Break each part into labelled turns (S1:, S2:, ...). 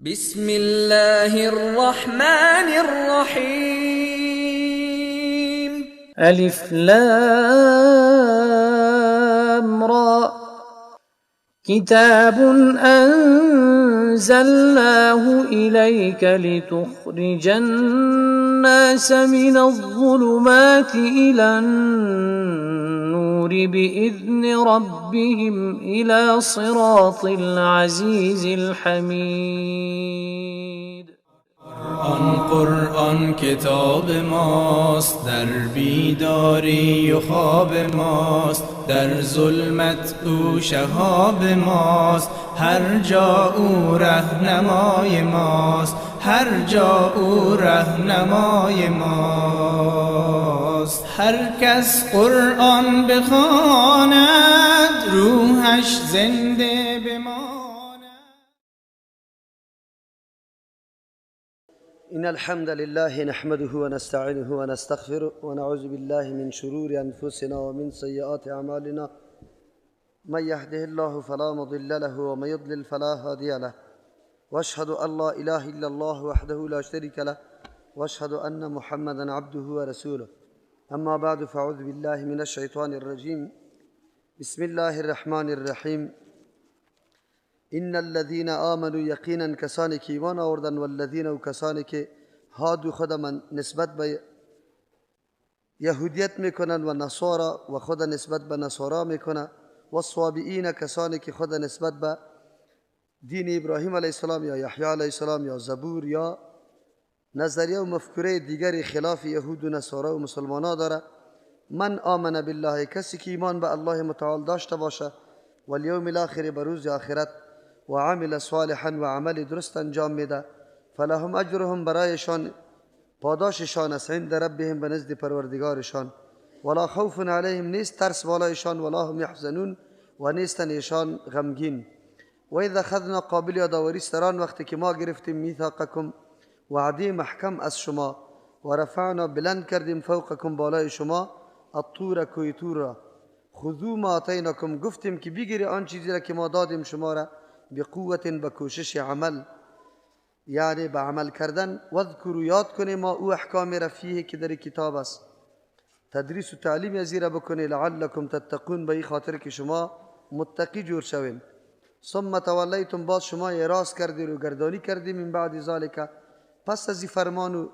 S1: بسم الله الرحمن الرحيم
S2: ألف لام را كتاب أنزلناه إليك لتخرج الناس من الظلمات إلى النور بإذن ربهم إلى صراط العزيز الحميد.
S3: قرآن کتاب ماست، در بیداری و خواب ماست، در ظلمت او شهاب ماست، هر جا او رهنمای ماست، هر جا او رهنمای ماست. هر کس قرآن بخواند روحش زنده بماند.
S4: إن الحمد لله نحمده ونستعينه ونستغفره ونعوذ بالله من شرور أنفسنا ومن سيئات أعمالنا. من يهده الله فلا مضل له ومن يضلل فلا هادي له، وأشهد أن لا إله إلا الله وحده لا شريك له، وأشهد أن محمدا عبده ورسوله. أما بعد، فأعوذ بالله من الشيطان الرجيم. بسم الله الرحمن الرحيم. إن الذين آمنوا یقینا کسانی که ایمان آوردن، والذین و کسانی که هادو خود من نسبت به یهودیت میکنن، و نصارا و خود نسبت به نصارا میکنن، و صابئین کسانی که خود نسبت به دین ابراهیم علیه السلام یا یحیی علیه السلام یا زبور یا نظریه و مفکوره دیگری خلاف یهود و نصارا و مسلمانا داره. من آمن بالله، کسی که ایمان به الله متعال داشته باشه، و الیوم الاخر، بروز آخرت، و عمل صالحا و عمل درست انجام میده، فلهم اجرهم، برایشان پاداششان است، عند ربهم، به نزد پروردگارشان، ولا خوف علیهم، نیست ترس بالایشان، ولا هم یحزنون، و نیستن ایشان غمگین. و اذا اخذنا، قابل یادآوری استران وقتی که ما گرفتیم، میثاقکم، وعده محکم از شما، و رفعنا، بلند کردیم، فوقکم، بالای شما، الطور، کوه طور را، خذوا ما آتیناکم، گفتیم که بگیری آن چیزی را که ما دادیم شما را، بقوت، بکوشش عمل، یعنی به عمل کردن، واذکروا، یاد کنی، ما او احکام رفیه که در کتاب است، تدریس و تعلیم از را بکنی، لعلکم تتقون، به این خاطر که شما متقی جور شوین. ثم تولیتم، باز شما اعراض کردی و گردانی کردی، من بعد ذالک، پس از فرمان و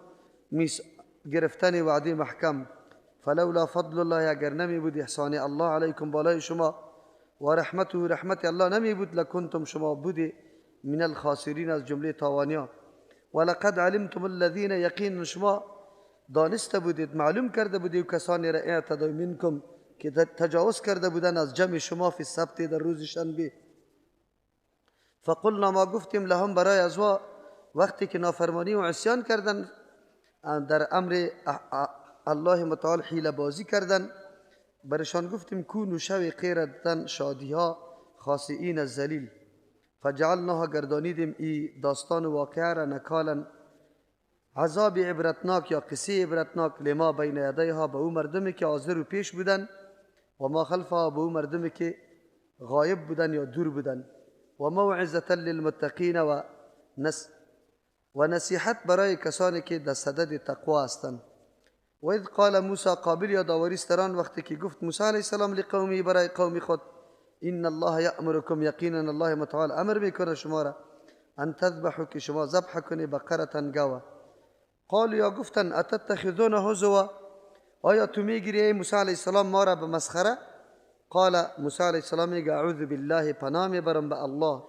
S4: گرفتن وعده محکم، فلولا فضل الله، اگر نمی بود احسان الله علیکم، بالای شما، و رحمته، رحمت الله نمی بود، لکنتم، شما بودی، من الخاسرین، از جمله تاوانیا. ولقد علمتم الذین، یقین شما دانسته بودید، معلوم کرده بودید کسانی را، اعتدوا منکم، که تجاوز کرده بودن از جمع شما، فی السبت، در روز شنبه. فقلنا، ما گفتیم، لهم، برای ازوا، وقتی که نافرمانی و عصیان کردن، در امر الله متعال حیله بازی کردن، برشان گفتیم، کونو، شوی، قیردن، شادی ها، خاسئین، الذلیل. فجعلناها، گردانیدیم ای داستان و واقعه را، نکالا، عذاب عبرتناک یا قصه عبرتناک، لما بین یدیها، به او مردمی که حاضر و پیش بودن، و ما خلفها، به او مردمی که غایب بودن یا دور بودن، و موعظة للمتقین، و نصیحت برای کسانی که در صدد تقوا هستند. و اذ قال موسی، قابل یادآوری استران وقتی که گفت موسی علیه السلام لقومی، برای قوم خود، ان الله یأمرکم، یقینا الله متعال امر میکنه شما را، ان تذبحوا، که شما ذبح کنی، بقرة، گاوه. قالوا، یا گفتن، اتتخذون هزوا، آیا تو میگیری ای موسی علیه السلام ما را به مسخره؟ قال، موسی علیه السلام میگه، اعوذ بالله، پناه میبرم به الله،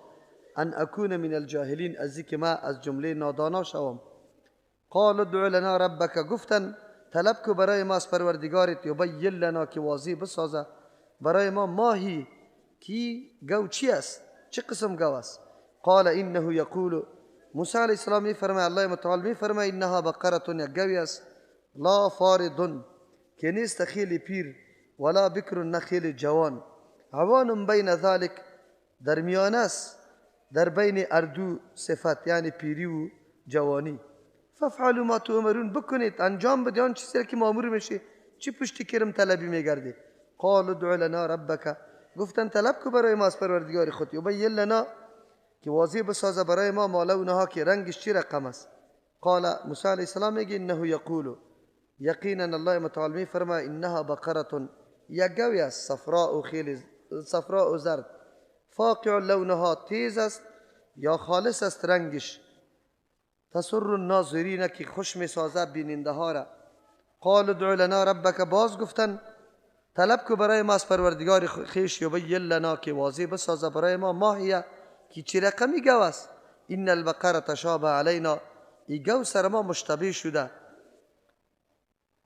S4: ان اکون من الجاهلین، از اینکه ما از جمله نادانا شوم. قال ادع لنا ربک، گفتن طلب کو برای ما از پروردگارت، یبین لنا، که واضح بسازه برای ما، ماهی، کی گو چی است، چه قسم گو است. قال انه یقول، موسی علیه السلام میفرماید، الله متعال میفرماید، انها بقره، یک گوی است، لا فارض، که نیست خیلی پیر، ولا بکر، نه خیلی جوان، عوان بین ذلک، درمیان است در بین اردو صفت، یعنی پیری و جوانی. فافعلوا ما تؤمرون، بکنید، انجام بدید آن چیزی که مأمور میشه، چی پشتی کرم طلبی میگردی. قال ادع لنا ربک، گفتن طلب کو برای ما از پروردگار خود، یبین لنا، که واضح بسازه برای ما ما لونها که رنگش چی رقم است. قال موسی علیه السلام میگه انه یقول، یقینا الله متعال می فرماید انها بقره، یک گوی است صفراء و خیلی صفراء و زرد، فاقع لونها تیز است یا خالص است رنگش، تسر الناظرین که خوش می سازه بیننده ها را. قال ادع لنا ربک، باز گفتن طلب کو برای ما از پروردگار خیش، یبین لنا که واضح بسازه برای ما ماهیه که چی رقمی گو است. ان البقره تشابه علینا، ای گو سر ما مشتبه شده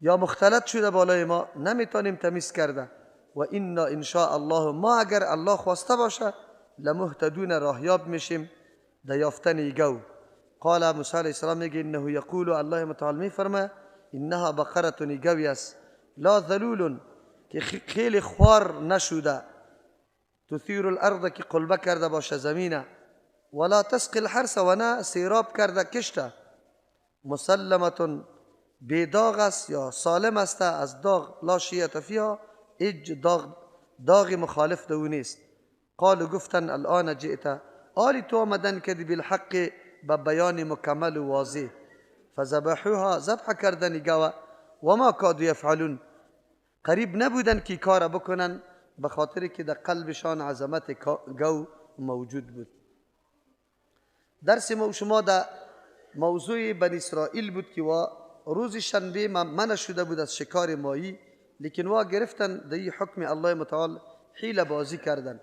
S4: یا مختلط شده بالای ما، نمیتونیم تمیز کرده. و انا ان شاء الله، ما اگر الله خواسته باشه لمهتدون، راهیاب میشیم در یافتن ای گو. قال موسی علیه السلام میگه انه یقول، الله متعال میفرمه انها بقره، ای گوی است لا ذلول که خیلی خوار نشده، تثیر الارض که قلبه کرده باشه زمینه، ولا تسقی الحرث و نه سیراب کرده کشته، مسلمه بیداغ است یا سالم است از داغ، لا شیعه فیها، هیچ داغ مخالف دو نیست. قالوا گفتن الان جئت، آلی تو آمدن کردی بالحق، به بیان مکمل و واضح. فذبحوها، ذبح کردن گوه، و ما کادوا یفعلون، قریب نبودن که کار بکنن، به خاطر که در قلبشان عظمت گو موجود بود. درس ما شما در موضوع بنی اسرائیل بود که و روز شنبه منع شده بود از شکار ماهی، لیکن وا گرفتن در حکم الله متعال حیله بازی کردن.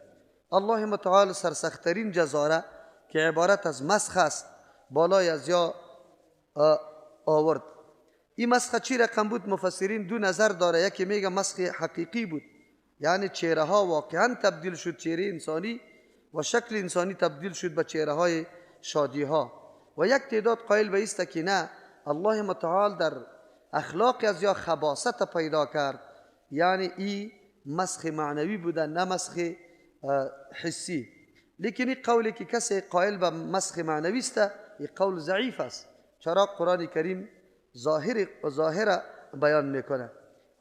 S4: الله متعال سرسختترین جزاره که عبارت از مسخ است بالای از یا آورد. این مسخ چی رقم بود؟ مفسرین دو نظر داره. یکی میگه مسخ حقیقی بود، یعنی چهره ها واقعا تبدیل شد چهره انسانی و شکل انسانی تبدیل شد به چهره های شادی ها. و یک تعداد قائل به است که نه، الله متعال در اخلاق از یا خباست پیدا کرد، یعنی این مسخ معنوی بوده نه مسخ حسی. لیکن این قولی که کسی قائل به مسخ معنوی است، این قول ضعیف است، چرا قرآن کریم ظاهر بیان میکنه.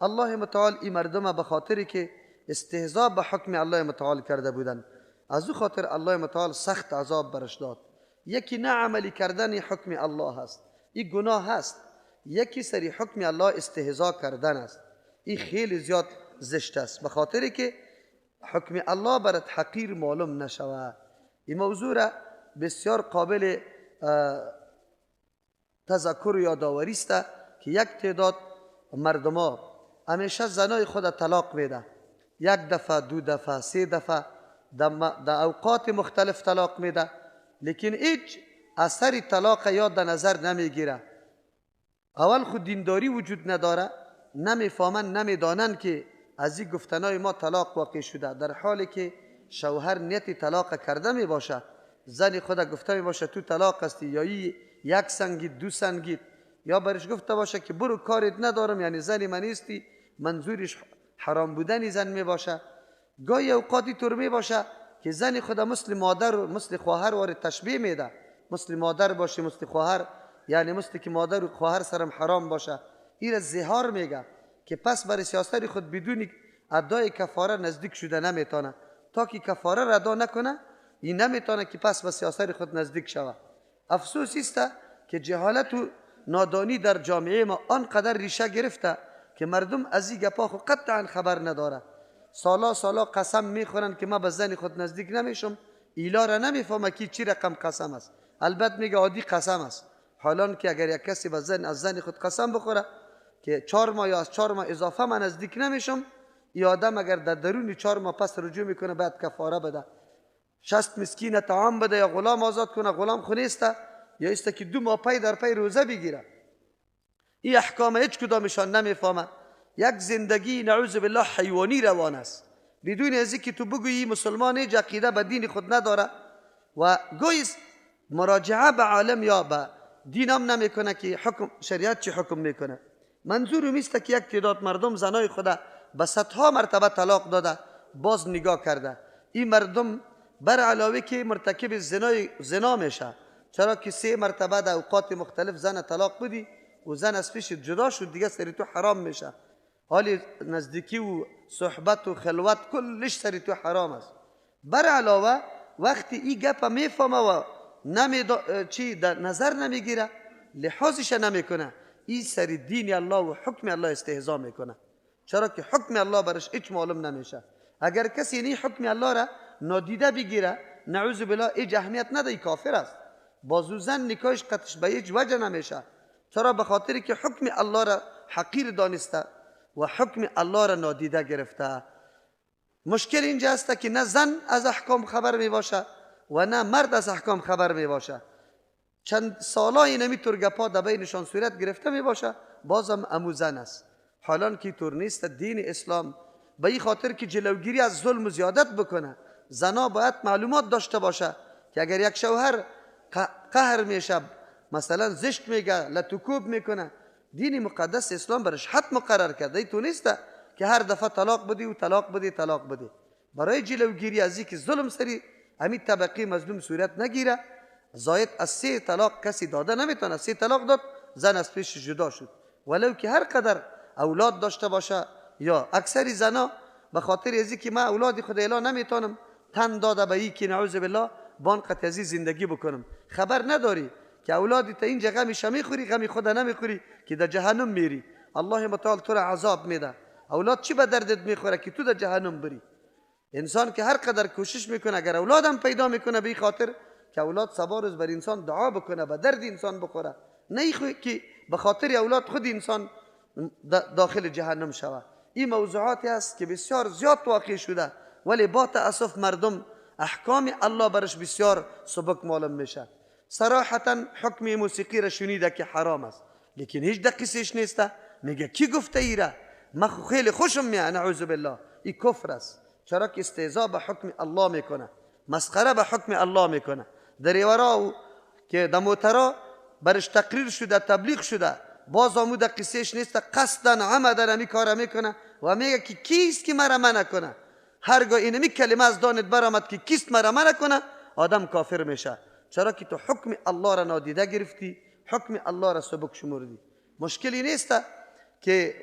S4: الله متعال این مردم به خاطری که استهزاء به حکم الله متعال کرده بودن، از او خاطر الله متعال سخت عذاب برش داد. یکی نه عملی کردن حکم الله است، این گناه هست. یکی سری حکم الله استهزاء کردن است، این خیلی زیاد زشت است، به خاطری که حکم الله برات حقیر معلوم نشوه. این موضوع را بسیار قابل تذکر و یادآوری است که یک تعداد مردم ها همیشه زنای خود طلاق میده، یک دفعه، دو دفعه، سه دفعه، در اوقات مختلف طلاق میده، لیکن هیچ اثر طلاق یاد در نظر نمیگیره. اول خود دینداری وجود نداره، نمیفهمن، نمیدانن که از این گفتنای ما طلاق واقع شده، در حالی که شوهر نیت طلاق کرده می باشه، زن خود گفته می باشه تو طلاق هستی، یا یک سنگید دو سنگید، یا برش گفته باشه که برو کارت ندارم، یعنی زن من نیستی، منظورش حرام بودن زن می باشه. گاهی اوقاتی طور می باشه که زن خود مثل مادر و مثل خواهر وارد تشبیه میده، مثل مادر باشه، مثل خواهر، یعنی مثل که مادر و خواهر سرم حرام باشه. این را زهار میگه که پس برای سیاست خود بدون ادای کفاره نزدیک شده نمیتونه. تا که کفاره را ادا نکنه، این نمیتونه که پس به سیاست خود نزدیک شود. افسوس است که جهالت و نادانی در جامعه ما آنقدر ریشه گرفته که مردم از این گپا خود قطعا خبر نداره. سالا قسم میخورن که ما به زن خود نزدیک نمیشم، ایلا را نمیفهمه که چی رقم قسم است. البته میگه عادی قسم است، حالان که اگر یک کسی به از زن خود قسم بخوره که 4 ماه یا از 4 ماه اضافه من نزدیک نمیشم، این آدم اگر در درون 4 ماه پس رجوع میکنه باید کفاره بده، 60 مسکین طعام بده یا غلام آزاد کنه. غلام خو نیست، یا است که 2 ماه پی در پی روزه بگیره. این احکام هیچ کدامشان نمیفهمه. یک زندگی نعوذ بالله حیوانی روان است، بدون از اینکه تو بگویی مسلمان هیچ عقیده به دین خود نداره و گویی مراجعه به عالم یا به دین هم نمیکنه که حکم شریعت چی حکم میکنه. منظورم است که یک تعداد مردم زنای خود به صدها مرتبه طلاق داده، باز نگاه کرده. این مردم بر علاوه که مرتکب زنا میشه، چرا که 3 مرتبه در اوقات مختلف زن طلاق بدی و زن از پیش جدا شد، دیگه سری تو حرام میشه. حالی نزدیکی و صحبت و خلوت کلش سری تو حرام است. بر علاوه وقتی این گپ میفهمه و چی در نظر نمیگیره، لحاظش نمیکنه، این سر دین الله و حکم الله استهزا میکنه، چرا که حکم الله برش هیچ معلوم نمیشه. اگر کسی این حکم الله را نادیده بگیره، نعوذ بالله هیچ اهمیت نده، کافر است. بازو زن نکاحش قطعش به هیچ وجه نمیشه، چرا؟ به خاطری که حکم الله را حقیر دانسته و حکم الله را نادیده گرفته. مشکل اینجا است که نه زن از احکام خبر می باشه و نه مرد از احکام خبر می باشه. چند سالا اینمی ترگپا در بینشان صورت گرفته می باشه، بازم امو زن است. حالان که طور نیست. دین اسلام به این خاطر که جلوگیری از ظلم و زیادت بکنه، زنا باید معلومات داشته باشه که اگر یک شوهر قهر میشه، مثلا زشت میگه، لطوکوب میکنه، دین مقدس اسلام برش حد مقرر کرده. تو نیست که هر دفعه طلاق بدی و طلاق بدی طلاق بدی. برای جلوگیری از اینکه ظلم سری همین طبقه مظلوم صورت نگیره، زاید از 3 طلاق کسی داده نمیتونه. 3 طلاق داد، زن از پیش جدا شد، ولو که هر قدر اولاد داشته باشه. یا اکثری زنا به خاطر از اینکه من اولادی خود اعلان نمیتونم، تن داده به این که نعوذ بالله بان قطعی زندگی بکنم. خبر نداری که اولادی تا اینجا غمش میخوری، غمی خود نمیخوری که در جهنم میری. الله متعال تو را عذاب میده. اولاد چی به دردت میخوره که تو در جهنم بری؟ انسان که هر قدر کوشش میکنه اگر اولادم پیدا میکنه، به خاطر که اولاد سبا روز بر انسان دعا بکنه، به درد انسان بخوره، نه که به خاطر اولاد خود انسان داخل جهنم شود. این موضوعاتی است که بسیار زیاد واقع شده، ولی با تأسف مردم احکام الله برش بسیار سبک معلوم میشه. صراحتا حکم موسیقی را شنیده که حرام است، لیکن هیچ دقیقش نیسته. میگه کی گفته ایره؟ من خیلی خوشم میاد، نعوذ بالله. این کفر است، چرا که استهزاء به حکم الله میکنه، مسخره به حکم الله میکنه. در ورا که در موترا برش تقریر شده، تبلیغ شده، باز آمود قصهش نیست، قصدن عمدن همی کار میکنه و میگه که کیست که مرا منع کنه. هرگاه اینمی کلمه از دانت برآمد که کیست مرا منع کنه، آدم کافر میشه، چرا که تو حکم الله را نادیده گرفتی، حکم الله را سبک شمردی. مشکلی نیست که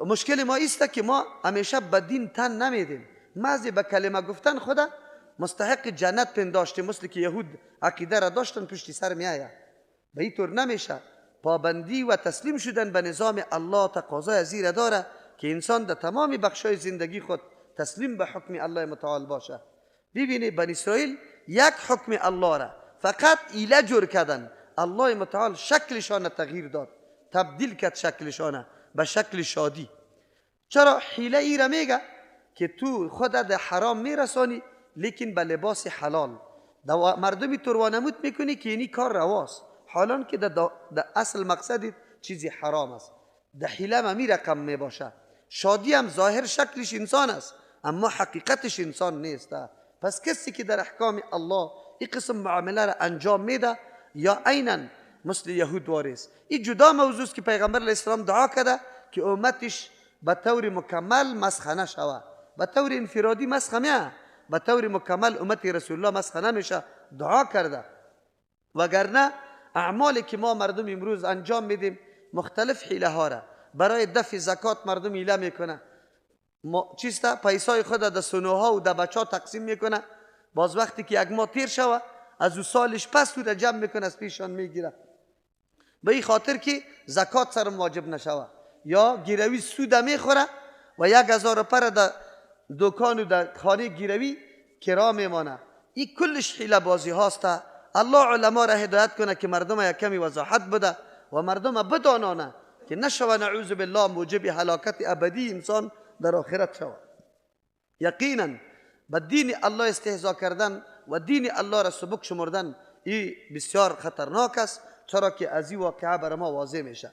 S4: مشکل ما است که ما همیشه به دین تن نمیدیم. محض به کلمه گفتن خدا مستحق جنت پنداشتیم، مثل که یهود عقیده را داشتن پشت سر میآید. به این طور نمیشه. پابندی و تسلیم شدن به نظام الله تقاضای زیر داره که انسان در تمام بخشای زندگی خود تسلیم به حکم الله متعال باشه. ببینید بنی اسرائیل یک حکم الله را فقط ایله جور کردن، الله متعال شکلشان تغییر داد، تبدیل کرد شکلشان به شکل شادی. چرا؟ حیله ای را میگه که تو خود در حرام میرسانی، لیکن به لباس حلال مردمی تو وانمود میکنی که اینی کار رواست، حالان که در اصل مقصد چیزی حرام است. در حیله می رقم می باشه. شادی هم ظاهر شکلش انسان است، اما حقیقتش انسان نیست. پس کسی که در احکام الله این قسم معامله را انجام میده، یا عیناً مثل یهود وارث. این جدا موضوع است که پیغمبر علیه السلام دعا کرده که امتش به طور مکمل مسخ نشود. به طور انفرادی مسخ میه، به طور مکمل امت رسول الله مسخ نمیشه. دعا کرده. وگرنه اعمالی که ما مردم امروز انجام میدیم، مختلف حیله ها را برای دفع زکات مردم حیله میکنه. چیستا پیسای خود در سنوها و در بچه ها تقسیم میکنه، باز وقتی که یک ماه تیر شوه از او سالش پس رو جمع میکنه، از پیشان میگیره، به این خاطر که زکات سر واجب نشوه. یا گیروی سود میخوره و 1000 پر در دکان و در خانه گیروی کرا میمانه. این کلش حیله بازی هاست. الله علما را هدایت کنه که مردم یک کمی وضاحت بده و مردم بدانانه که نشوه نعوذ بالله موجب هلاکت ابدی انسان در آخرت شوه. یقینا به دین الله استهزا کردن و دین الله را سبک شمردن این بسیار خطرناک است، چرا که از این واقعه بر ما واضح میشه.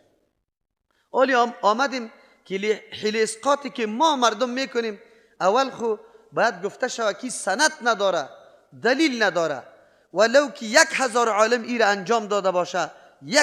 S4: اولی آمدیم که حیله اسقاطی که ما مردم میکنیم، اول خو باید گفته شوه که سند نداره، دلیل نداره. ولو که 1000 عالم ای را انجام داده باشه،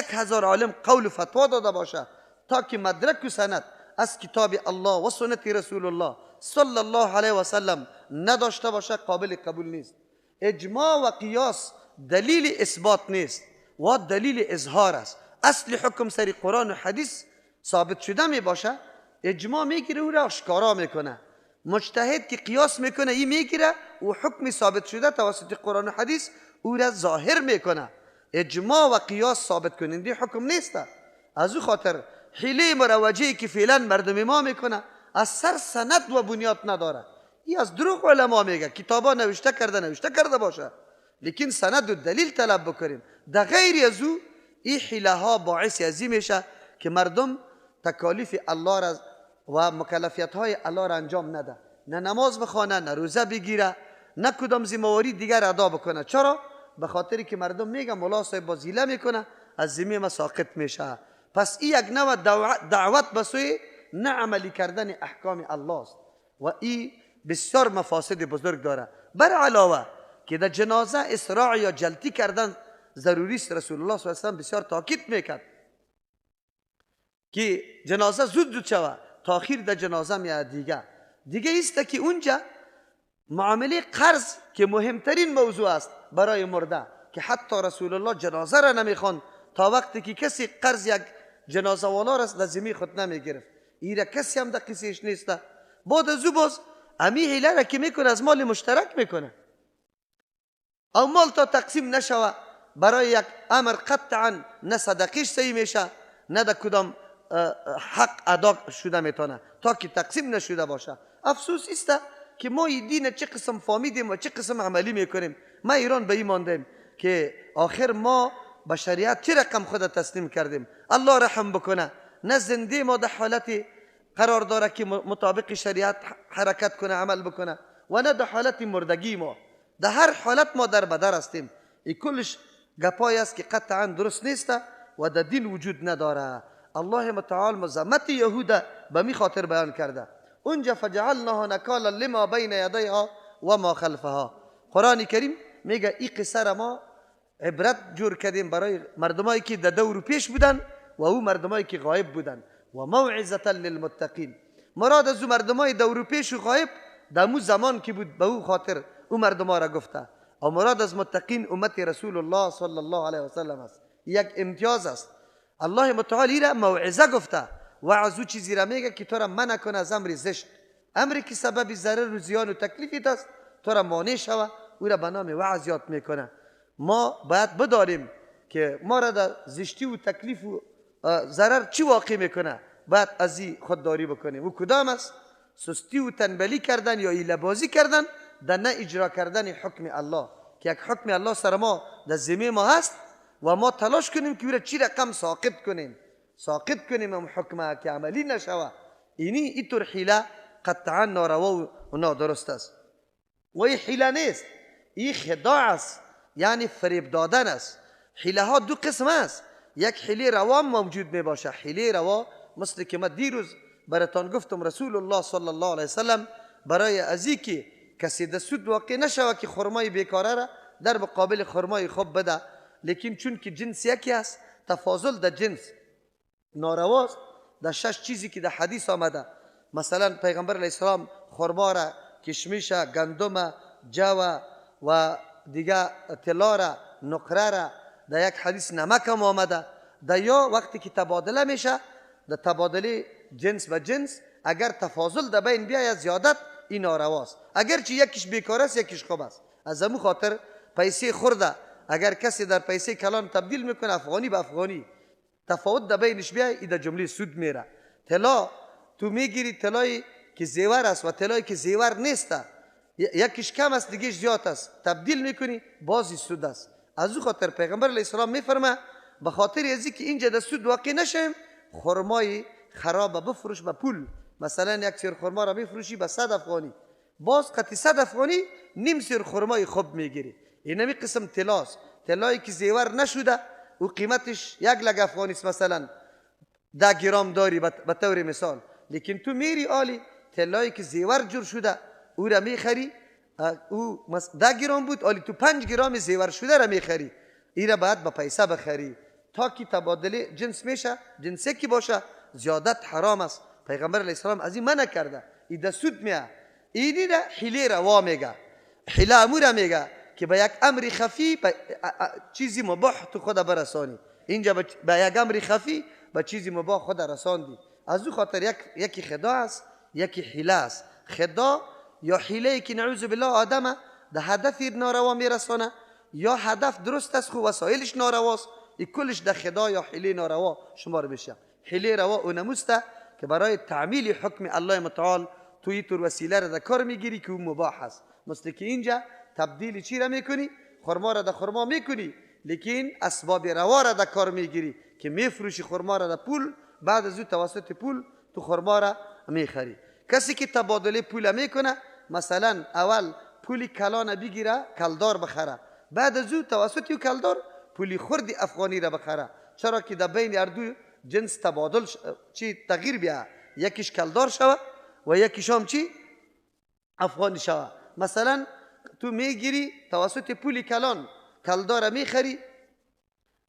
S4: 1000 عالم قول و فتوا داده باشه، تا که مدرک و سند از کتاب الله و سنت رسول الله صلی الله علیه و سلم نداشته باشه، قابل قبول نیست. اجماع و قیاس دلیل اثبات نیست و دلیل اظهار است. اصل حکم سری قرآن و حدیث ثابت شده می باشه، اجماع میگیره او را آشکارا میکنه. مجتهد که قیاس میکنه این میگیره و حکم ثابت شده توسط قرآن و حدیث او را ظاهر میکنه. اجماع و قیاس ثابت کننده حکم نیست. از او خاطر حیله مروجهی که فعلا مردم ما میکنه از سر سند و بنیاد نداره. این از دروغ علما میگه، کتابا نوشته کرده باشه، لیکن سند و دلیل طلب بکنیم. در غیر از او این حیله ها باعث ازی میشه که مردم تکالیف الله را و مکلفیت های الله را انجام نده، نه نماز بخوانه، نه روزه بگیره، نه کدام ذمه‌واری دیگر ادا بکنه. چرا؟ به خاطری که مردم میگن مولا صاحب بازیله میکنه از ذمه ما ساقط میشه. پس این یک نوع دعوت به سوی نه عملی کردن احکام الله است و این بسیار مفاسد بزرگ داره. بر علاوه که در جنازه اسراع یا جلتی کردن ضروری است. رسول الله صلی الله علیه و سلم بسیار تاکید میکرد که جنازه زود شوه، تاخیر در جنازه میاد. دیگه است که اونجا معامله قرض که مهمترین موضوع است برای مرده، که حتی رسول الله جنازه را نمیخوان تا وقتی که کسی قرض یک جنازه والا را در ذمه خود نمیگرفت. ایره کسی هم در قصهش نیست. بعد از او باز امی حیله را که میکنه از مال مشترک میکنه، او مال تا تقسیم نشوه برای یک امر قطعا نه صدقیش صحیح میشه نه در کدام حق ادا شده میتونه تا که تقسیم نشده باشه. افسوس است که ما این دین چه قسم فهمیدیم و چه قسم عملی میکنیم. ما ایران به این ماندیم که آخر ما به شریعت چه رقم خود تسلیم کردیم. الله رحم بکنه، نه زنده ما در حالت قرار داره که مطابق شریعت حرکت کنه، عمل بکنه، و نه در حالت مردگی. ما در هر حالت ما در بدر هستیم. این کلش گپای است که قطعا درست نیست و در دین وجود نداره. الله متعال مذمت یهود به می خاطر بیان کرده. اونجا فجعلناها نکالا لما بین یدیها و ما خلفها. قرآن کریم میگه این قصه را ما عبرت جور کردیم برای مردمایی که در دور پیش بودن و او مردمایی که غایب بودن، و موعظه للمتقین. مراد از او مردمای دور پیش و غایب در مو زمان که بود به او خاطر او مردما را گفته، و مراد از متقین امت رسول الله صلی الله علیه و سلم است. یک امتیاز است. الله متعال را موعظه گفته و از او چیزی را میگه که تو را منع کنه از امر زشت، امری که سبب ضرر و زیان و تکلیفیت است، تو را مانع شوه، او را به نام وعظ یاد میکنه. ما باید بداریم که ما را در زشتی و تکلیف و ضرر چی واقع میکنه، باید از این خودداری بکنیم. و کدام است؟ سستی و تنبلی کردن یا ایله‌بازی کردن در نه اجرا کردن حکم الله، که یک حکم الله سر ما در ذمه ما هست و ما تلاش کنیم که او را چی رقم ساقط کنیم هم حکمه که عملی نشوه. این طور حیله قطعا ناروا و نادرست است. و این حیله نیست، این خداع است، یعنی فریب دادن است. حیله ها دو قسم است. یک حیله روا موجود می باشه. حیله روا مثل که ما دیروز براتان گفتم، رسول الله صلی الله علیه وسلم برای ازی که کسی در سود واقع نشوه که خرمای بیکاره را در مقابل خرمای خوب بده، لیکن چون که جنس یکی است، تفاضل در جنس نارواست. در 6 چیزی که در حدیث آمده، مثلا پیغمبر علیه السلام خرما را، کشمش، گندم، جو و دیگه طلا را، نقره را، در یک حدیث نمک هم آمده. در یا وقتی که تبادله میشه، در تبادله جنس و جنس اگر تفاضل در بین بیاید زیادت، این نارواست. اگرچه یکیش بیکار است یکیش خوب است. از همون خاطر پیسه خورده اگر کسی در پیسه کلان تبدیل میکنه، افغانی به افغانی، تفاوت در بینش بیاید، این در جمله سود میره. طلا تو میگیری طلایی که زیور است و طلایی که زیور نیست، یکیش کم است دیگهش زیاد است، تبدیل میکنی، بازی سود است. از او خاطر پیغمبر علیه السلام میفرمه به خاطر ازی که اینجا در سود واقع نشیم، خرمای خراب بفروش به پول. مثلا یک سیر خرما را میفروشی به 100 افغانی، باز قطعی 100 افغانی نیم سیر خرمای خوب میگیری. اینمی قسم طلاست. طلایی که زیور نشده و قیمتش 1 لک افغانی است، مثلا 10 گرم داری به طور مثال، لیکن تو میری آلی طلایی که زیور جور شده او را میخری، او 10 گرم بود، آلی تو 5 گرم زیور شده را میخری. این را باید با پیسه بخری تا که تبادله جنس میشه. جنسی که باشه زیادت حرام است. پیغمبر علیه السلام از این منع کرده. این در سود میه. اینی را حیله روا میگه. حیله امور میگه که به یک امر خفی به چیزی مباح تو خود برسانی. اینجا به یک امر خفی به چیزی مباح خود رساندی. از او خاطر یکی خداع است، یکی حیله است. خدا یا حیله که نعوذ بالله آدم ده هدف ناروا میرسانه، یا هدف درست است خو وسایلش نارواست، این کلش ده خدا یا حیله ناروا شمار بشه. حیله روا اونموسته که برای تعمیل حکم الله متعال توی طور وسیله را در کار میگیری که اون مباح است. مثل که اینجا تبدیل چی را میکنی؟ خرما را در خرما میکنی، لیکن اسباب روا را در کار میگیری که میفروشی خرما را در پول، بعد از او توسط پول تو خرما را میخری. کسی که تبادله پول میکنه، مثلا اول پولی کلان بگیره کلدار بخره، بعد از او توسط کلدار پولی خردی افغانی را بخره، چرا که در بین اردو جنس تبادل چی تغییر بیا، یکیش کلدار شوه و یکیش هم چی افغانی شوه. مثلا تو میگیری توسط پولی کلان کلدار میخری،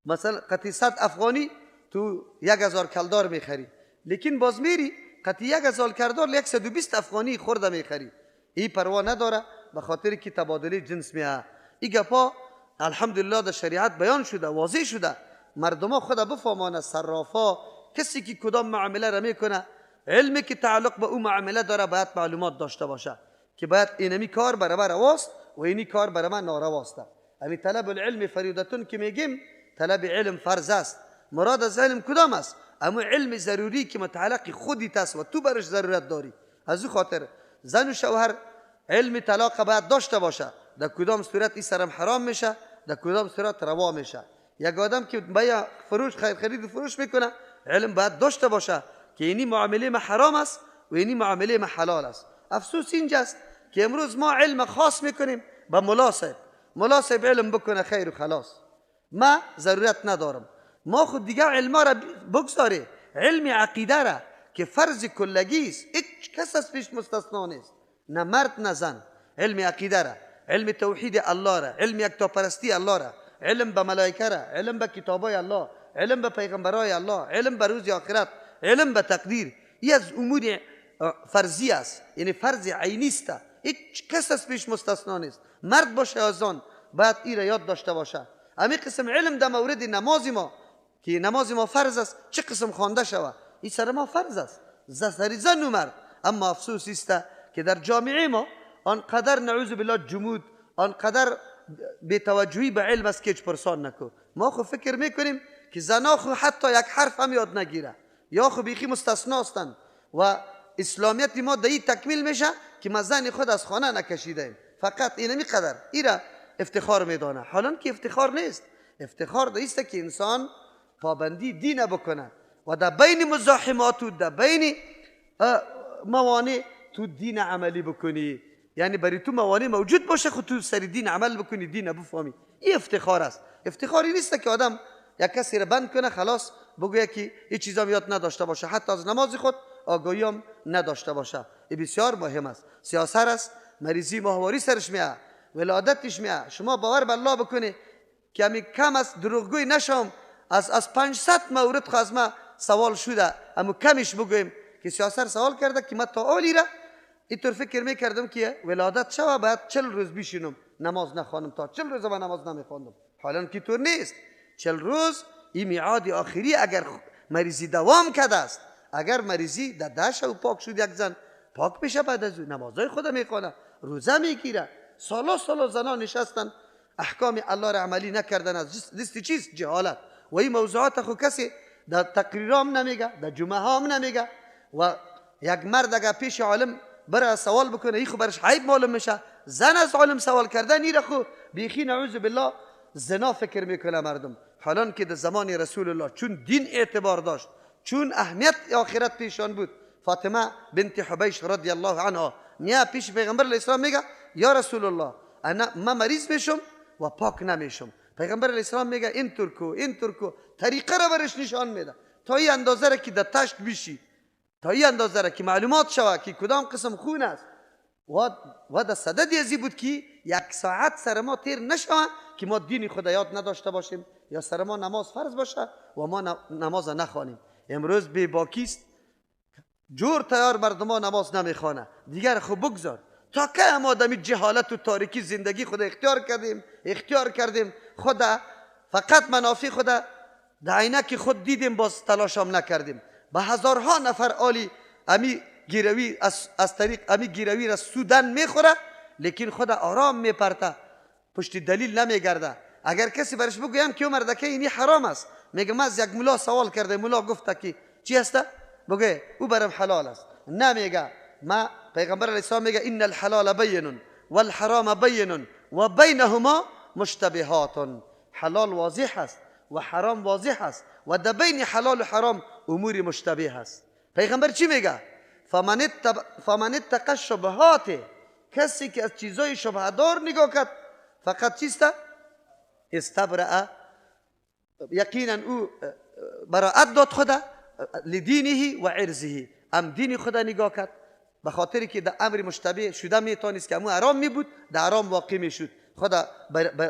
S4: مثلا قطعی 100 افغانی تو 1000 کلدار میخری، لیکن باز میری قطعی 1000 کلدار 120 افغانی خورده میخری. این پروا نداره به خاطر که تبادله جنس میه. این گپا الحمدلله در شریعت بیان شده، واضح شده، مردم خود بفهمانه. صرافا کسی که کدام معامله را میکنه، علمی که تعلق به اون معامله داره باید معلومات داشته باشه که باید اینمی کار برای رواست و اینی کار برای من نارواسته. امی طلب العلم فریضتون که میگیم، طلب علم فرض است. مراد از علم کدام است؟ اما علم ضروری که متعلق خودی است و تو برش ضرورت داری. از او خاطر زن و شوهر علم طلاق باید داشته باشه، در کدام صورت این سرم حرام میشه، در کدام صورت روا میشه. یک آدم که بیع فروش خرید و فروش میکنه، علم باید داشته باشه که اینی معامله ما حرام است و اینی معامله ما حلال است. افسوس اینجاست که امروز ما علم خاص میکنیم با ملاسب علم بکنه خیر و خلاص، ما ضرورت ندارم. ما خود دیگه علما را بگذاره، علم عقیده را که فرض کلگی است، هیچ کس از پیش مستثنا نیست، نه مرد نه زن. علم عقیده را، علم توحید الله را، علم یکتاپرستی الله را، علم به ملائکه را، علم به کتابای الله، علم به پیغمبرای الله، علم به روز آخرت، علم به تقدیر، این از امور فرضی است، یعنی فرض عینی است، هیچ کس از پیش مستثنا نیست. مرد باشه یا زن باید این را یاد داشته باشه. همین قسم علم در مورد نماز ما که نماز ما فرض است، چه قسم خوانده شود، این سر ما فرض است، سر زن و مرد. اما افسوس است که در جامعه ما آنقدر نعوذ بالله جمود، آنقدر بی‌توجهی به علم است که هیچ پرسان نکن. ما خو فکر میکنیم که زنا خو حتی یک حرف هم یاد نگیره، یا خو بیخی مستثنا هستند و اسلامیت ما در این تکمیل میشه که ما زن خود از خانه نکشیدیم، فقط اینمی قدر ایرا افتخار میدانه، حالا که افتخار نیست. افتخار دایسته که انسان پابندی دین بکنه و در بین مزاحمات و در بین موانع تو دین عملی بکنی، یعنی برای تو موانع موجود باشه خود تو سری دین عمل بکنی، دین بفهمی. این افتخار است. افتخاری نیست که آدم یک کسی را بند کنه خلاص بگویه که این چیزا یاد نداشته باشه، حتی از نماز خود آگاهی هم نداشته باشه. این بسیار مهم است. سیاست است، مریضی ماهواری سرش میاد، ولادتش میاد. شما باور به الله بکنی که همین کم است دروغگوی نشم، از 500 مورد خازمه سوال شده، اما کمش بگویم که سیاست سوال کرده که من تا اولی را اینطور فکر میکردم که ولادت شوه باید 40 روز بیشینم نماز نخوانم، تا 40 روز من نماز نمیخواندم. حالا که طور نیست. 40 روز این میعاد آخری اگر مریضی دوام کرده است، اگر مریضی در دهش و پاک شد، یک زن پاک بشه، بعد از نمازهای خود میخونه، روزه میگیره. سالا زنان نشستن احکام الله را عملی نکردن از دست چیز جهالت. و این موضوعات خو کسی در تقریرام نمیگه، در جمعه هم نمیگه. و یک مرد اگر پیش عالم برای سوال بکنه، این خو برش عیب معلوم میشه. زن از عالم سوال کردن این خو بیخی نعوذ بالله زنا فکر میکنه مردم. حالا که در زمان رسول الله چون دین اعتبار داشت، چون اهمیت آخرت پیشان بود، فاطمه بنت حبیش رضی الله عنها نیا پیش پیغمبر علیه السلام میگه یا رسول الله من مریض میشم و پاک نمیشم. پیغمبر علیه السلام میگه این ترکو طریقه را برش نشان میده تا این اندازه را که در تشت بیشی، تا این اندازه را که معلومات شوه که کدام قسم خون است. و در صدد ازی بود که 1 ساعت سر ما تیر نشوه که ما دین خدا یاد نداشته باشیم یا سر ما نماز فرض باشه و ما نماز نخوانیم. امروز بی باکیست، جور تیار مردم نماز نمیخوانه. دیگر خب بگذار تا که ما دمی جهالت و تاریکی زندگی خدا اختیار کردیم خدا فقط منافع خدا در عینک خود دیدیم، باز تلاش هم نکردیم. به هزارها نفر آلی امی گیروی از طریق امی گیروی را سودن میخوره، لیکن خود آرام میپرته، پشت دلیل نمیگرده. اگر کسی برش بگویم که مردکه اینی حرام است، میگه من از یک ملا سوال کرده، ملا گفته که چی هسته، بگه او برم حلال است. نمیگه. ما پیغمبر علیه السلام میگه ان الحلال بین والحرام بین و بینهما مشتبهات. حلال واضح است و حرام واضح است و در بین حلال و حرام امور مشتبه است. پیغمبر چی میگه؟ فمن اتقى الشبهات، کسی که از چیزای شبهه دار نگاه کرد، فقط چیست؟ استبرأ، یقینا او براءت داد خدا لدینه و عرضه، ام دین خدا نگاه کرد، به خاطری که در امر مشتبه شده میتونست که امو حرام میبود در حرام واقع میشد، خدا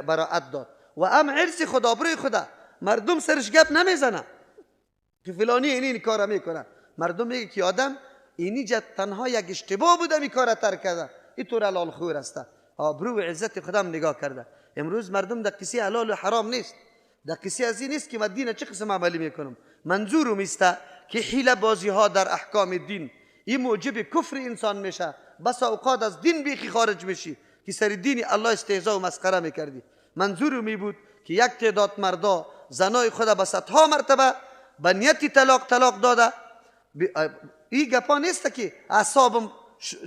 S4: براءت داد. و ام عرض خدا، بروی خدا مردم سرش گپ نمیزنه که فلانی این کارا میکنه. مردم میگه که آدم اینی جد تنها یک اشتباه بوده می کار ترک کرده، این طور حلال خور است. آبرو و عزت خودم نگاه کرده. امروز مردم در قصه حلال و حرام نیست، در قصه از این نیست که من دین چه قسم عملی میکنم. منظورم است که حیله بازی ها در احکام دین این موجب کفر انسان میشه، بس اوقات از دین بیخی خارج میشی که سر دین الله استهزاء و مسخره میکردی. منظورم می بود که یک تعداد مردا زنای خود به صدها مرتبه به نیتی طلاق داده. این گپا نیست که اعصابم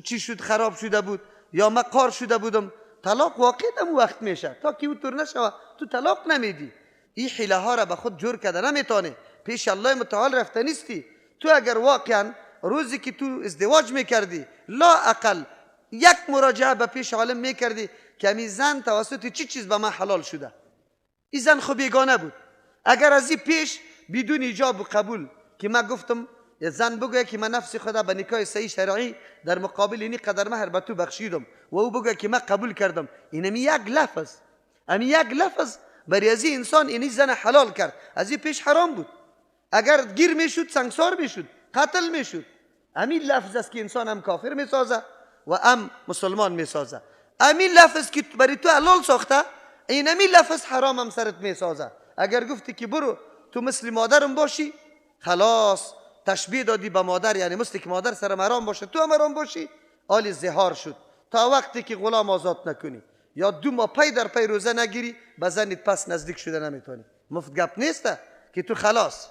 S4: چی شد خراب شده بود یا من قار شده بودم. طلاق واقع دم وقت میشه، تا که اونطور نشوه تو طلاق نمیدی. این حیله ها را به خود جور کرده نمیتونه، پیش الله متعال رفته نیستی. تو اگر واقعا روزی که تو ازدواج میکردی لا اقل یک مراجعه به پیش عالم میکردی که می زن توسط چی چیز به من حلال شده، این زن خب بیگانه بود. اگر از این پیش بدون ایجاب و قبول که من گفتم زن بگویه که من نفس خدا به نکاح صحیح شرعی در مقابل اینی قدر مهر به تو بخشیدم و او بگویه که من قبول کردم، اینمی یک لفظ، امی یک لفظ برای از این انسان اینی زن حلال کرد. از این پیش حرام بود، اگر گیر میشد سنگسار میشد، قتل میشد. امی لفظ است که انسان هم کافر میسازه و هم مسلمان میسازه. امی لفظ که برای تو حلال ساخته، این امی لفظ حرام هم سرت میسازه. اگر گفتی که برو تو مثل مادرم باشی، خلاص تشبیه دادی به مادر، یعنی مثل که مادر سرم حرام باشه تو هم حرام باشی، آل زهار شد. تا وقتی که غلام آزاد نکنی یا 2 ماه پی در پی روزه نگیری به زنت پس نزدیک شده نمیتونی. مفت گپ نیسته که تو خلاص.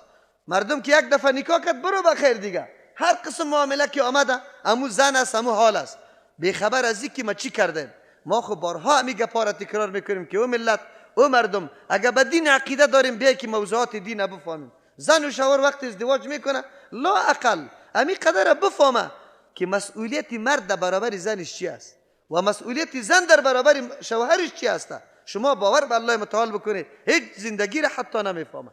S4: مردم که یک دفعه نکاح کرد برو بخیر دیگه، هر قسم معامله که آمده امو زن است امو حال است، بیخبر از اینکه ما چی کردیم. ما خب بارها همی گپا را تکرار میکنیم که او ملت او مردم اگر به دین عقیده داریم بیایی که موضوعات دین بفهمیم. زن و شوهر وقت ازدواج میکنه لا اقل امی قدر بفهمه که مسئولیت مرد در برابر زنش چی است و مسئولیت زن در برابر شوهرش چی است. شما باور به الله متعال بکنید هیچ زندگی را حتی نمیفهمه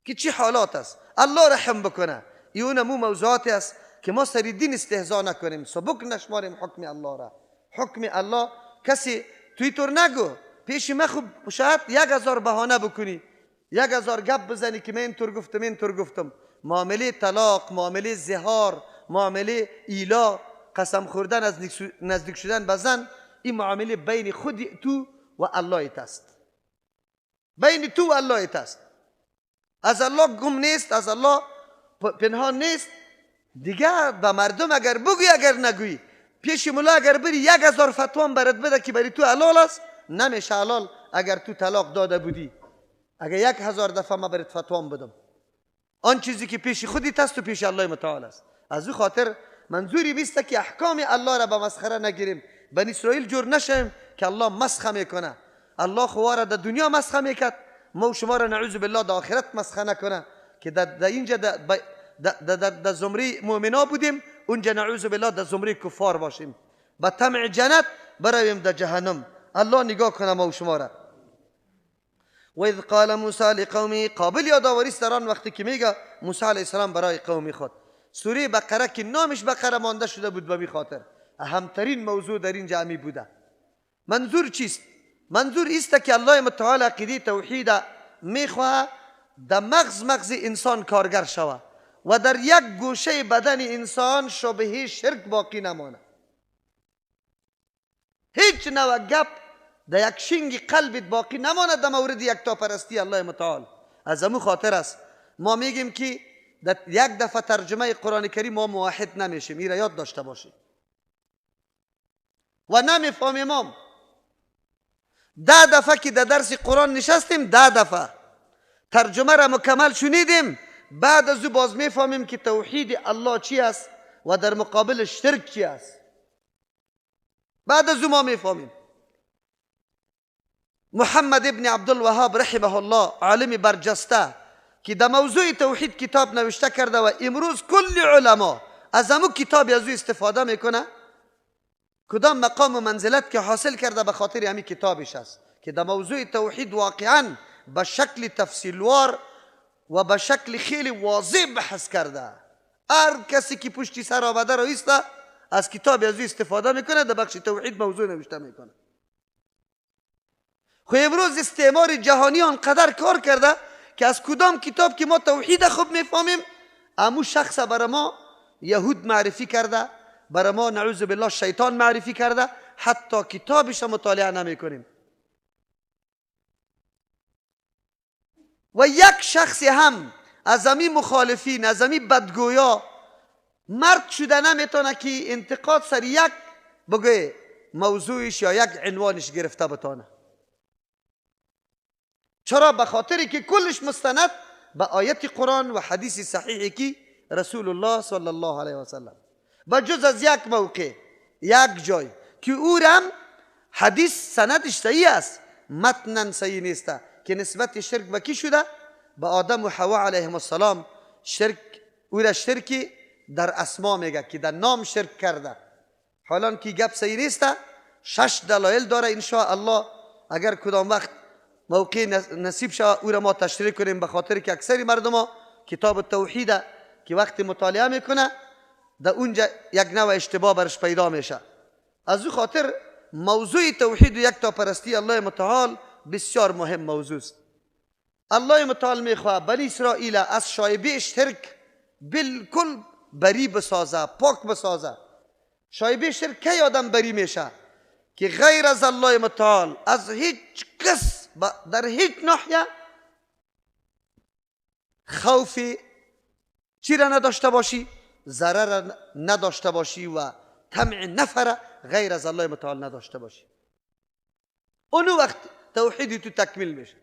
S4: که چی حالات است. الله رحم بکنه. این مو موضوعاتی است که ما سر دین استهزا نکنیم، سبک نشماریم حکم الله را. حکم الله کسی توی طور نگو پیش من خوب شاید 1000 بهانه بکنی، 1000 گپ بزنی که من اینطور گفتم. معامله طلاق، معامله زهار، معامله ایلا، قسم خوردن از نزدیک شدن به زن، این معامله بین خود تو و الله است. بین تو و الله است. از الله گم نیست، از الله پنهان نیست. دیگه به مردم اگر بگوی اگر نگویی، پیش ملا اگر بری 1000 فتوا برات بده که بری تو حلال است، نمیشه حلال اگر تو طلاق داده بودی. اگر 1000 دفعه ما برات فتوا بدم، آن چیزی که پیش خودت است و پیش الله متعال است. از او خاطر منظوری بیسته که احکام الله را به مسخره نگیریم. بنی اسرائیل جور نشیم که الله مسخه میکنه. الله خواره در دنیا مسخه میکرد، ما شما را نعوذ بالله در آخرت مسخه نکنه که در اینجا در زمره مؤمنا بودیم، اونجا نعوذ بالله در زمره کفار باشیم، با طمع جنت برویم در جهنم. الله نگاه کنه ما و شما را. و اذ قال موسی لقومه، قابل یادآوری است در آن وقتی که میگه موسی علیه السلام برای قومی خود. سوره بقره که نامش بقره مانده شده بود به می خاطر اهمترین موضوع در این جمعی بوده. منظور چیست؟ منظور است که الله متعال عقیده توحید میخواه در مغز انسان کارگر شود و در یک گوشه بدن انسان شبهه شرک باقی نمانه. هیچ نوع گپ در یک شنگ قلبت باقی نماند در مورد یکتاپرستی الله متعال. از همون خاطر است ما میگیم که یک دفعه ترجمه قرآن کریم ما موحد نمیشیم. این را یاد داشته باشید و نمیفهمیم. ما 10 دفعه که در درس قرآن نشستیم، 10 دفعه ترجمه را مکمل شنیدیم، بعد از او باز میفهمیم که توحید الله چی است و در مقابل شرک چی است. بعد از او ما میفهمیم. محمد ابن عبدالوهاب رحمه الله، عالم برجسته که در موضوع توحید کتاب نوشته کرده و امروز کل علما از همون کتاب از او استفاده میکنه. کدام مقام و منزلت که حاصل کرده به خاطر همین کتابش است که در موضوع توحید واقعا به شکل تفصیلوار و به شکل خیلی واضح بحث کرده. هر کسی که پشتی سر آمده رو ایسته از کتاب از او استفاده میکنه، در بخش توحید موضوع نوشته میکنه. خو امروز استعمار جهانی آنقدر کار کرده که از کدام کتاب که ما توحید خوب میفهمیم، امو شخص برای ما یهود معرفی کرده، برای ما نعوذ بالله شیطان معرفی کرده، حتی کتابش مطالعه نمی کنیم. و یک شخصی هم از همین مخالفین، از همین بدگویا مرد شده نمیتونه که انتقاد سر یک بگه موضوعش یا یک عنوانش گرفته بتانه. چرا؟ به خاطری که کلش مستند به آیت قرآن و حدیث صحیحی که رسول الله صلی الله علیه و سلم، با جز از یک موقع، یک جای که او رم حدیث سندش صحیح است، متنن صحیح نیسته، که نسبت شرک به کی شده؟ به آدم و حوا علیهم السلام. شرک او را شرکی در اسما میگه که در نام شرک کرده. حالا که گپ صحیح نیسته، 6 دلایل داره. انشاءالله اگر کدام وقت موقع نصیب شد او را ما تشریح کنیم، به خاطر که اکثر مردم ها کتاب توحید که وقتی مطالعه میکنه در اونجا یک نوع اشتباه برش پیدا میشه. از او خاطر موضوع توحید و یک تا پرستی الله متعال بسیار مهم موضوع است. الله متعال میخواه بنی اسرائیل از شایبه شرک بالکل بری بسازه، پاک بسازه. شایبه شرک کی آدم بری میشه؟ که غیر از الله متعال از هیچ کس در هیچ ناحیه خوف چی را نداشته باشی، ضرر نداشته باشی و طمع نفر غیر از الله متعال نداشته باشی. اون وقت توحیدی تو تکمیل میشه.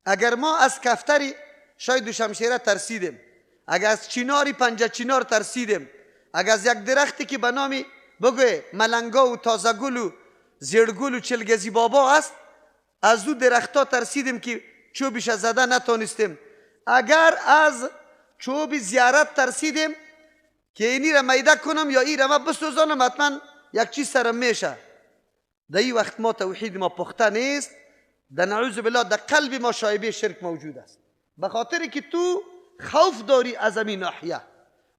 S4: اگر ما از کفتری شاید و شمشیره ترسیدیم، اگر از چیناری پنجه چینار ترسیدیم، اگر از یک درختی که به نامی بگوی ملنگا و تازگل و زیرگل و چلگزی بابا است، از او درختا ترسیدیم که چوبش زده نتونستیم. اگر از چوب زیارت ترسیدیم که اینی را میده کنم یا این را ما بسوزانم حتما یک چیز سرم میشه، در این وقت ما توحید ما پخته نیست، در نعوذ بالله در قلب ما شایبه شرک موجود است، به خاطری که تو خوف داری از همین ناحیه.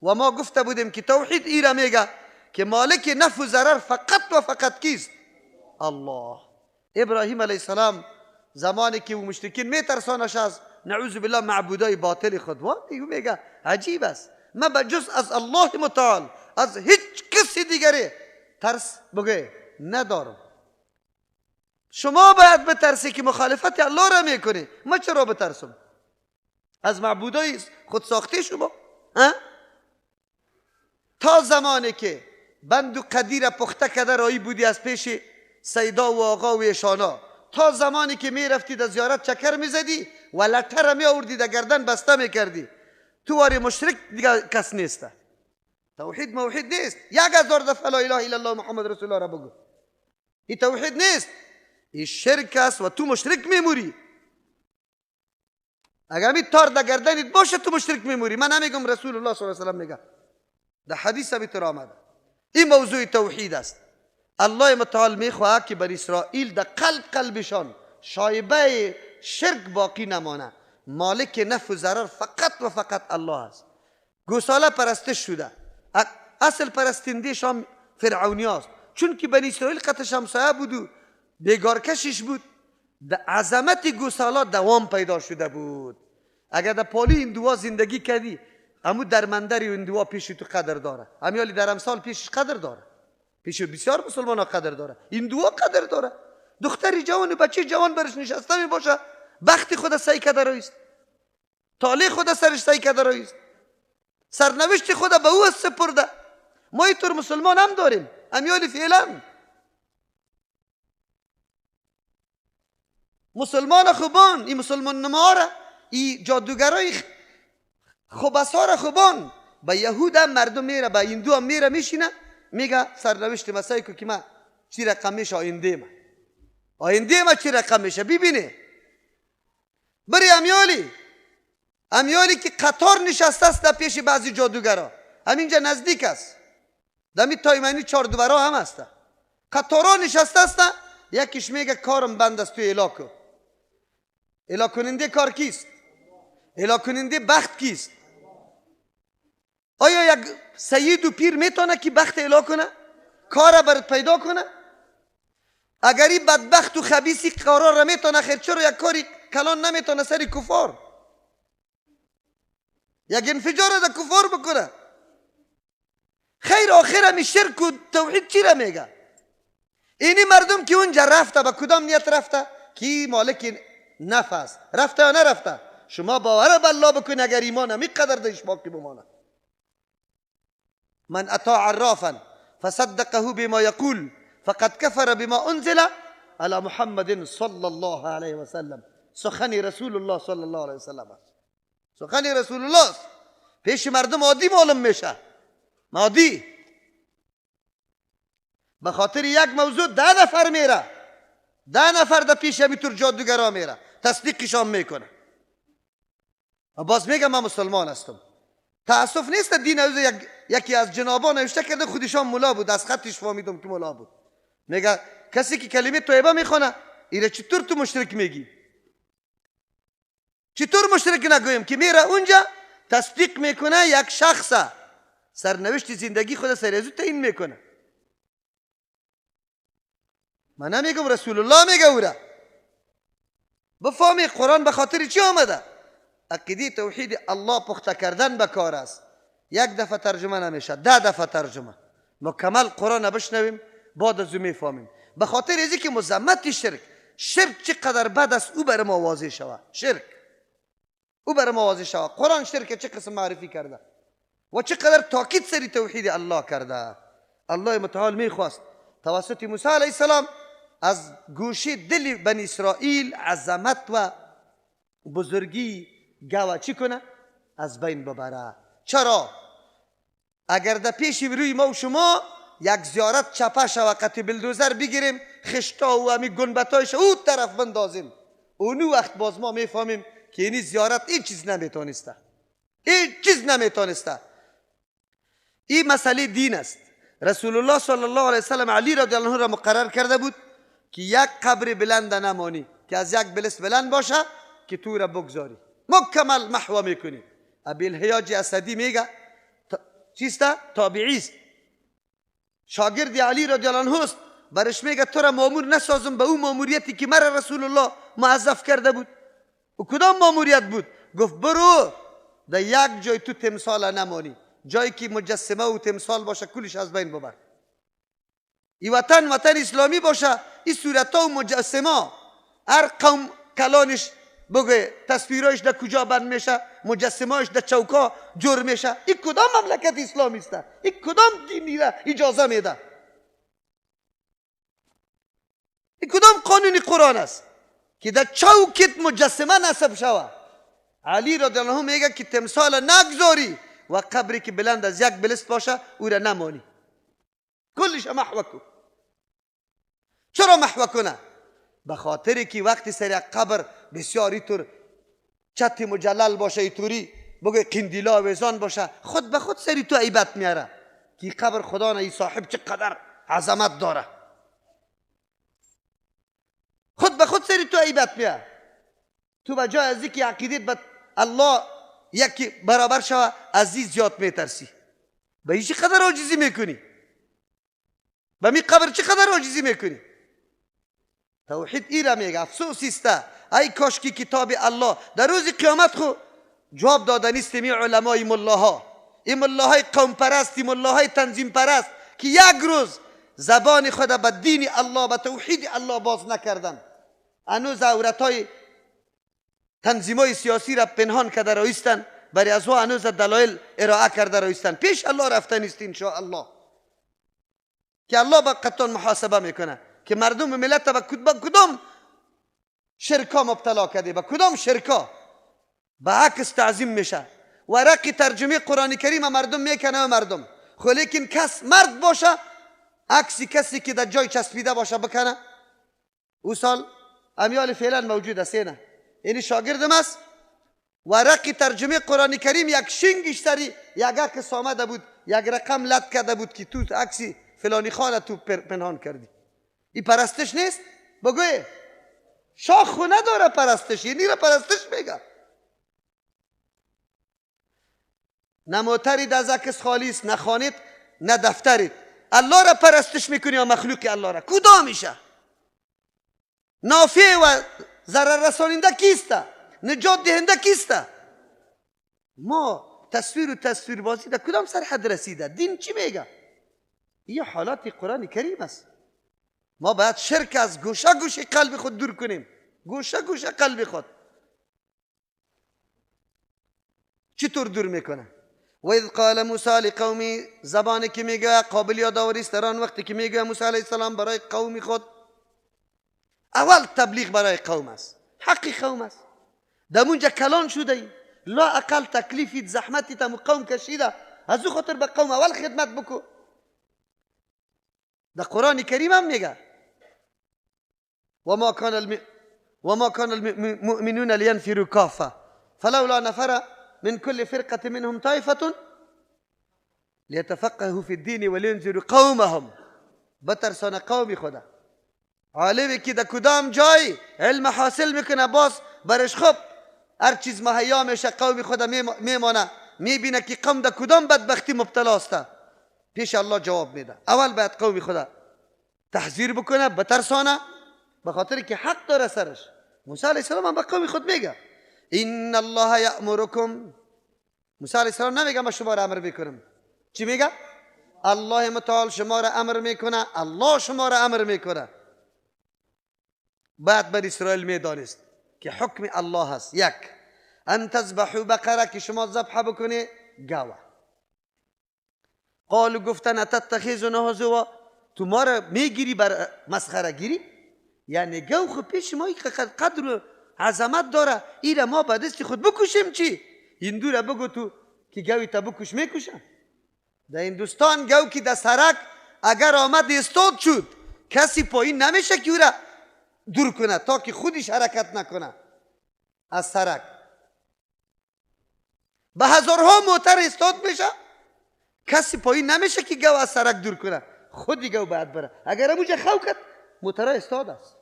S4: و ما گفته بودیم که توحید ای را میگه که مالک نفع و ضرر فقط و فقط کیست؟ الله. ابراهیم علیه السلام زمانی که او مشرکین میترسانش از نعوذ بالله معبودای باطل خود، او میگه عجیب است، من بجز از الله متعال از هیچ کسی دیگری ترس بگه ندارم. شما باید بترسی که مخالفت الله را میکنی، من چرا بترسم از معبودای خود ساخته شما؟ تا زمانی که بند و قدیر پخته کده رایی بودی از پیش سیدا و آقا و ایشانا، تا زمانی که میرفتی در زیارت چکر میزدی و لطه می آوردی در گردن بسته میکردی، تو واری مشرک دیگه کس نیسته. توحید موحید نیست. 1000 دفعه لا اله الا الله محمد رسول الله را بگو، این توحید نیست، این شرک است و تو مشرک میموری. اگر می تار در گردنت باشه تو مشرک میموری. من نمیگم، رسول الله صلی الله علیه و سلم میگه، در حدیث بیتر آمده. این موضوع توحید است. الله متعال میخواه که بر اسرائیل در قلبشان شایبه شرک باقی نمانه. مالک نفع و ضرر فقط و فقط الله است. گوساله پرستش شده، اصل پرستندهش هم فرعونی است، چون که بنی اسرائیل قطع همسایه بود و بیگارکشش بود. در عظمت گوساله دوام پیدا شده بود. اگر در پالی هندوها زندگی کردی، امو در مندری هندوها پیش تو قدر داره، امیالی در امثال پیشش قدر داره، پیش بسیار مسلمان ها قدر داره، هندوها قدر داره. دختری جوان و بچه جوان برش نشسته می باشه، بخت خود سعی کده رویست. طالع خود سرشتهی کرده رایست، سرنوشت خود به او سپرده. ما اینطور مسلمان هم داریم امیالی فعلا. مسلمان خوبان، این مسلمان نما را، این جادوگرای خوبسا را خوبان، به یهود هم مردم میره، به هندو هم میره میشینه میگه سرنوشت مسیح که ما چی رقم میشه، آینده ما چی رقم میشه ببینه. بری امیالی که قطار نشسته است در پیش بعضی جادوگرا، همینجا نزدیک است، دمی تایمانی 4 دوبرا هم است، قطارا نشسته است. یکیش میگه کارم بند است، تو اعلا کننده کار کیست؟ اعلا کننده بخت کیست؟ آیا یک سید و پیر میتونه که بخت اعلا کنه؟ کار برات پیدا کنه؟ اگر این بدبخت و خبیثی قرار را میتونه، خیر چرا یک کاری کلان نمیتونه سری کفار، یک انفجار در کفار بکنه؟ خیر آخر همی شرک و توحید چی را میگه؟ اینی مردم که اونجا رفته، به کدام نیت رفته؟ کی مالک نفس رفته یا نرفته؟ شما باور بالله بکن، اگر ایمان همی قدر دهش باقی بمانه. من اطاع عرافا فصدقه بما يقول فقد كفر بما انزل على محمد صلی الله علیه و سلم. سخن رسول الله صلی الله علیه و سلم، سخن رسول الله پیش مردم عادی معلوم میشه، عادی. به خاطر یک موضوع 10 نفر میره، 10 نفر در پیش همیتور جادوگرا میره، تصدیقشان میکنه. باز میگه من مسلمان هستم. تاسف نیست دین اوز یکی از جنابان نوشته کرده خودشان مولا بود، از خطش فهمیدم که مولا بود. میگه کسی که کلمه طیبه میخونه ایره چطور تو مشرک میگی؟ چطور مشرک نگویم که میره اونجا تصدیق میکنه یک شخص سرنوشت زندگی خود سر ازو تعیین میکنه. من نمیگم رسول الله میگه او را. بفهمی قرآن به خاطر چی آمده؟ عقیده توحید الله پخته کردن به کار است. یک دفعه ترجمه نمیشه، 10 دفعه ترجمه. مکمل قرآن بشنویم بعد از او میفهمیم. به خاطر ازی که مذمت شرک چقدر بد است او بر ما واضح شود. شرک او بر ما واضح شود. قرآن شرک چه قسم معرفی کرده و چقدر تاکید سری توحید الله کرده. الله متعال میخواست توسط موسی علیه السلام از گوشه دل بنی اسرائیل عظمت و بزرگی گوه چی کنه؟ از بین ببره. چرا؟ اگر در پیش روی ما و شما یک زیارت چپه شود، قطع بلدوزر بگیریم خشتا و همی گنبتایش او طرف بندازیم، اونو وقت باز ما میفهمیم که اینی زیارت این چیز نمیتونسته، این چیز نمیتونسته. این مسئله دین است. رسول الله صلی الله علیه وسلم علی رضی الله عنه را مقرر کرده بود که یک قبر بلند نمانی که از یک بلست بلند باشه که تو را بگذاری، مکمل محو میکنی. ابی الحیاج اسدی میگه چیسته؟ تابعی است، شاگرد علی رضی الله عنه است. برش میگه تو را مامور نسازم به اون ماموریتی که مرا رسول الله موظف کرده بود. و کدام ماموریت بود؟ گفت برو در یک جای تو تمثال نمانی، جایی که مجسمه و تمثال باشه کلش از بین ببر. این وطن اسلامی باشه، این صورت ها و مجسمه هر قوم کلانش بگه تصویرایش در کجا بند میشه، مجسمهایش در چوکا جور میشه. این کدام مملکت اسلامی است؟ این کدام دینی را اجازه میده؟ این کدام قانون قرآن است که در چوکت مجسمه نصب شود؟ علی رضی الله عنه میگه که تمثال نگذاری و قبری که بلند از یک بلست باشه او را نمانی، کلش محو کن. چرا محو کنه؟ به خاطر که وقتی سر یک قبر بسیاری طور چت مجلل باشه، ایطوری بگه قندیلا ویزان باشه، خود به خود سری تو عیبت میاره که قبر خدا نه، ای صاحب چقدر عظمت داره. خود به خود سری تو عیبت میاره. تو به جای از اینکه عقیدت به الله یکی برابر شوه از این زیاد میترسی. به این چقدر عاجزی میکنی؟ به می قبر چقدر عاجزی میکنی؟ توحید ای را میگه. افسوس است ای کاش که کتاب الله در روز قیامت خو جواب دادنی است می علمای ملاها، این ملاهای قوم پرست، این ملاهای تنظیم پرست که یک روز زبان خود به دین الله، به توحید الله باز نکردن. هنوز عورتای تنظیمای سیاسی را پنهان کرده رایستن، برای از ها هنوز دلایل ارائه کرده رایستن. پیش الله رفتن است ان شاء الله که الله با قطعا محاسبه میکنه که مردم ملت با کدام شرکا مبتلا کرده، با کدام شرکا با عکس تعظیم میشه. ورق ترجمه قرآن کریم مردم میکنه و مردم خو لیکن کس مرد باشه عکسی کسی که در جای چسبیده باشه بکنه. او سال امیال فعلا موجود است نه، یعنی شاگردم است. ورق ترجمه قرآن کریم یک شنگش سری یک عکس آمده بود، یک رقم لد کرده بود که تو عکسی فلانی خانه تو پنهان کردی. این پرستش نیست؟ بگوی شاخ خو نداره پرستش، یعنی را پرستش میگه. نه موترید از عکس خالیست، نه خانید، نه دفترید. الله را پرستش میکنی یا مخلوق الله را؟ کدام میشه؟ نافع و ضرر رساننده کیسته؟ نجات دهنده کیسته؟ ما تصویر بازی در کدام سر حد رسیده؟ دین چی میگه؟ این حالات قرآن کریم است. ما باید شرک از گوشه گوشه قلب خود دور کنیم. گوشه گوشه قلب خود. چطور دور میکنه؟ و اذ قال موسی لقومی، زبانی که میگه قابل یادآوری است در آن وقتی که میگه موسی علیه السلام برای قوم خود. اول تبلیغ برای قوم است، حقی قوم است. دمونجا کلان شده ای، لا اقل تکلیفیت زحمتی تم قوم کشیده، از او خاطر به قوم اول خدمت بکو. در قرآن کریم هم میگه وما كان المؤمنون لينفروا كافة فلولا نفر من كل فرقة منهم طائفة ليتفقهوا في الدين ولينذروا قومهم. بترسان قومی خدا. عالمی که در کدام جای علم حاصل میکنه باز برش خب هر چیز مهیا میشه، قومی خدا میمانه، میبینه که قوم در کدام بدبختی مبتلا است، پیش الله جواب میده. اول باید قومی خدا تحذیر بکنه، بترسانه، به خاطر که حق داره سرش. موسی علیه السلام هم به قوم خود میگه ان الله یأمرکم. موسی علیه السلام نمیگه من شما را امر میکنم. چی میگه؟ الله متعال شما را امر میکنه، الله شما را امر میکنه. بعد بر اسرائیل میدانست که حکم الله هست. یک، ان تذبحوا بقره، که شما ذبح بکنی گاوه. قالوا گفتن اتتخذنا هزوا، تو ما را میگیری بر مسخره گیری؟ یعنی گاو خود پیش ما قدر و عظمت داره، ایره ما به دست خود بکشیم چی؟ هندو را بگو تو که گاوی تا بکش میکشن. در هندوستان گاو که در سرک اگر آمد استاد شد کسی پایین نمیشه که او را دور کنه تا که خودش حرکت نکنه از سرک. به هزارها موتر استاد میشه، کسی پایین نمیشه که گاو از سرک دور کنه، خودی گاو باید بره. اگر اموجه خو کرد موترها استاد است،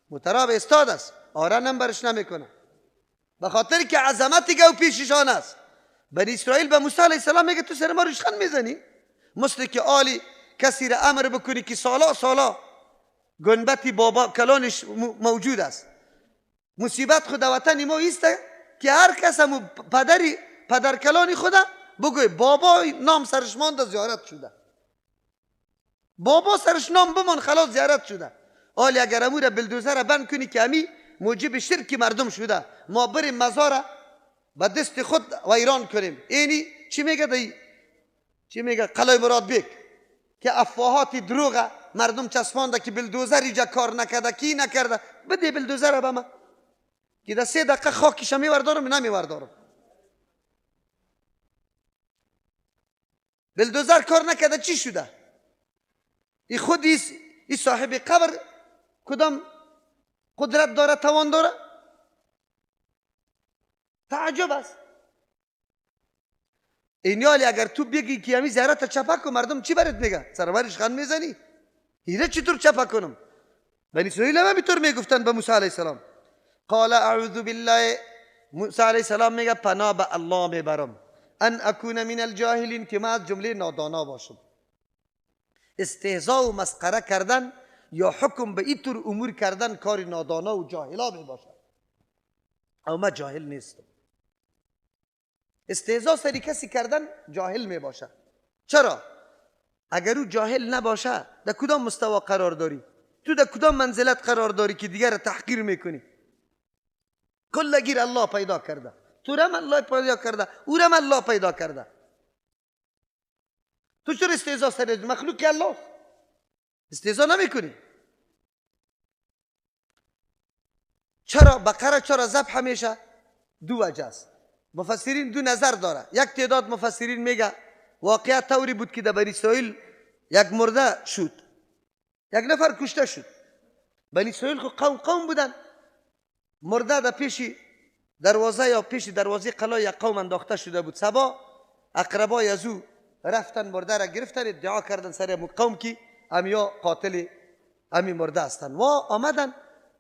S4: موترها به استاد است، آره نمبرش نمیکنه، به خاطر که عظمت گاو پیششان است. بنی اسرائیل به موسی علیه السلام میگه تو سر ما ریشخند میزنی؟ مثل که آلی کسی را امر بکنی که سالا گنبتی بابا کلانش موجود است. مصیبت خود وطن ما ایسته که هر کس همو پدر کلانی خدا بگوی بابا نام سرش مانده زیارت شده، بابا سرش نام بمان خلاص زیارت شده. آلی اگر امو را بلدوزر بند کنی که امی موجب شرک مردم شده، ما بریم مزاره با دست خود ویران کنیم. اینی چی میگه دی؟ چی میگه قلعه مراد بیک که افواهات دروغه مردم چسبانده که بلدوزر اینجا کار نکرده، کی نکرده؟ بده بلدوزر به من که در 3 دقیقه خاکش میوردارم نمیوردارم. بلدوزر کار نکرده چی شده؟ ای خود ای صاحب قبر کدام قدرت داره، توان داره؟ تعجب است. اینیالی اگر تو بگی که همی زیارت چپک کن مردم چی برات میگه؟ سرورش خند میزنی؟ ایره چطور چپک کنم؟ بنی اسرائیل هم اینطور میگفتن به موسی علیه السلام. قال اعوذ بالله، موسی علیه السلام میگه پناه به الله میبرم ان اکون من الجاهلین، که من از جمله نادانا باشم. استهزاء و مسخره کردن یا حکم به این طور امور کردن کار نادانا و جاهلا میباشه، او من جاهل نیستم. استهزاء سری کسی کردن جاهل میباشه. چرا؟ اگر او جاهل نباشه در کدام مستوى قرار داری؟ تو در کدام منزلت قرار داری که دیگر تحقیر میکنی؟ کلگیر الله پیدا کرده، تو رم الله پیدا کرده، او رم الله پیدا کرده. تو چرا استهزا سر مخلوق که الله استهزا نمیکنی؟ چرا بقره چرا ذبح میشه؟ دو وجه است. مفسرین دو نظر داره. یک تعداد مفسرین میگه واقعیت طوری بود که در بنی اسرائیل یک مرده شد، یک نفر کشته شد. بنی اسرائیل خو قوم بودن، مرده در پیش دروازه یا پیش دروازه قلعه یک قوم انداخته شده بود. صبا اقربای از او رفتن مرده را گرفتن، ادعا کردن سر قوم که امیا قاتل امی مرده هستن و آمدن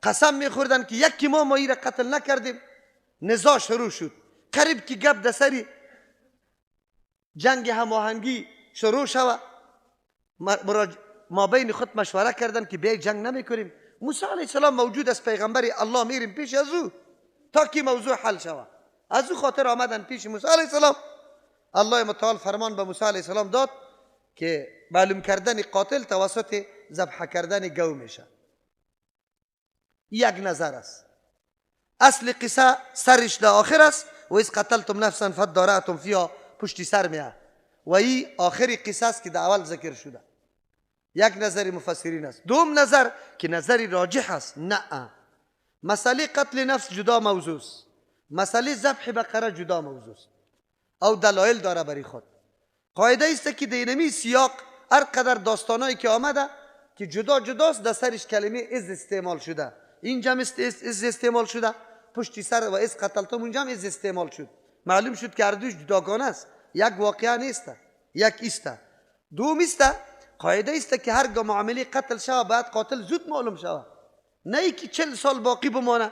S4: قسم میخوردن که یکی ما ای را قتل نکردیم. نزاع شروع شد، قریب که گپ در سری جنگ هماهنگی شروع شود. ما بین خود مشوره کردن که بیای جنگ نمیکنیم. موسی علیه السلام موجود است، پیغمبر الله، میریم پیش از او تا که موضوع حل شود. از او خاطر آمدن پیش موسی علیه السلام. الله متعال فرمان به موسی علیه السلام داد که معلوم کردن قاتل توسط ذبح کردن گو میشه. یک نظر است. اصل قصه سرش در آخر است و از قتلتم نفسا فادارأتم فیها پشتی سر میه و این آخری قصه است که در اول ذکر شده. یک نظر مفسرین است. دوم نظر که نظری راجح است، نه، مسئله قتل نفس جدا موضوع است، مسئله ذبح بقره جدا موضوع است او دلایل داره برای خود. قاعده است که دینمی سیاق هر قدر داستانایی که آمده که جدا جداست در سرش کلمه از استعمال شده. اینجا از استعمال شده، پشتی سر و از قتلتم اونجا هم از استعمال شد. معلوم شد که هر دوش جداگانه است، یک واقعه نیست، یک است. دوم است قاعده است که هرگاه معامله قتل شود بعد قاتل زود معلوم شود، نه ای که 40 سال باقی بمانه.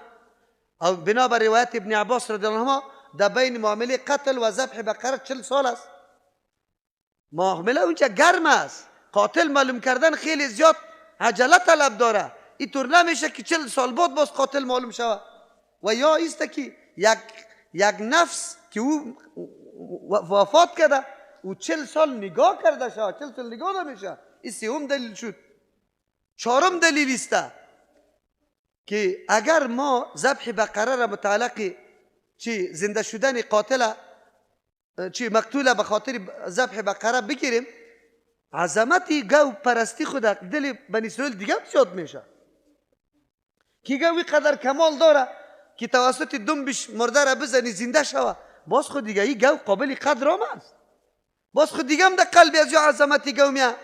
S4: او بنابر روایت ابن عباس رضی الله عنه در بین معامله قتل و ذبح بقره 40 سال است. معامله اونجا گرم است، قاتل معلوم کردن خیلی زیاد عجله طلب داره. اینطور نمیشه که 40 سال بعد باز قاتل معلوم شود. و یا است که یک نفس که او وفات کرده او 40 سال نگاه کرده شود، 40 سال نگاه نمیشه. این سوم دلیل شد. چهارم دلیل است که اگر ما ذبح بقره را متعلق چی زنده شدن قاتل چی مقتول به خاطر ذبح بقره بگیریم، عظمتی گو پرستی خود دل بنی اسرائیل دیگه زیاد میشه که گوی قدر کمال داره که توسط دنبش مرده را بزنی زنده شوه. باز خود دیگه ای گو قابل قدر هم است، باز خود دیگه هم در قلبی از یا عظمتی گو میه.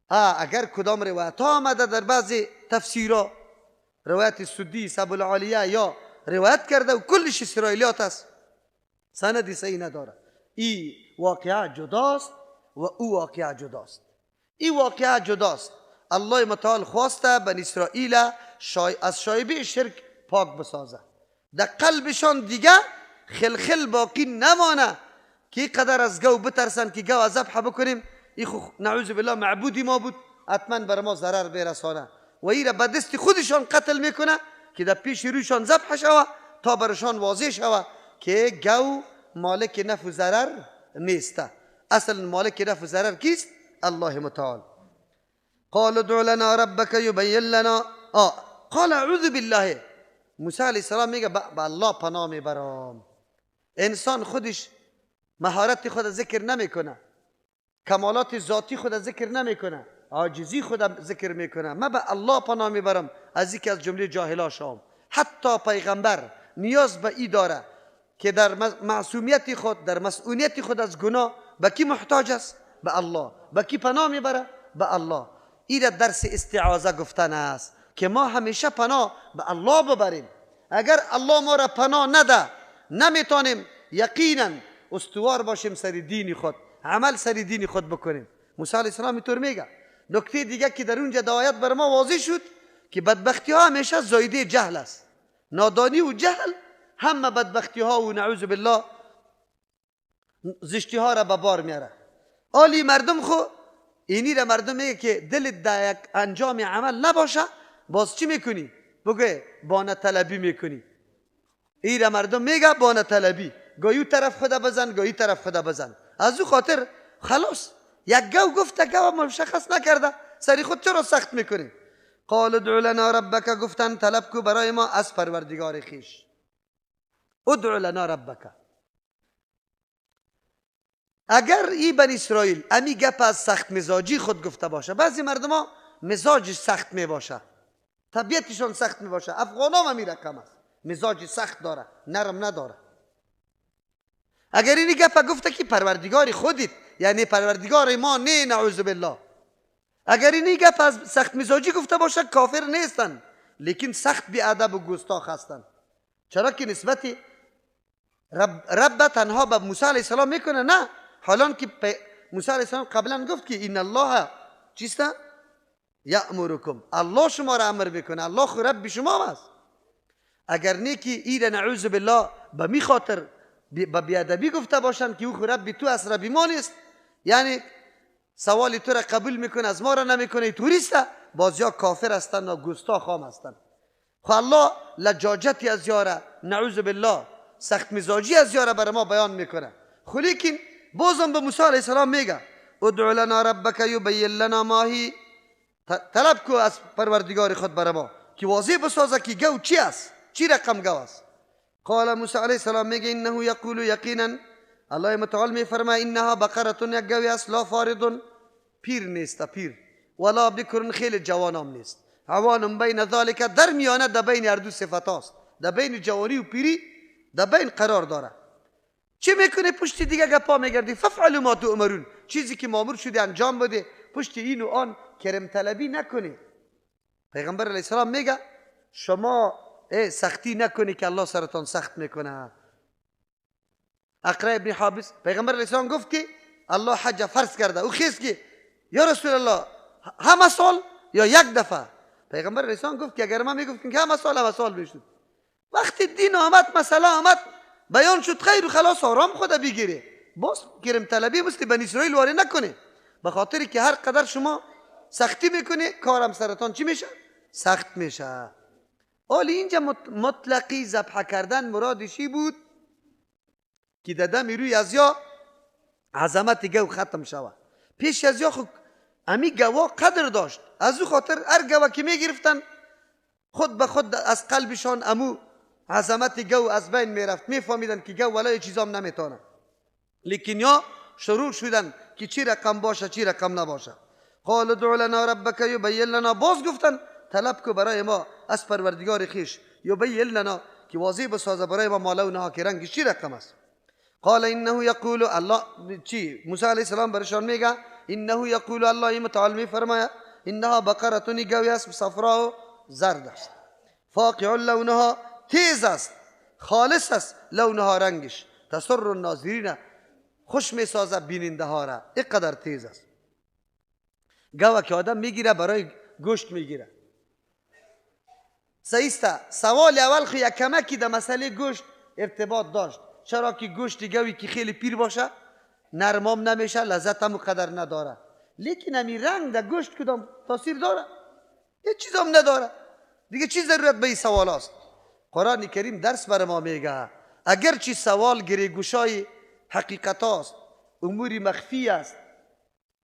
S4: اگر کدام روایت ها آمده در بعضی تفسیرها، روایت سدی سبل العالیه یا روایت کرده و کلش اسرائیلیات است، سندی صحیح نداره. این واقعه جداست و او واقعه جداست. این واقعه جداست. الله متعال خواسته بنی اسرائیل از شایبه شرک پاک بسازه، در قلبشان دیگه خلخل باقی نمانه که قدر از گو بترسن که گو از ذبح بکنیم این خو نعوذ بالله معبودی ما بود حتما بر ما ضرر برسانه و این را به دست خودشان قتل میکنه که در پیش رویشان ذبح شوه تا برشان واضح شوه که گو مالک نفع و ضرر نیست. اصلا مالک نفع و ضرر کیست؟ الله متعال. قال ادع لنا ربك يبين لنا. قال اعوذ بالله. موسی علیه السلام میگه به الله پناه میبرم. انسان خودش مهارت خود ذکر نمیکنه، کمالات ذاتی خود ذکر نمیکنه، عاجزی خود ذکر میکنه. من به الله پناه میبرم از اینکه از جمله جاهلا شام. حتی پیغمبر نیاز به این داره که در معصومیت خود، در مسئولیت خود از گناه به کی محتاج است؟ به الله. به کی پناه میبره؟ به الله. این درس استعاذه گفتن است که ما همیشه پناه به الله ببریم. اگر الله ما را پناه نده نمیتونیم یقینا استوار باشیم سر دین خود، عمل سر دین خود بکنیم. موسی علیه السلام اینطور میگه. نکته دیگه که در اونجا آیت بر ما واضح شد که بدبختی ها همیشه زایده جهل است. نادانی و جهل همه بدبختی ها و نعوذ بالله زشتی ها را به بار میاره. آلی مردم خو اینی را مردم میگه که دلت در یک انجام عمل نباشه باز چی میکنی؟ بگه بانه طلبی میکنی. این را مردم میگه بانه طلبی، گاهی طرف خدا بزن گاهی طرف خدا بزن. از او خاطر خلاص یک گو گفته گو مشخص نکرده سری خود چرا سخت میکنی؟ قال ادع لنا ربک، گفتن طلب کو برای ما از پروردگار خیش. ادع لنا ربک. اگر این بنی اسرائیل امی گپ از سخت مزاجی خود گفته باشه، بعضی مردم ها مزاجش سخت می باشه، طبیعتشون سخت می باشه، افغان هم امی رقم است، مزاج سخت داره، نرم نداره. اگر این گپ گفته که پروردگار خودت، یعنی پروردگار ما، نه نعوذ بالله. اگر این گپ از سخت مزاجی گفته باشه کافر نیستن، لیکن سخت بی ادب و گستاخ هستن. چرا که نسبت رب تنها به موسی علیه السلام میکنه؟ نه، حالان که موسی علیه السلام قبلا گفت که این الله چیسته یأمرکم، الله شما را امر میکنه، الله خود رب شما است. اگر نه که این نعوذ بالله به می خاطر به بیادبی گفته باشن که او خود رب تو از رب ما نیست، یعنی سوال تو را قبول میکنه از ما را نمیکنه، توریسته، بازیا کافر هستن و گستاخ هم هستن. خو الله لجاجتی از یاره، نعوذ بالله سخت مزاجی از یاره بر ما بیان میکنه. خو لیکن بازم به موسی علیه السلام میگه ادع لنا ربک یبین لنا ما هی، طلب کو از پروردگار خود بر ما که واضح بسازه که گو چی است، چی رقم گو است. قال موسی علیه السلام میگه انه یقول، یقینا الله متعال میفرماید انها بقره، یک گوی است، لا فارض، پیر نیست، پیر، ولا بکر، خیلی جوانم نیست، عوان بین ذالک، در میانه در بین هر دو صفت است، در بین جوانی و پیری در بین قرار داره. چی میکنه؟ پشت دیگه گپا میگردی. ففعلوا ما تؤمرون، چیزی که مامور شده انجام بده، پشت این و آن کرم طلبی نکنی. پیغمبر علیه السلام میگه شما سختی نکنی که الله سرتان سخت میکنه. اقرا ابن حابس، پیغمبر علیه السلام گفت که الله حج فرض کرده، او خیز که یا رسول الله همه سال یا یک دفعه؟ پیغمبر علیه السلام گفت که اگر ما میگفتیم که همه سال میشد، وقتی دین آمد، مسئله آمد، بیان شد، خیر و خلاص، آرام خود بگیره. باز کرم طلبی مثل بنی اسرائیل وارد نکنه، به خاطری که هر قدر شما سختی میکنه کارم سرتان چی میشه؟ سخت میشه. حالی اینجا مطلقی ذبح کردن مرادشی بود که ددم روی از یا عظمت گو ختم شود. پیش از یا امی گوا قدر داشت، از او خاطر هر گوا که میگرفتن خود به خود از قلبشان امو عظمت گو از بین میرفت، میفهمیدن که گو ولی چیزام نمیتونه. لیکن یا شروع شدن که چی رقم باشه چی رقم نباشه. قال ادع لنا ربک یبین لنا، باز گفتن طلب کو برای ما از پروردگار خیش، یبین لنا که واضح بسازه برای ما ما لونها که رنگش چی رقم است. قال انه یقول، الله چی موسی علیه السلام برشان میگه انه یقول، الله متعال میفرماید انها بقره، گوی است صفرا و زرد است، فاقع لونها، تیز است، خالص است، لونها رنگش، تسر الناظرین، خوش میسازه بیننده ها را، اینقدر تیز است. گوه که آدم میگیره برای گوشت میگیره. سیسته سوال اول خو یک کمکی در مسئله گوشت ارتباط داشت، چرا که گوشت گوی که خیلی پیر باشه نرمام نمیشه، لذت هم قدر نداره. لیکن همی رنگ در گوشت کدام تاثیر داره؟ هیچ چیز هم نداره. دیگه چی ضرورت به این سوال است؟ قرآن کریم درس بر ما میگه اگرچه سوال گریگوشای حقیقت است، اموری مخفی است،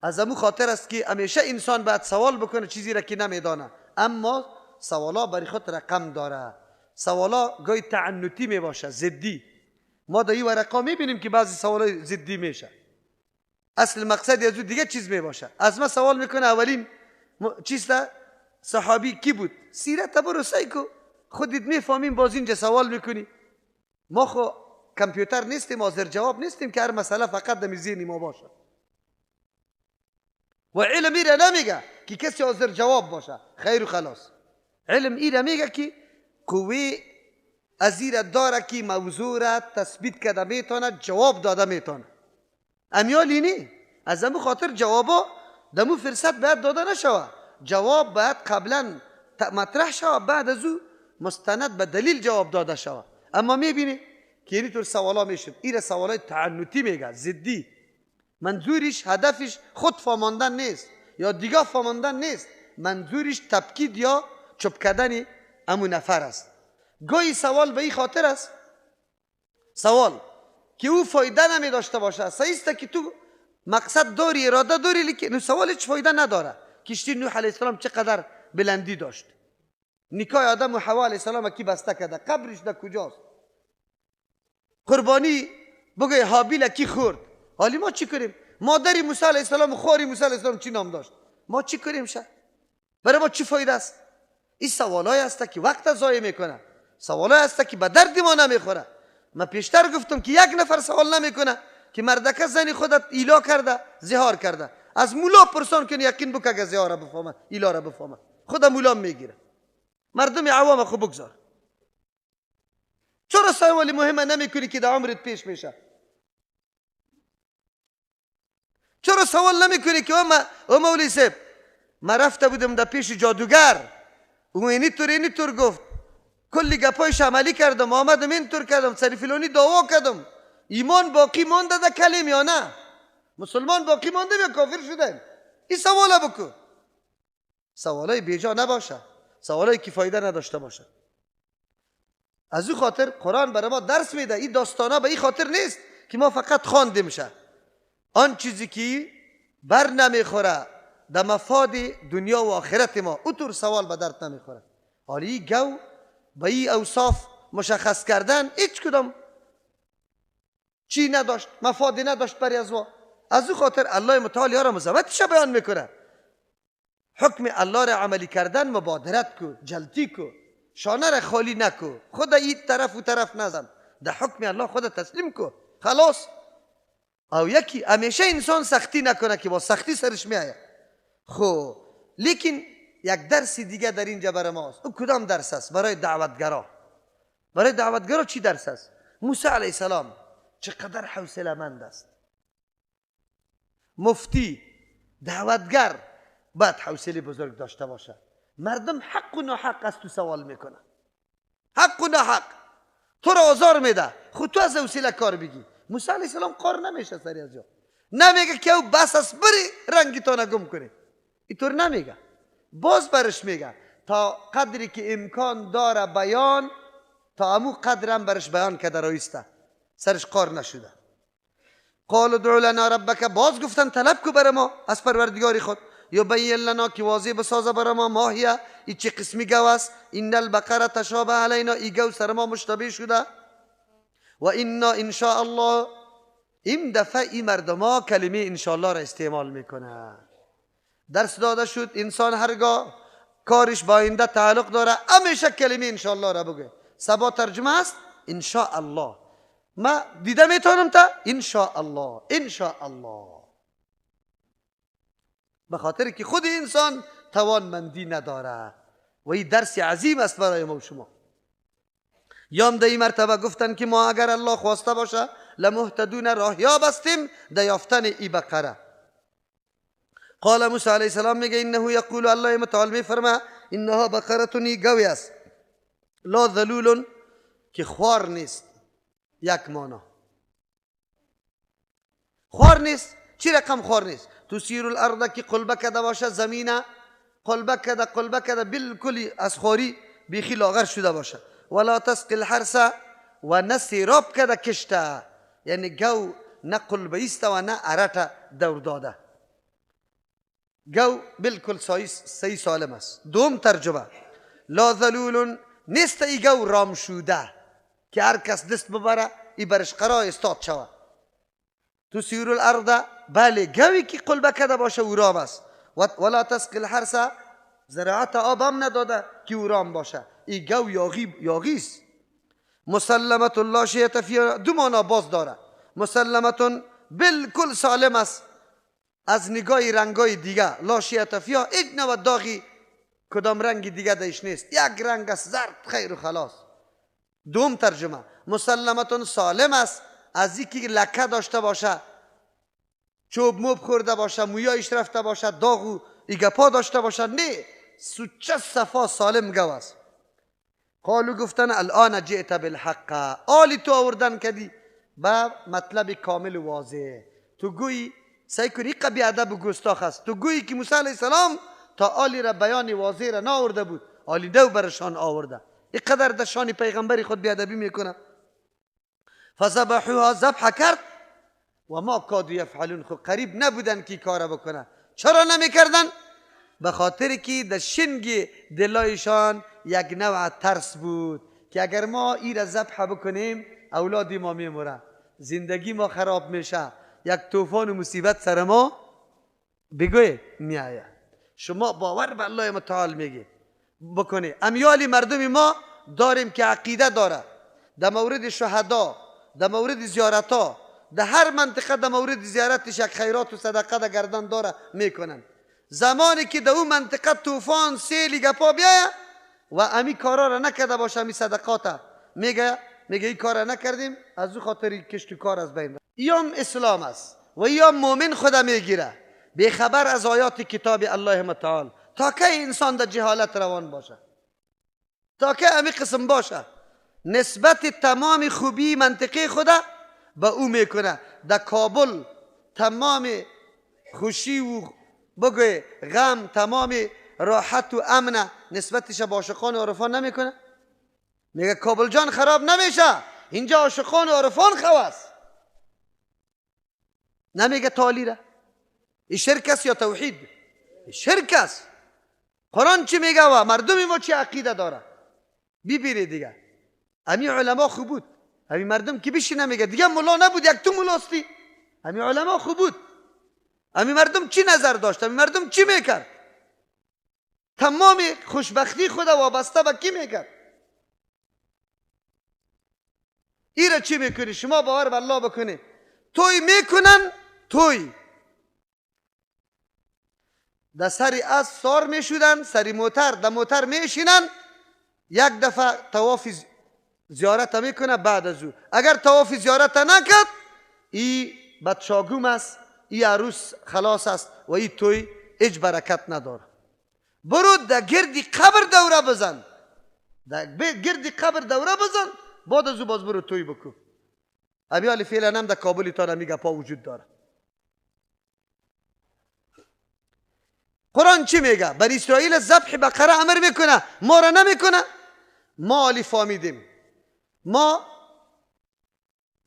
S4: از امو خاطر است که همیشه انسان باید سوال بکنه چیزی را که نمیدانه، اما سوالا برای خود رقم داره. سوالا گاهی تعنتی می باشه، ضدی. ما در این ورقا میبینیم که بعضی سوالا ضدی میشه، اصل مقصد از دیگه چیز می باشه. از ما سوال میکنه اولین چیز ده صحابی کی بود؟ سیرت برو سیکو، خودت میفهمیم، باز اینجا سوال میکنی. ما خو کامپیوتر نیستیم، حاضر جواب نیستیم که هر مسئله فقط در ذهن ما باشه. و علم ایره نمیگه که کسی حاضر جواب باشه، خیر و خلاص. علم ایره میگه که قوه از ایره داره که موضوع را تثبیت کرده میتونه، جواب داده میتونه. امیالی نی، از امو خاطر جوابا دمو فرصت باید داده نشوه، جواب باید قبلا مطرح شوه، بعد از او مستند به دلیل جواب داده شوه. اما میبینی که اینی طور سوالا میشد، ایره سوالای تعنتی میگه، ضدی، منظورش هدفش خود فهماندن نیست یا دیگه فهماندن نیست، منظورش تبکید یا چوب کردن امو نفر است. گاهی سوال به این خاطر است، سوال که او فایده نمی داشته باشه، صحیحه که تو مقصد داری، اراده داری، لیکن سوال هیچ فایده نداره. کشتی نوح علیه السلام چقدر بلندی داشت. نکای آدم و حوا علیه السلام کی بسته کرده؟ قبرش در کجاست؟ قربانی بگه حابیل کی خورد؟ حالی ما چی کنیم؟ مادری موسی علیه السلام و خواری موسی علیه السلام چی نام داشت؟ ما چی کنیم شه؟ برای ما چی فایده است؟ این سوالای است که وقت ضایع میکنه، سوالای است که به درد ما نمیخوره. من پیشتر گفتم که یک نفر سوال نمیکنه که مردکه زنی خودت ایلا کرده، زهار کرده. از مولا پرسان کنی، یقین بک اگه زهار بفهمه، ایلا را بفهمه، خود مولا میگیره. مردم عوام خوب بگذار. چرا سوالی مهمه نمیکنی که در عمرت پیش میشه؟ چرا سوال نمیکنی که او مولی صاحب من رفته بودم در پیش جادوگر، او اینی طور گفت، کلی گپایش عملی کردم، آمدم این طور کردم، سری فلانی دعوا کردم، ایمان باقی مانده در کلیم یا نه؟ مسلمان باقی مانده یا کافر شدن؟ این سوالا بکن. سوالای بیجا نباشه، سوالایی که فایده نداشته باشه. از او خاطر قرآن برای ما درس میده. این داستانا به این خاطر نیست که ما فقط خواندیم میشه. آن چیزی که بر نمیخوره در مفاد دنیا و آخرت ما، او طور سوال به درد نمیخوره. حالی گو به این اوصاف مشخص کردن هیچ کدام چی نداشت، مفادی نداشت برای از ما. از او خاطر الله متعال یارا مزوتش بیان میکنه. حکم الله را عملی کردن مبادرت کو، جلتی کو، شانه را خالی نکو، خود این طرف و طرف نزن، در حکم الله خود تسلیم کو، خلاص. او یکی همیشه انسان سختی نکنه که با سختی سرش میآید. خب لیکن یک درس دیگه در اینجا برای ماست. او کدام درس است؟ برای دعوتگرا. برای دعوتگرا چی درس است؟ موسی علیه السلام چقدر حوصله مند است. مفتی، دعوتگر باید حوصله بزرگ داشته باشه. مردم حق و ناحق از تو سوال میکنه، حق و ناحق تو را آزار میده، خود تو از حوصله کار بگی. موسی علیه السلام قار نمیشه سری از جا، نمیگه که او بس است بری رنگی تو نگم کنی، اینطور نمیگه. باز برش میگه تا قدری که امکان داره بیان، تا امو قدرم برش بیان کده رایسته، سرش قار نشده. قال ادعو لنا ربک، باز گفتن طلب کو بر ما از پروردگاری خود، یبین لنا که واضح بسازه بر ما ماهیه ای چه قسمی گو است. این البقره تشابه علینا، ای گو سر ما مشتبه شده. و اینا ان شاء الله، این دفعه این مردما کلمه ان شاء الله را استعمال میکنه. درس داده شد انسان هرگاه کارش با آینده تعلق داره همیشه کلمه ان شاء الله را بگه. سبا ترجمه است ان شاء الله. ما دیده میتونم تا ان شاء الله، ان شاء الله، به خاطر که خود انسان توانمندی نداره. و این درس عظیم است برای ما و شما. یام در این مرتبه گفتن که ما اگر الله خواسته باشه لمهتدون، راهیاب هستیم در یافتن ای بقره. قال موسی علیه السلام میگه انه یقول، الله متعال میفرما انها بقرتون، گوی است، لا ذلول، که خوار نیست. یک مانا خوار نیست. چی رقم خوار نیست؟ تسیر الارض، که قلبه کده باشه زمینه، قلبه کده بالکلی از خواری بیخی لاغر شده باشه. ولا تسقی الحرث، و نه سیراب کده کشته، یعنی گو نه قلبه ایسته و نه ارته دور داده. گو بالکل صحیح سالم است. دوم ترجمه لا ذلول، نیست ای گو رام شوده که هر کس دست ببره ای برش قرار استاد شوه. تسیر الارض، بله گوی که قلبه کده باشه او رام است. ولا تسقی الحرث، زراعت آب هم نداده که او رام باشه، ای گو یاغیست. مسلمت الله شیعت فیها، دو مانا باز داره. مسلمتون بالکل سالم است از نگاه رنگای دیگه، لا شیعت فیها، هیچ نوع داغی کدام رنگ دیگه دیش نیست، یک رنگ است زرد، خیر و خلاص. دوم ترجمه مسلمتون سالم است از اینکه لکه داشته باشه، چوب موب خورده باشه، مویایش رفته باشه، داغ و ایگپا داشته باشه، نه، سوچه صفا سالم گو است. قالو گفتن الان جئت بالحق، آلی تو آوردن کدی با مطلب کامل و واضح. تو گویی سعی کنی قبی ادب و گستاخ است، تو گویی که موسی علیه السلام تا آلی را بیان واضح را نآورده بود، آلی دو برشان آورده. اینقدر در شان پیغمبری خود بیادبی میکنه. فذبحوها، ذبح کرد. و ما کادوا یفعلون، خود قریب نبودن که کار بکنه. چرا نمیکردن؟ به خاطر که در شنگ دلایشان یک نوع ترس بود که اگر ما این را ذبح بکنیم اولادی ما میموره، زندگی ما خراب میشه، یک طوفان و مصیبت سر ما بگوی میآید. شما باور به الله متعال میگی بکنی. امیال مردم ما داریم که عقیده داره در مورد شهدا، در مورد زیارتا، در هر منطقه در مورد زیارتش یک خیرات و صدقه در گردن داره میکنن. زمانی که در اون منطقه طوفان سیلی گپا بیاید و امی کارا را نکرده باشه، امی صدقاتا میگه این کار را نکردیم، از او خاطر کشت کار از بین. ایام اسلام است و ایام مومن خدا میگیره بیخبر از آیات کتاب الله متعال. تا که انسان در جهالت روان باشه، تا که امی قسم باشه نسبت تمام خوبی منطقه خدا به او میکنه. در کابل تمام خوشی و بگوی غم، تمام راحت و امن نسبتش با عاشقان و عارفان نمیکنه. میگه کابل جان خراب نمیشه، اینجا عاشقان و عارفان خواست. نمیگه تالی را. این شرک است یا توحید؟ شرک است. قرآن چی میگه و مردم ما چی عقیده داره؟ ببینید دیگه امی علما خوب بود، امی مردم که بیشی نمیگه دیگه مولا نبود، یک تو مولاستی. امی علما خوب بود، امی مردم چی نظر داشت، امی مردم چی میکرد؟ تمام خوشبختی خدا وابسته به کی میکرد؟ ایره چی میکنی؟ شما باور به الله بکنی. توی میکنن، توی در سری از سار میشودن، سری موتر در موتر میشینن، یک دفعه طواف زیارت میکنه. بعد از او اگر طواف زیارت نکرد ای بدشاگوم است، ای عروس خلاص است و ای توی هیچ برکت نداره. برو در گردی قبر دوره بزن، در گردی قبر دوره بزن، بعد از او باز برو توی بکن. ابیال فعلا هم در کابلی تا نمیگه پا وجود داره. قرآن چی میگه؟ بر اسرائیل ذبح بقره امر میکنه، ما را نمیکنه. ما علی فهمیدیم، ما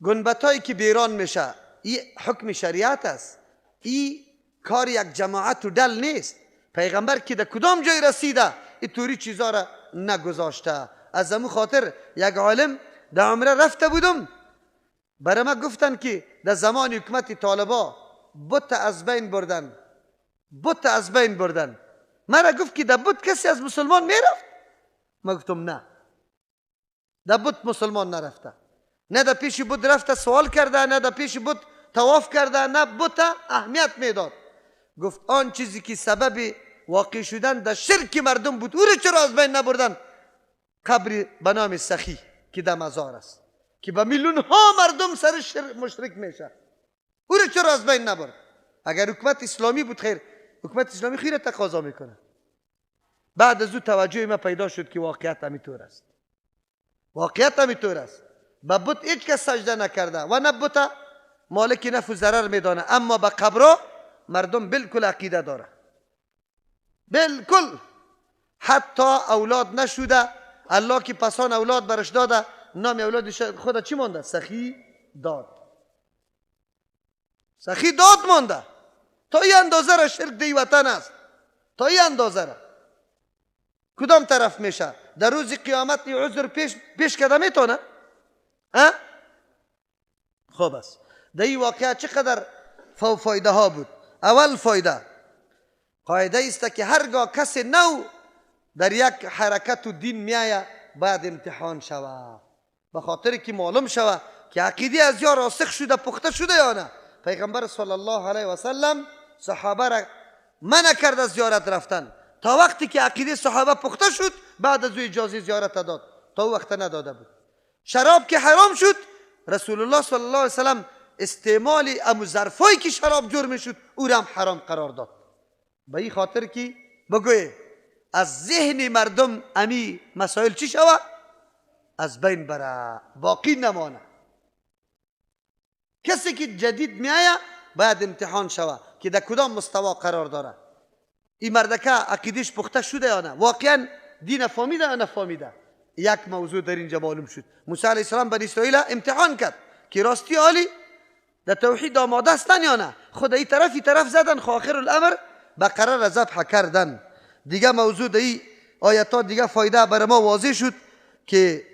S4: گنبتایی که بیران میشه این حکم شریعت است، این کار یک جماعت و دل نیست. پیغمبر که در کدام جای رسیده این طوری چیزا را نگذاشته. از امو خاطر یک عالم در عمره رفته بودم، برای ما گفتن که در زمان حکومت طالبا بت از بین بردن، بت از بین بردن. مرا گفت که در بت کسی از مسلمان میرفت؟ ما گفتم نه، در بت مسلمان نرفته، نه در پیش بت رفته سوال کرده، نه در پیش بت طواف کرده، نه بت اهمیت میداد. گفت آن چیزی که سبب واقع شدن در شرک مردم بود او رو چرا از بین نبردن؟ قبر به نام سخی که در مزار است که به میلیون ها مردم سر مشرک میشه، او رو چرا از بین نبرد؟ اگر حکومت اسلامی بود خیر، حکومت اسلامی خیره تقاضا میکنه. بعد از او توجه ما پیدا شد که واقعیت همینطور است، واقعیت همینطور است. به بت هیچ کس سجده نکرده و نه بت مالک نفع و ضرر میدانه، اما به قبر مردم بالکل عقیده داره، بالکل. حتی اولاد نشوده، الله که پسان اولاد برش داده، نام اولاد خدا چی مانده؟ سخی داد. سخی داد مانده. تا این اندازه را شرک دی وطن است، تا این اندازه را. کدام طرف میشه؟ در روز قیامت عذر پیش کده میتونه؟ خوب است. در این واقعه چقدر فایده ها بود. اول فایده، قاعده است که هرگاه کسی نو در یک حرکت و دین میایه باید امتحان شوه، به خاطر که معلوم شوه که عقیده از یا راسخ شده پخته شده یا نه. پیغمبر صلی الله علیه و سلم صحابه را منع کرد از زیارت رفتن تا وقتی که عقیده صحابه پخته شد، بعد از او اجازه زیارت داد، تا وقت نداده بود. شراب که حرام شد، رسول الله صلی الله علیه و سلم استعمال امو ظرفایی که شراب جرم شد او را هم حرام قرار داد، به این خاطر که بگوی از ذهن مردم امی مسائل چی شوه؟ از بین بره، باقی نمانه. کسی که جدید میایه باید امتحان شوه که در کدام مستوا قرار داره. این مردکه عقیدش پخته شده یا نه؟ واقعا دین فهمیده یا نفهمیده؟ یک موضوع در اینجا معلوم شد. موسی علیه السلام بنی اسرائیل امتحان کرد که راستی عالی در توحید آماده هستن یا نه. خود این طرف زدن، خو آخر الامر بقره را ذبح کردن. دیگه موضوع دی آیات ها دیگه فایده برای ما واضح شد که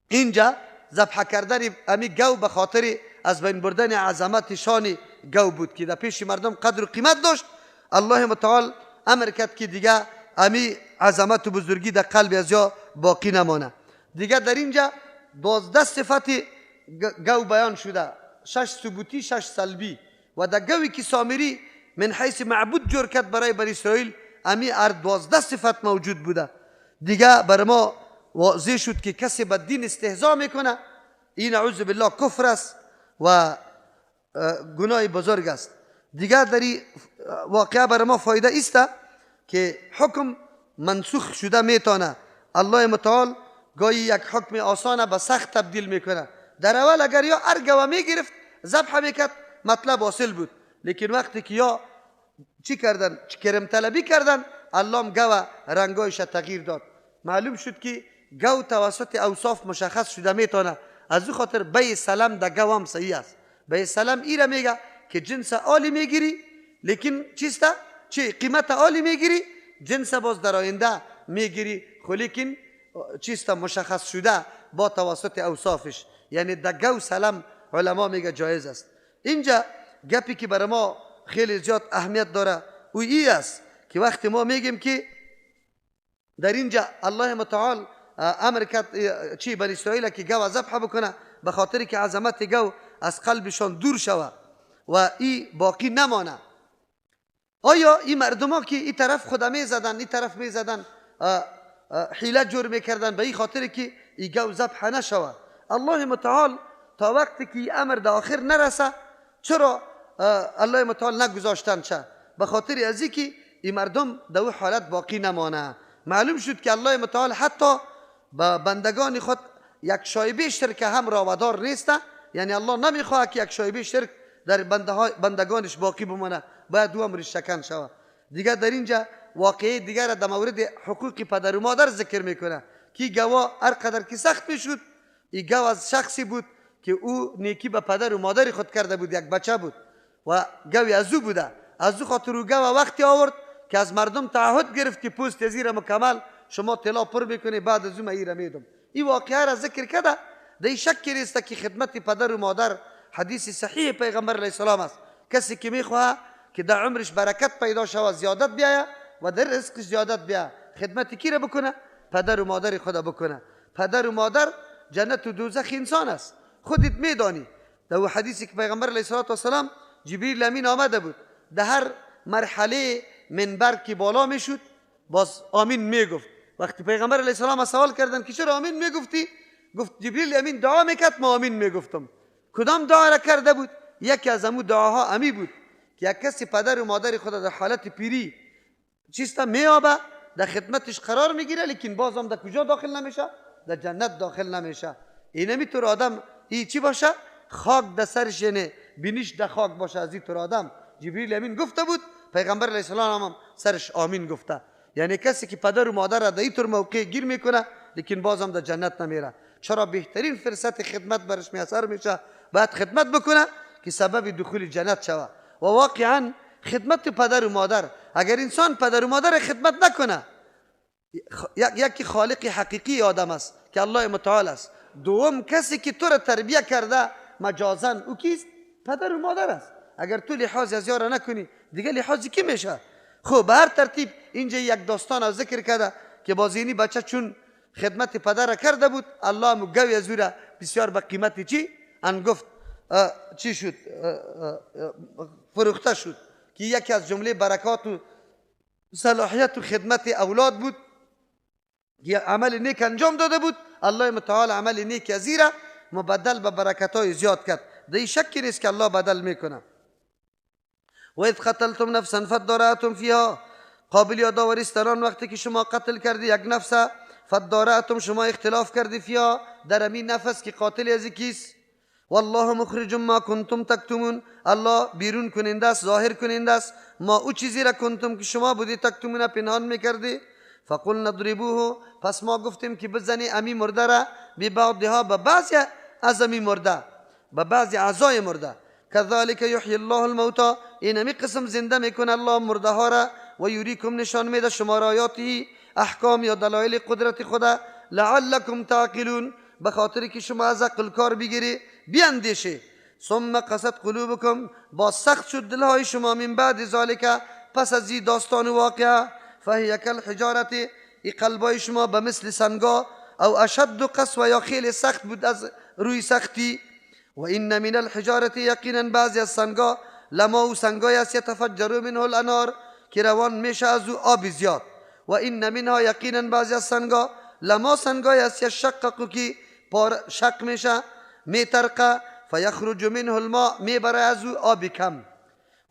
S4: اینجا ذبح کردن امی گو به خاطر از بین بردن عظمت شان گو بود که در پیش مردم قدر و قیمت داشت. الله متعال امر کرد که دیگه امی عظمت و بزرگی در قلب از یا باقی نمانه. دیگه در اینجا 12 صفت گو بیان شده، 6 ثبوتی 6 سلبی. و در گوی که سامری من حیث معبود جور کرد برای بنی اسرائیل امی 12 صفت موجود بوده. دیگه بر ما واضح شد که کسی به دین استهزا میکنه این اعوذ بالله کفر است و گناه بزرگ است. دیگه در این واقعه بر ما فایده است که حکم منسوخ شده میتونه. الله متعال گاهی یک حکم آسانه به سخت تبدیل میکنه. در اول اگر یا ارگوه میگرفت ذبح میکرد مطلب حاصل بود، لیکن وقتی که یا چی کردن کرم طلبی کردن الله هم گوه رنگایش تغییر داد. معلوم شد که گو توسط اوصاف مشخص شده میتونه. از او خاطر بی سلام در گو هم صحیح است. بی سلام ایره میگه که جنس عالی میگیری لیکن چیسته چی قیمت عالی میگیری، جنس باز در آینده میگیری خو لیکن چیسته مشخص شده با توسط اوصافش. یعنی در گو سلام علما میگه جایز است. اینجا گپی که برای ما خیلی زیاد اهمیت داره او ای است که وقتی ما میگیم که در اینجا الله متعال امر کرد چی بنی اسرائیل که گو ذبح بکنه به خاطر که عظمت گو از قلبشان دور شوه و ای باقی نمانه. آیا این مردم ها که این طرف خدا میزدن این طرف میزدن حیله جور میکردن به این خاطر که این گو ذبح نشوه؟ الله متعال تا وقتی که امر در آخر نرسه چرا الله متعال نگذاشتن چه؟ به خاطر از اینکه این مردم در اون حالت باقی نمانه. معلوم شد که الله متعال حتی با بندگان خود یک شایبه شرک هم راودار نیسته. یعنی الله نمیخواه که یک شایبه شرک در بندگانش باقی بمانه، باید دو امرش شکن شود. دیگه در اینجا واقعه دیگر در مورد حقوق پدر و مادر ذکر میکنه که گواه هر قدر که سخت میشد این گواه از شخصی بود که او نیکی به پدر و مادر خود کرده بود، یک بچه بود و گوی از او بوده. از او خاطر او گواه وقتی آورد که از مردم تعهد گرفت که پوست از این مکمل شما طلا پر بکنی بعد از او من این میدم. این واقعه را ذکر کرده. در این شک نیست که خدمت پدر و مادر حدیث صحیح پیغمبر علیه السلام است. کسی که میخواه که در عمرش برکت پیدا شود زیادت بیاید و در رزقش زیادت بیاید خدمت کی را بکنه؟ پدر و مادر خدا بکنه. پدر و مادر جنت و دوزخ انسان است. خودت میدانی در حدیثی که پیغمبر علیه السلام جبریل امین آمده بود در هر مرحله منبر که بالا میشد باز آمین میگفت. وقتی پیغمبر علیه السلام سوال کردن که چرا آمین میگفتی؟ گفت جبریل امین دعا میکرد ما آمین میگفتم. کدام دعا را کرده بود؟ یکی از امو دعاها امی بود که یک کسی پدر و مادر خود در حالت پیری چیستا میابه در خدمتش قرار میگیره لیکن باز هم در کجا داخل نمیشه؟ در جنت داخل نمیشه. اینمی طور آدم ای چی باشه؟ خاک در سرش یعنی بینیش در خاک باشه. از این طور آدم جبریل امین گفته بود، پیغمبر علیه السلام هم سرش آمین گفته. یعنی کسی که پدر و مادر را در این طور موقع گیر میکنه لیکن باز هم در جنت نمیره. چرا بهترین فرصت خدمت برش میسر میشه باید خدمت بکنه که سبب دخول جنت شوه. و واقعا خدمت پدر و مادر اگر انسان پدر و مادر خدمت نکنه یکی خالق حقیقی آدم است که الله متعال است. دوم کسی که تو را تربیه کرده مجازن او کیست؟ پدر و مادر است. اگر تو لحاظ از یارا نکنی دیگه لحاظی کی میشه؟ خب به هر ترتیب اینجا یک داستان ذکر کرده که بازینی بچه چون خدمت پدر را کرده بود الله مگوی از او را بسیار به قیمت چی؟ انگفت چی شد؟ فروخته شد که یکی از جمله برکات و صلاحیت و خدمت اولاد بود که عمل نیک انجام داده بود. الله متعال عمل نیک از این را مبدل به برکت‌های زیاد کرد. در این شکی نیست که الله بدل میکنه. و اذ قتلتم نفسا فادارأتم فیها، قابل یادآوری است در آن وقتی که شما قتل کردی یک نفس، فادارأتم شما اختلاف کردی فیها در همین نفس که قاتل از کیست. والله مخرج ما کنتم تکتمون، الله بیرون کننده است ظاهر کننده است ما او چیزی را کنتم که شما بودی تکتمون پنهان میکردی. فقلنا اضربوه، پس ما گفتیم که بزنی امی مرده را ببعضها به بعضی از امی مرده به بعضی اعضای مرده كذلك يحيي الله الموتى اینمی قسم زنده میکنه الله مرده ها را و یوریکم نشان میده شما را آیاته احکام یا دلایل قدرت خدا لعلکم تعقلون به خاطر که شما از عقل کار بگیری بیاندیشی ثم قست قلوبکم با سخت شد دلهای شما من بعد ذالک پس از این داستان واقعه فهی کالحجارة ای قلبای شما به مثل سنگا او اشد قسوه یا خیلی سخت بود از روی سختی و این من الحجارة یقینا بعضی از سنگا لما و سنگای است یتفجر منه الانهار که روان میشه از او آب زیاد و این منها یقینا بعضی از سنگا لما سنگای است یشقق که شق میشه میترقه فیخرج منه الماء میبره از او آب کم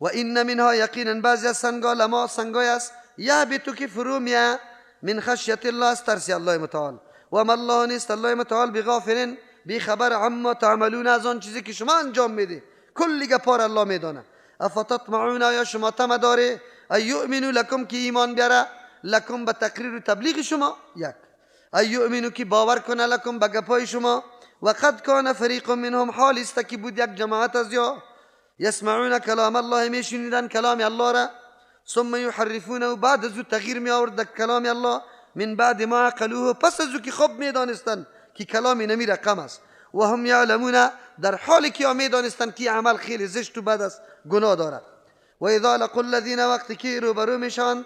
S4: و این منها یقینا بعضی از سنگا لما سنگای است یهبط که فرو میه من خشیت الله است ترسی الله متعال و ما الله نیست الله متعال بغافل بی خبر عما تعملون از آن چیزی که شما انجام میده کلی گپار الله میدانه افتطمعون یا شما طمع داره ایؤمنوا لکم که ایمان بیاره لکم به تقریر و تبلیغ شما یک ایؤمنوا که باور کنه لکم به گپای شما و قد کان فریق منهم حال است که بود یک جماعت از یا یسمعون کلام الله میشنیدن کلام الله را ثم یحرفونه و بعد از او تغییر می آورد کلام الله من بعد ما عقلوه پس از او که خوب میدانستن که کلام نمی رقم است و هم یعلمون در حالی که میدانستن که عمل خیلی زشت و بد است گناه دارد و اذا لقوا الذین وقتی که روبرو میشن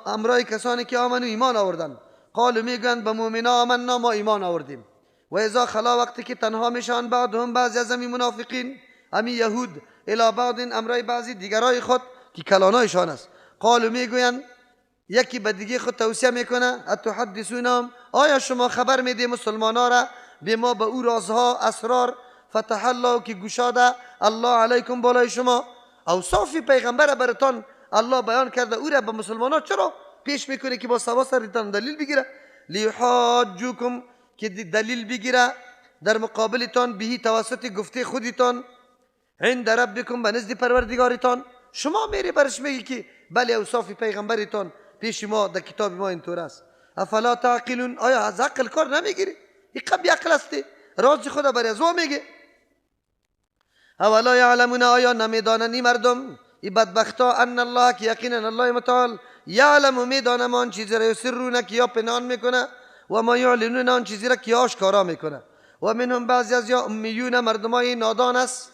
S4: امرای کسانی که آمنو ایمان آوردن قالوا میگن به مؤمنا آمنا ما ایمان آوردیم و اذا خلا وقتی که تنها میشن بعضهم بعضی از امی منافقین امی یهود الی بعض امرای بعضی دیگرای خود که کلانایشان است قالوا میگوین یکی به دیگه خود توصیه میکنه اتحدثونهم آیا شما خبر میده مسلمانا را به ما به او رازها اسرار فتح الله که گشاده الله علیکم بالای شما اوصاف پیغمبر براتان الله بیان کرده او را به مسلمانا چرا پیش میکنه که با سوا سرتان دلیل بگیره لیحاجوکم که دلیل بگیره در مقابلتان بهی توسط گفته خودتان عند ربکم به نزد پروردگارتان شما میری برش میگی که بله اوصاف پیغمبرتان پیش ما در کتاب ما اینطور است افلا تعقلون آیا از عقل کار نمیگیری این قبی عقل هستی راز خدا بر از او میگه اولا یعلمون آیا نمیداننی مردم ای بدبختا ان الله که یقینا الله متعال یعلم میدانم آن چیزی را یسرون که یا پنهان میکنه و ما یعلنون آن چیزی را که آشکارا میکنه و منهم بعضی از یا امیون مردمای نادان است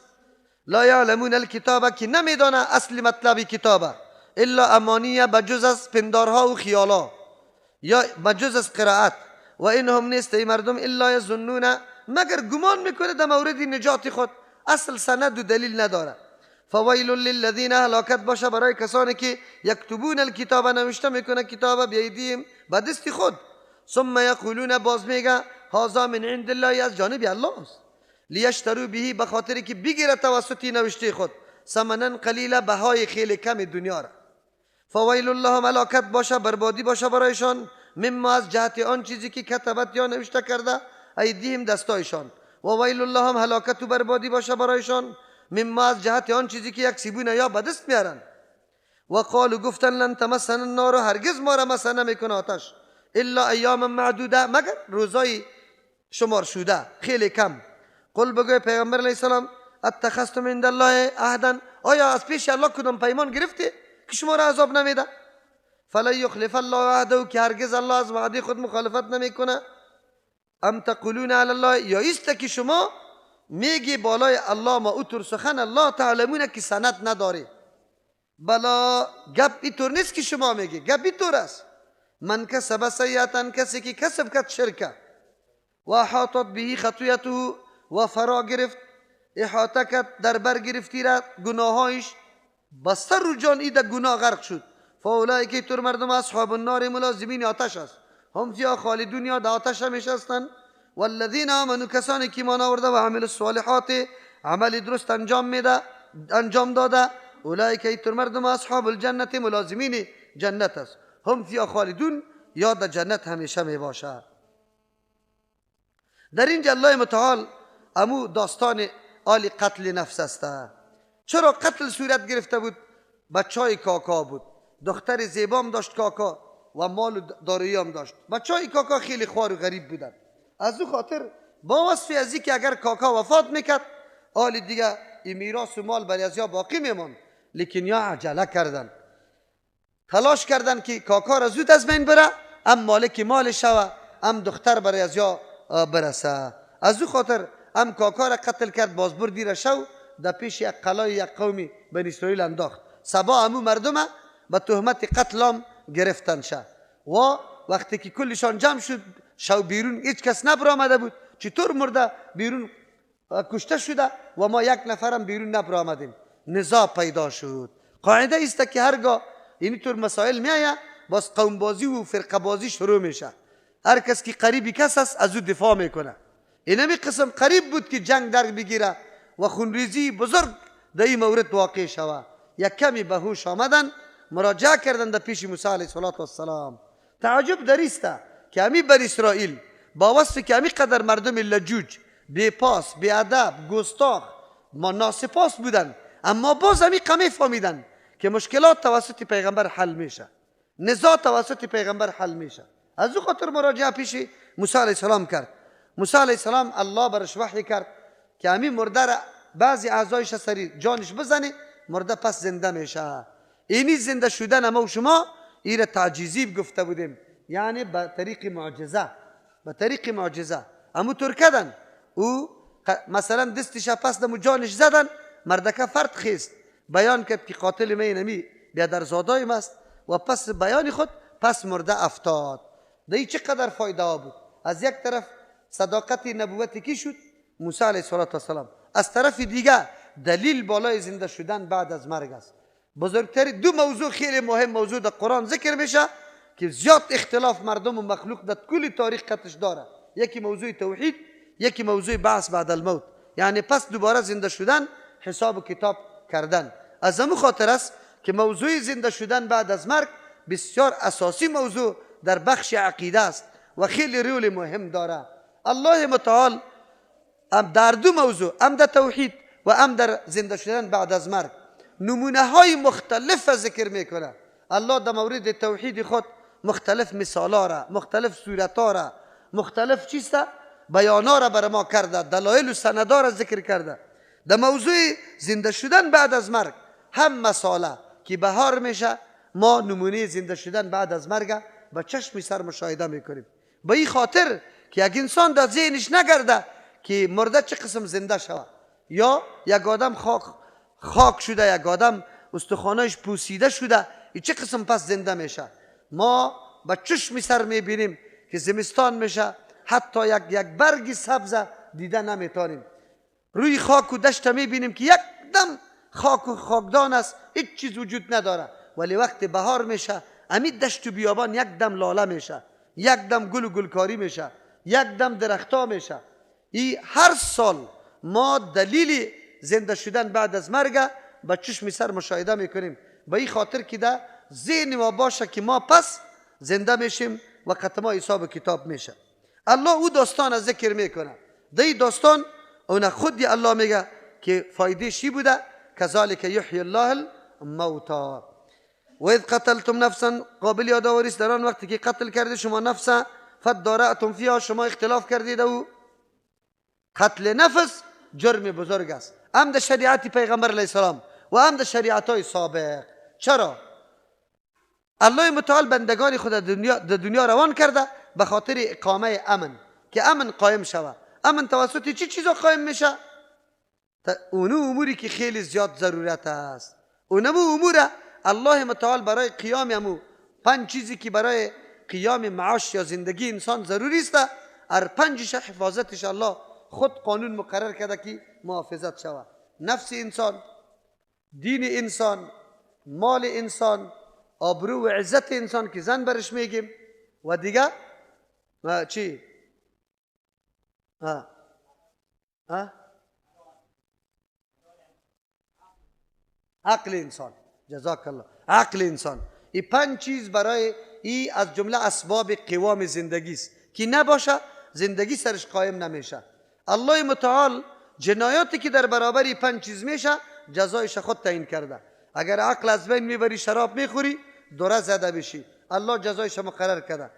S4: لا یعلمون الکتاب که نمیدانه اصل مطلب کتابه الا امانیه بجز از پندارها و خیالا یا بجز از قرائت و اینهم نیست ای مردم الا یظنون مگر گمان میکنه در مورد نجات خود اصل سند و دلیل نداره فویل للذین هلاکت باشه برای کسانی که یکتبون الکتاب نوشته میکنه کتاب بیدیم به دست خود ثم یقولون باز میگه هذا من عند الله از جانب الله است لیشترو به به خاطر که بگیره توسط نوشته خود ثمنا قلیلا بهای خیلی کم دنیا را فویل لهم هلاکت باشه بربادی باشه برایشان مما از جهت آن چیزی که کتبت یا نوشته کرده ایدیهم دستایشان و ویل لهم هلاکت و بربادی باشه برایشان مما از جهت آن چیزی که یکسبون یا به دست میارن و قالوا گفتن لن تمسنا النار هرگز ما را مس نمیکنه آتش الا ایام معدوده مگر روزای شمار شده خیلی کم قل بگوی پیغمبر علیه السلام اتخذتم عند الله عهدا آیا از پیش الله کدام پیمان گرفتی که شما را عذاب نمیده فلا یخلف الله عهده که هرگز الله از وعده خود مخالفت نمیکنه ام تقولون علی الله یا است که شما میگی بالای الله ما اوتر سخن الله تعلمونه که سند نداره بلا گپ اینطور نیست که شما میگی گپ اینطور است من کسب سیئتا کسی که کسب کرد شرکه و احاطت به خطیته و فرا گرفت احاطه کرد در بر گرفتی را گناهایش بستر رو جان ایده گناه غرق شد فاولایی که طور مردم اصحاب النار ملازمین آتش است هم فیها خالدون یا در آتش همیشه هستند والذین آمنوا کسانی که ایمان آورده و عمل الصالحات عمل درست انجام داده اولایی که طور مردم اصحاب الجنت ملازمین جنت است هم فیها خالدون یا در جنت همیشه می باشه. در اینجا الله متعال امو داستان آل قتل نفس است. چرا قتل صورت گرفته بود؟ بچهای کاکا بود، دختر زیبام داشت کاکا و مال و دارایی هم داشت. بچهای کاکا خیلی خوار و غریب بودن، از او خاطر با وصفی از که اگر کاکا وفات میکرد آل دیگه این میراث و مال برای از یا باقی میمان، لیکن یا عجله کردن، تلاش کردن که کاکا را زود از بین بره، ام مالک مال شوه، ام دختر برای از یا برسه. از او خاطر ام کاکا را قتل کرد، باز بردی را شو در پیش یک قلای یک قومی بنی اسرائیل انداخت. سبا امو مردم به تهمت قتل هم گرفتن شه و وقتی که کلشان جمع شد شو بیرون هیچ کس نبرآمده بود. چطور مرده بیرون کشته شده و ما یک نفرم بیرون نبرآمدیم؟ نزاع پیدا شد. قاعده است که هرگاه اینطور مسائل میایه باز قوم بازی و فرقه بازی شروع میشه. هر کس که قریبی کس است از او دفاع میکنه. اینمی قسم قریب بود که جنگ در بگیره و خونریزی بزرگ در این مورد واقع شوه. یک کمی به هوش آمدن، مراجعه کردن در پیش موسی علیه السلام. تعجب در است که همی بنی اسرائیل با وصف که همی قدر مردم لجوج، بی پاس، بی ادب، گستاخ، ناسپاس بودن، اما باز همی قمی فهمیدن که مشکلات توسط پیغمبر حل میشه، نزاع توسط پیغمبر حل میشه. از او خاطر مراجعه پیش موسی علیه السلام کرد. موسی علیه السلام الله برش وحی کرد که همین مرده را بعضی اعضایش سری جانش بزنه، مرده پس زنده میشه. اینی زنده شدن اما و شما این را تعجیزی گفته بودیم، یعنی به طریق معجزه، به طریق معجزه اما طور کردن. او مثلا دستش پس دمو جانش زدن، مردکه فرد خیست، بیان کرد که قاتل مینمی بیادرزادایم است و پس بیان خود پس مرده افتاد. دی چقدر فایده بود. از یک طرف صداقت نبوتی کی شد موسی علیه السلام، از طرف دیگه دلیل بالای زنده شدن بعد از مرگ است. بزرگترین دو موضوع خیلی مهم موضوع در قرآن ذکر میشه که زیاد اختلاف مردم و مخلوق در کل تاریخ قطش داره. یکی موضوع توحید، یکی موضوع بعث بعد الموت، یعنی پس دوباره زنده شدن، حساب و کتاب کردن. از همون خاطر است که موضوع زنده شدن بعد از مرگ بسیار اساسی موضوع در بخش عقیده است و خیلی رول مهم داره. الله متعال هم در دو موضوع، هم در توحید و هم در زنده شدن بعد از مرگ، نمونه های مختلف ذکر میکنه. الله در مورد توحید خود مختلف مثالا را، مختلف صورتا را، مختلف چیستا بیانا را بر ما کرده، دلایل و سندا را ذکر کرده. در موضوع زنده شدن بعد از مرگ هم مساله که بهار میشه، ما نمونه زنده شدن بعد از مرگ با چشم سر مشاهده میکنیم. به این خاطر که یک انسان در ذهنش نگرده که مرده چه قسم زنده شود، یا یک آدم خاک شده، یک آدم استخوانش پوسیده شده، این چه قسم پس زنده میشه. ما با چشم سر میبینیم که زمستان میشه، حتی یک برگ سبز دیده نمیتانیم. روی خاک و دشت میبینیم که یک دم خاک و خاکدان است، هیچ چیز وجود نداره، ولی وقت بهار میشه امید دشت و بیابان یک دم لاله میشه، یک دم گل و گلکاری میشه، یک دم درختا میشه. این هر سال ما دلیل زنده شدن بعد از مرگ با چشم سر مشاهده میکنیم. به این خاطر که در ذهن ما باشه که ما پس زنده میشیم و ما حساب کتاب میشه. الله او داستان از ذکر میکنه. در این داستان اون خودی الله میگه که فایده چی بوده؟ کذالک یحیی الله الموتی و اذ قتلتم نفسا، قابل یادآوری است در آن وقتی که قتل کردید شما نفس، فادارأتم فیها، شما اختلاف کردید. او قتل نفس جرم بزرگ است، هم در شریعت پیغمبر علیه السلام و هم در شریعت های سابق. چرا؟ الله متعال بندگان خود در دنیا روان کرده به خاطر اقامه امن، که امن قائم شود. امن توسط چی چیزا قائم میشه؟ اونو اموری که خیلی زیاد ضرورت است. اونمو امور الله متعال برای قیام امو 5 چیزی که برای قیام معاش یا زندگی انسان ضروری است، هر 5 حفاظتش الله خود قانون مقرر کرده که محافظت شود. نفس انسان، دین انسان، مال انسان، آبرو و عزت انسان که زن برش میگیم، و دیگه چی؟ عقل انسان. جزاک الله. عقل انسان. این 5 چیز برای این از جمله اسباب قوام زندگی است که نباشه زندگی سرش قائم نمیشه. الله متعال جنایاتی که در برابر این 5 چیز میشه جزایش خود تعیین کرده. اگر عقل از بین میبری، شراب میخوری، دوره زده بشی، الله جزایش مقرر کرده.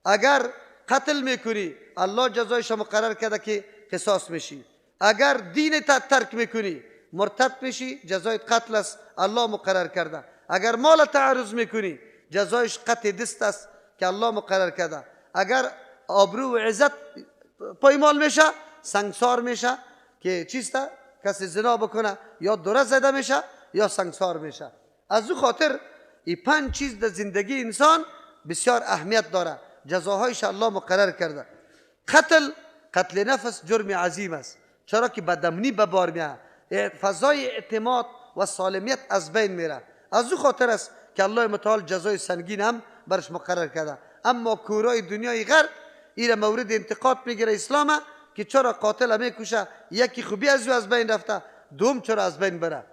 S4: اگر قتل میکنی، الله جزایش مقرر کرده که قصاص میشی. اگر دین ترک میکنی، مرتد میشی جزایت قتل است، الله مقرر کرده. اگر مال تعرض میکنی جزایش قطع دست است که الله مقرر کرده. اگر آبرو و عزت پایمال میشه سنگسار میشه که چیسته کسی زنا بکنه یا دوره زده میشه یا سنگسار میشه. از او خاطر این 5 چیز در زندگی انسان بسیار اهمیت داره، جزاهایش الله مقرر کرده. قتل نفس جرم عظیم است، چرا که بدمنی به بار میاد، فضای اعتماد و سالمیت از بین میره. از او خاطر است که الله متعال جزای سنگین هم برش مقرر کرده. اما کورای دنیای غرب این مورد انتقاد میگیره اسلام که چرا قاتل میکشه، یکی خوبی از او از بین رفته، دوم چرا از بین بره.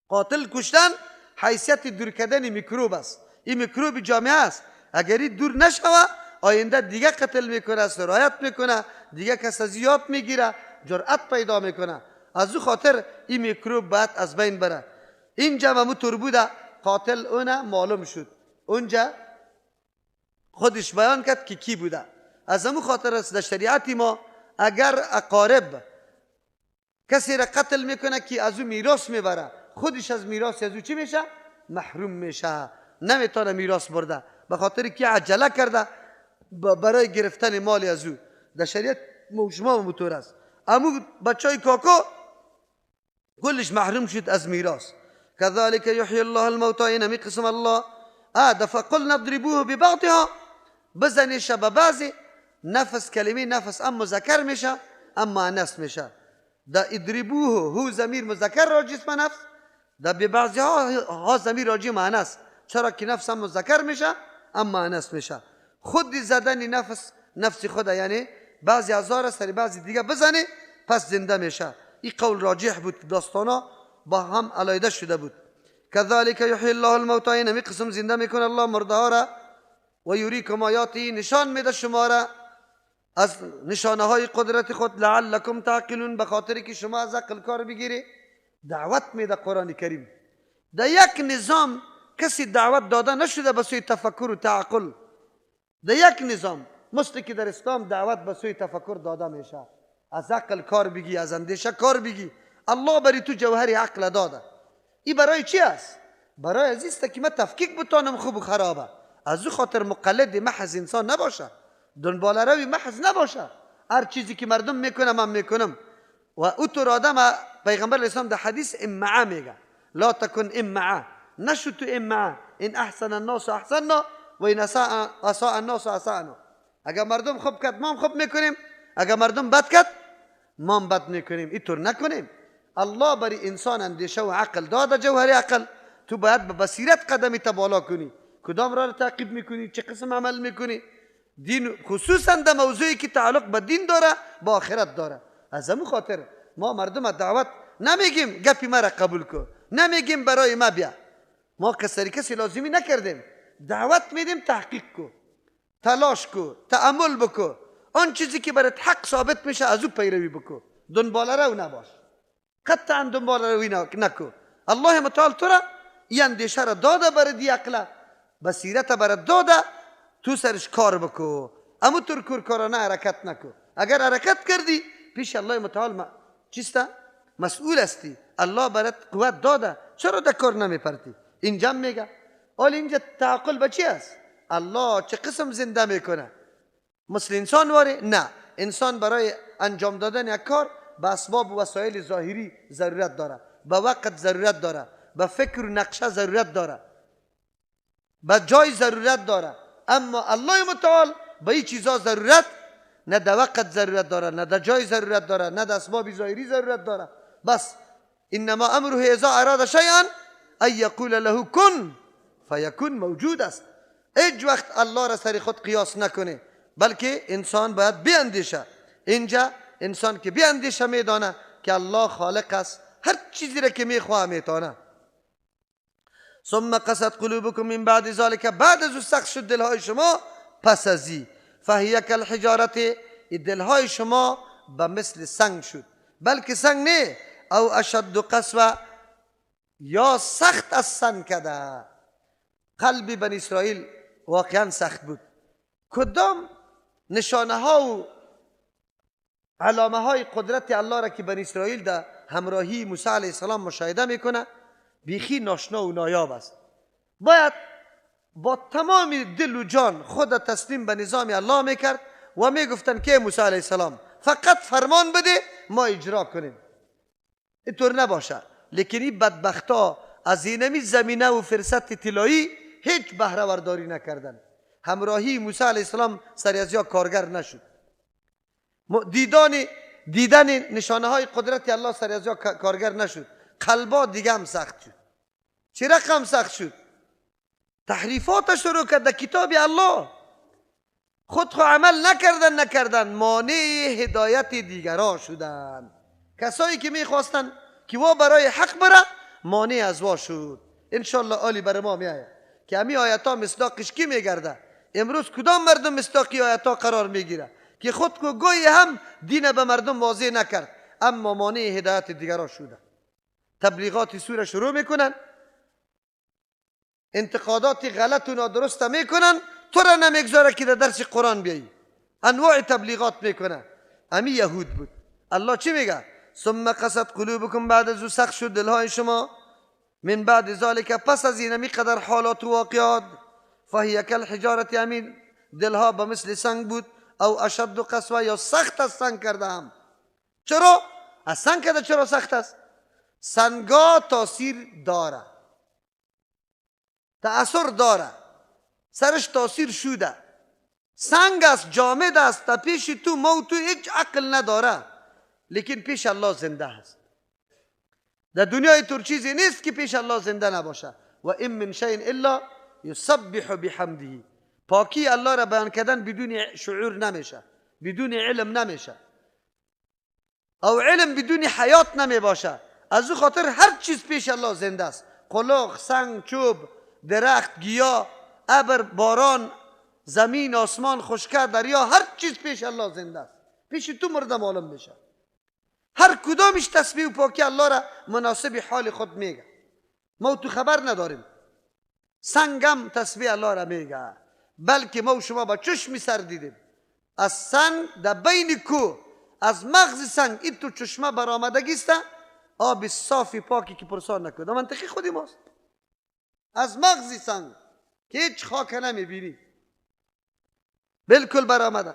S4: قاتل کشتن حیثیت دور کردن میکروب است، این میکروب جامعه است. اگر این دور نشوه آینده دیگه قتل میکنه، سرایت میکنه، دیگه کس از یاد میگیره، جرأت پیدا میکنه. از او خاطر این میکروب باید از بین بره. اینجا مموتور بوده قاتل اونه معلوم شد، اونجا خودش بیان کرد که کی بوده. از همون خاطر است در شریعت ما اگر اقارب کسی را قتل میکنه که از او میراث میبره، خودش از میراث از او چی میشه؟ محروم میشه، نمیتونه میراث برده، به خاطر که عجله کرده برای گرفتن مال از او. در شریعت شما موتور است. امو بچای کاکو کلش محروم شد از میراث. كذلك يحيي الله الموتى، اینمی قسم الله فقلنا اضربوه ببعضها، بزنیش به بعضی. نفس کلمه نفس ام مذکر میشه ام مؤنث میشه. دا اضربوه هو ضمیر مذکر راجع اسم نفس، دا ببعضی ها ضمیر راجع مؤنث، چرا که نفس هم مذکر میشه ام مؤنث میشه. خود زدن نفس خود یعنی بعضی هزار سر بعضی دیگه بزنه پس زنده میشه. این قول راجح بود، داستانا با هم علایده شده بود. كذلك يحيي الله الموتى، اینمی قسم زنده میکنه الله مرده ها را. و یریکم آیاتی، نشان میده شما را از نشانه های قدرت خود. لعلکم تعقلون، به خاطری که شما از عقل کار بگیری. دعوت میده قرآن کریم. در یک نظام کسی دعوت داده نشده به سوی تفکر و تعقل. در یک نظام مثل که در اسلام دعوت به سوی تفکر داده میشه، از عقل کار بگی، از اندیشه کار بگی. الله برای تو جوهر عقل داده. این برای چی است؟ برای عزیست که من تفکیک بتانم خوب و خرابه. از او خاطر مقلد محض انسان نباشه، دنبال روی محض نباشه. هر چیزی که مردم میکنه من میکنم. و او تو آدم پیغمبر اسلام در حدیث امعه میگه لا تکن امعه، نشو تو امعه. این احسن الناس احسننا و این اساء الناس اساءنا. اگر مردم خوب کرد ما هم خوب میکنیم، اگر مردم بد کرد ما هم بد میکنیم. اینطور نکنیم. الله برای انسان اندیشه و عقل داده، جوهر عقل. تو باید به بصیرت قدمی بالا کنی، کدام را تعقیب میکنی، چه قسم عمل میکنی. دین خصوصا در موضوعی که تعلق به دین داره با آخرت داره. از همون خاطر ما مردم دعوت نمیگیم گپی مرا قبول کن، نمیگیم برای ما بیا. ما کسی لازمی نکردیم، دعوت میدیم تحقیق کو، تلاش کو، تأمل بکو. آن چیزی که برات حق ثابت میشه از او پیروی بکو، دنبال رو نباش، قطعا دنبال روی نکو. الله متعال تو را این اندیشه را داده برای دی عقل، بصیرت برات داده، تو سرش کار بکو. اما تو کورکورانه حرکت نکو. اگر حرکت کردی پیش الله متعال چیسته؟ مسئول هستی. الله برات قوت داده، چرا در کار نمیپرتی؟ اینجا میگه حال اینجا تعقل به چی است؟ الله چه قسم زنده میکنه؟ مثل انسان واره؟ نه. انسان برای انجام دادن یک کار به اسباب و وسایل ظاهری ضرورت داره، به وقت ضرورت داره، به فکر و نقشه ضرورت داره، به جای ضرورت داره. اما الله متعال به این چیزا ضرورت نه، در وقت ضرورت داره، نه در جای ضرورت داره، نه در اسباب ظاهری ضرورت داره. بس انما امره اذا اراد شیئا ان یقول له کن فیکون موجود است. هیچ وقت الله را سر خود قیاس نکنه، بلکه انسان باید بیاندیشه. اینجا انسان که بیاندیشه میدانه که الله خالق است، هر چیزی را که میخواه میتونه. ثم قست قلوبكم من بعد ذلك، بعد از سخت شد دلهای شما پس ازی. فهی کالحجارة، دلهای شما به مثل سنگ شد، بلکه سنگ نه، او اشد قسوه، یا سخت از سنگ کده. قلب بنی اسرائیل واقعا سخت بود. کدام نشانه ها و علامه های قدرت الله را که بنی اسرائیل در همراهی موسی علیه السلام مشاهده میکنه بیخی ناشنا و نایاب است. باید با تمام دل و جان خود تسلیم به نظام الله میکرد و میگفتن که موسی علیه السلام فقط فرمان بده ما اجرا کنیم. اینطور نباشه. لیکن این بدبختا از اینمی زمینه و فرصت طلایی هیچ بهره برداری نکردن. همراهی موسی علیه السلام سر از یا کارگر نشد. دیدن نشانه های قدرت الله سر از یا کارگر نشد. قلبا دیگه هم سخت شد. چه رقم سخت شد؟ تحریفات شروع کرد در کتاب الله. خود خو عمل نکردن مانع هدایت دیگران شدن. کسایی که میخواستن که وا برای حق بره مانع از وا شد. انشالله آلی بر ما میآید که همین آیت ها مصداقش کی میگرده؟ امروز کدام مردم مصداقی آیت ها قرار میگیره که خود کو گوی هم دین به مردم واضح نکرد اما مانع هدایت دیگران شده. تبلیغات سوره شروع میکنن، انتقادات غلط و نادرست میکنن، تو را نمیگذاره که در درس قرآن بیایی. انواع تبلیغات میکنن. همین یهود بود. الله چی میگه؟ ثم قست قلوبکم، بعد از او سخت شد دلهای شما، من بعد ذالک، پس از این قدر حالات و واقعات، فهی کالحجارة، همین دلها به مثل سنگ بود، او اشد قسوه، یا سخت از سنگ کرده هم. چرا؟ از سنگ کرده. چرا سخت است؟ سنگا تاثیر داره، تأثیر داره، سرش تاثیر شده. سنگ است، جامد است، تا پیش تو موت هیچ عقل نداره، لیکن پیش الله زنده است. در دنیای طور چیزی نیست که پیش الله زنده نباشه. و این من شیء الا یسبح بحمده. پاکی الله را بیان کردن بدون شعور نمیشه، بدون علم نمیشه، او علم بدون حیات نمی باشه. از او خاطر هر چیز پیش الله زنده است. قلوق، سنگ، چوب، درخت، گیاه، ابر، باران، زمین، آسمان، خشکه، دریا، هر چیز پیش الله زنده است. پیش تو مرده معلوم میشه. هر کدامش تسبیح و پاکی الله را مناسب حال خود میگه. ما تو خبر نداریم. سنگم تسبیح الله را میگه، بلکه ما و شما با چشم سر دیدیم از سنگ در بین کوه، از مغز سنگ این تو چشمه برآمدگی است، آب صافی پاکی که پرسان نکنه. منطقی خودی ماست. از مغز سنگ که هیچ خاک نمیبینی بالکل برآمده.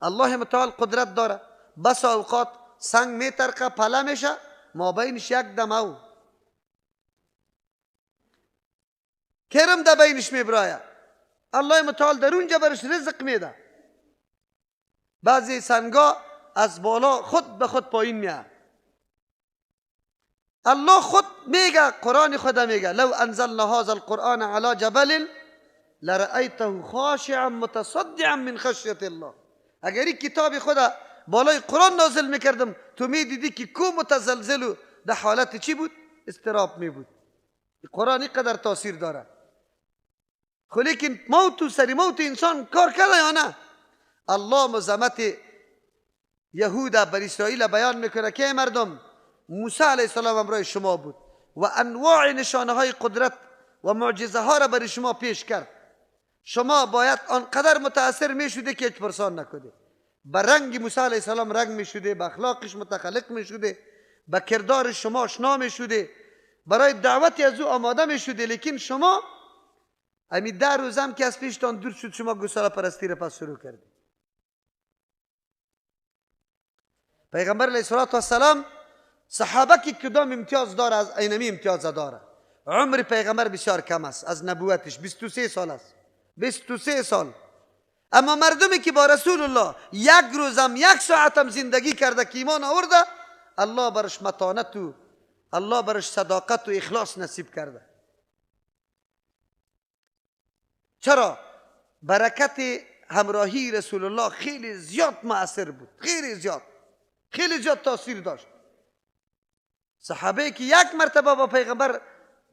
S4: الله متعال قدرت داره. بس اوقات سنگ میترقه، پله میشه، ما بینش یک دم او کرم در بینش میبرایه. الله متعال در اونجا برش رزق میده. بعضی سنگا از بالا خود به خود پایین میاد. الله خود میگه، قرآن خود میگه لو انزلنا هذا القرآن على جبل لرأيته خاشعا متصدعا من خشیة الله. اگر این کتاب خدا بالای قرآن نازل میکردم تو میدیدی که کو متزلزل و در حالت چی بود؟ استراب می بود. قرآن اینقدر تاثیر داره. خب لیکن موت و سری موت انسان کار کرده یا نه؟ الله مزمت یهود بر اسرائیل بیان میکنه که مردم، موسی علیه السلام امرای شما بود و انواع نشانه های قدرت و معجزه ها را بر شما پیش کرد. شما باید آنقدر متاثر میشده که هیچ پرسان نکنه. به رنگ موسی علیه السلام رنگ میشده، به اخلاقش متخلق میشده، به کردار شما آشنا میشده، برای دعوتی از او آماده میشده. لیکن شما همین 10 روزم که از پیشتان دور شد، شما گوساله پرستی را پس شروع کردید. پیغمبر علیه السلام صحابه که کدام امتیاز داره از اینمی امتیاز داره. عمر پیغمبر بسیار کم است از نبوتش، 23 سال است. 23 سال. اما مردمی که با رسول الله یک روزم یک ساعتم زندگی کرده که ایمان آورده، الله برش متانت و الله برش صداقت و اخلاص نصیب کرده. چرا؟ برکت همراهی رسول الله خیلی زیاد مؤثر بود. خیلی زیاد تاثیر داشت. صحابه که یک مرتبه با پیغمبر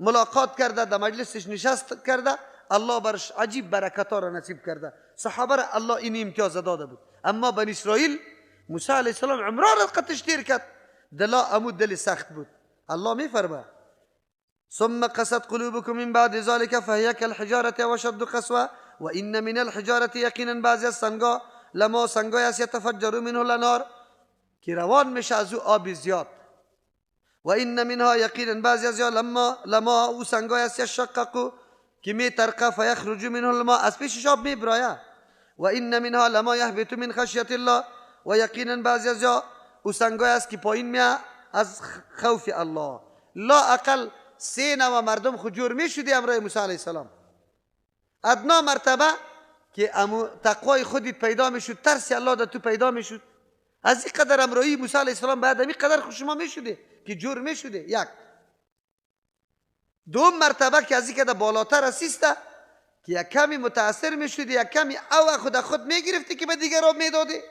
S4: ملاقات کرده، در مجلسش نشست کرده، الله برش عجیب برکت ها را نصیب کرده. صحابه را الله این امتیاز داده بود. اما بنی اسرائیل موسی علیه السلام عمران را قطش تیر کرد، دلا امود دل سخت بود. الله می فرماید ثم قست قلوبكم من بعد ذلك فهي كالحجارة وشد قسوة وإن من الحجارة يقينا بعضی از سنگا لما سنگای است یتفجر منه الانهار که روان میشه از او آب زیاد. و این منها یقینا بعضی از یا لما او سنگای است یشقق که می ترقه فیخرج منه الماء، از پیشش آب می برایه. و این منها لما یهبط من خشیت الله، و یقینا بعضی از یا او سنگای است که پایین میاد از خوف الله. لا اقل سه نوع مردم خجور می شدی امرای موسی علیه السلام. ادنا مرتبه که تقوای خودت پیدا می شد، ترس الله در تو پیدا می شد. از این قدر امرای موسی علیه السلام بعد این قدر خوشما می شده که جور می شده. یک دوم مرتبه که از این قدر بالاتر رسیسته که یک کمی متاثر می شده، یک کمی او خود می گرفتی که به دیگران می داده.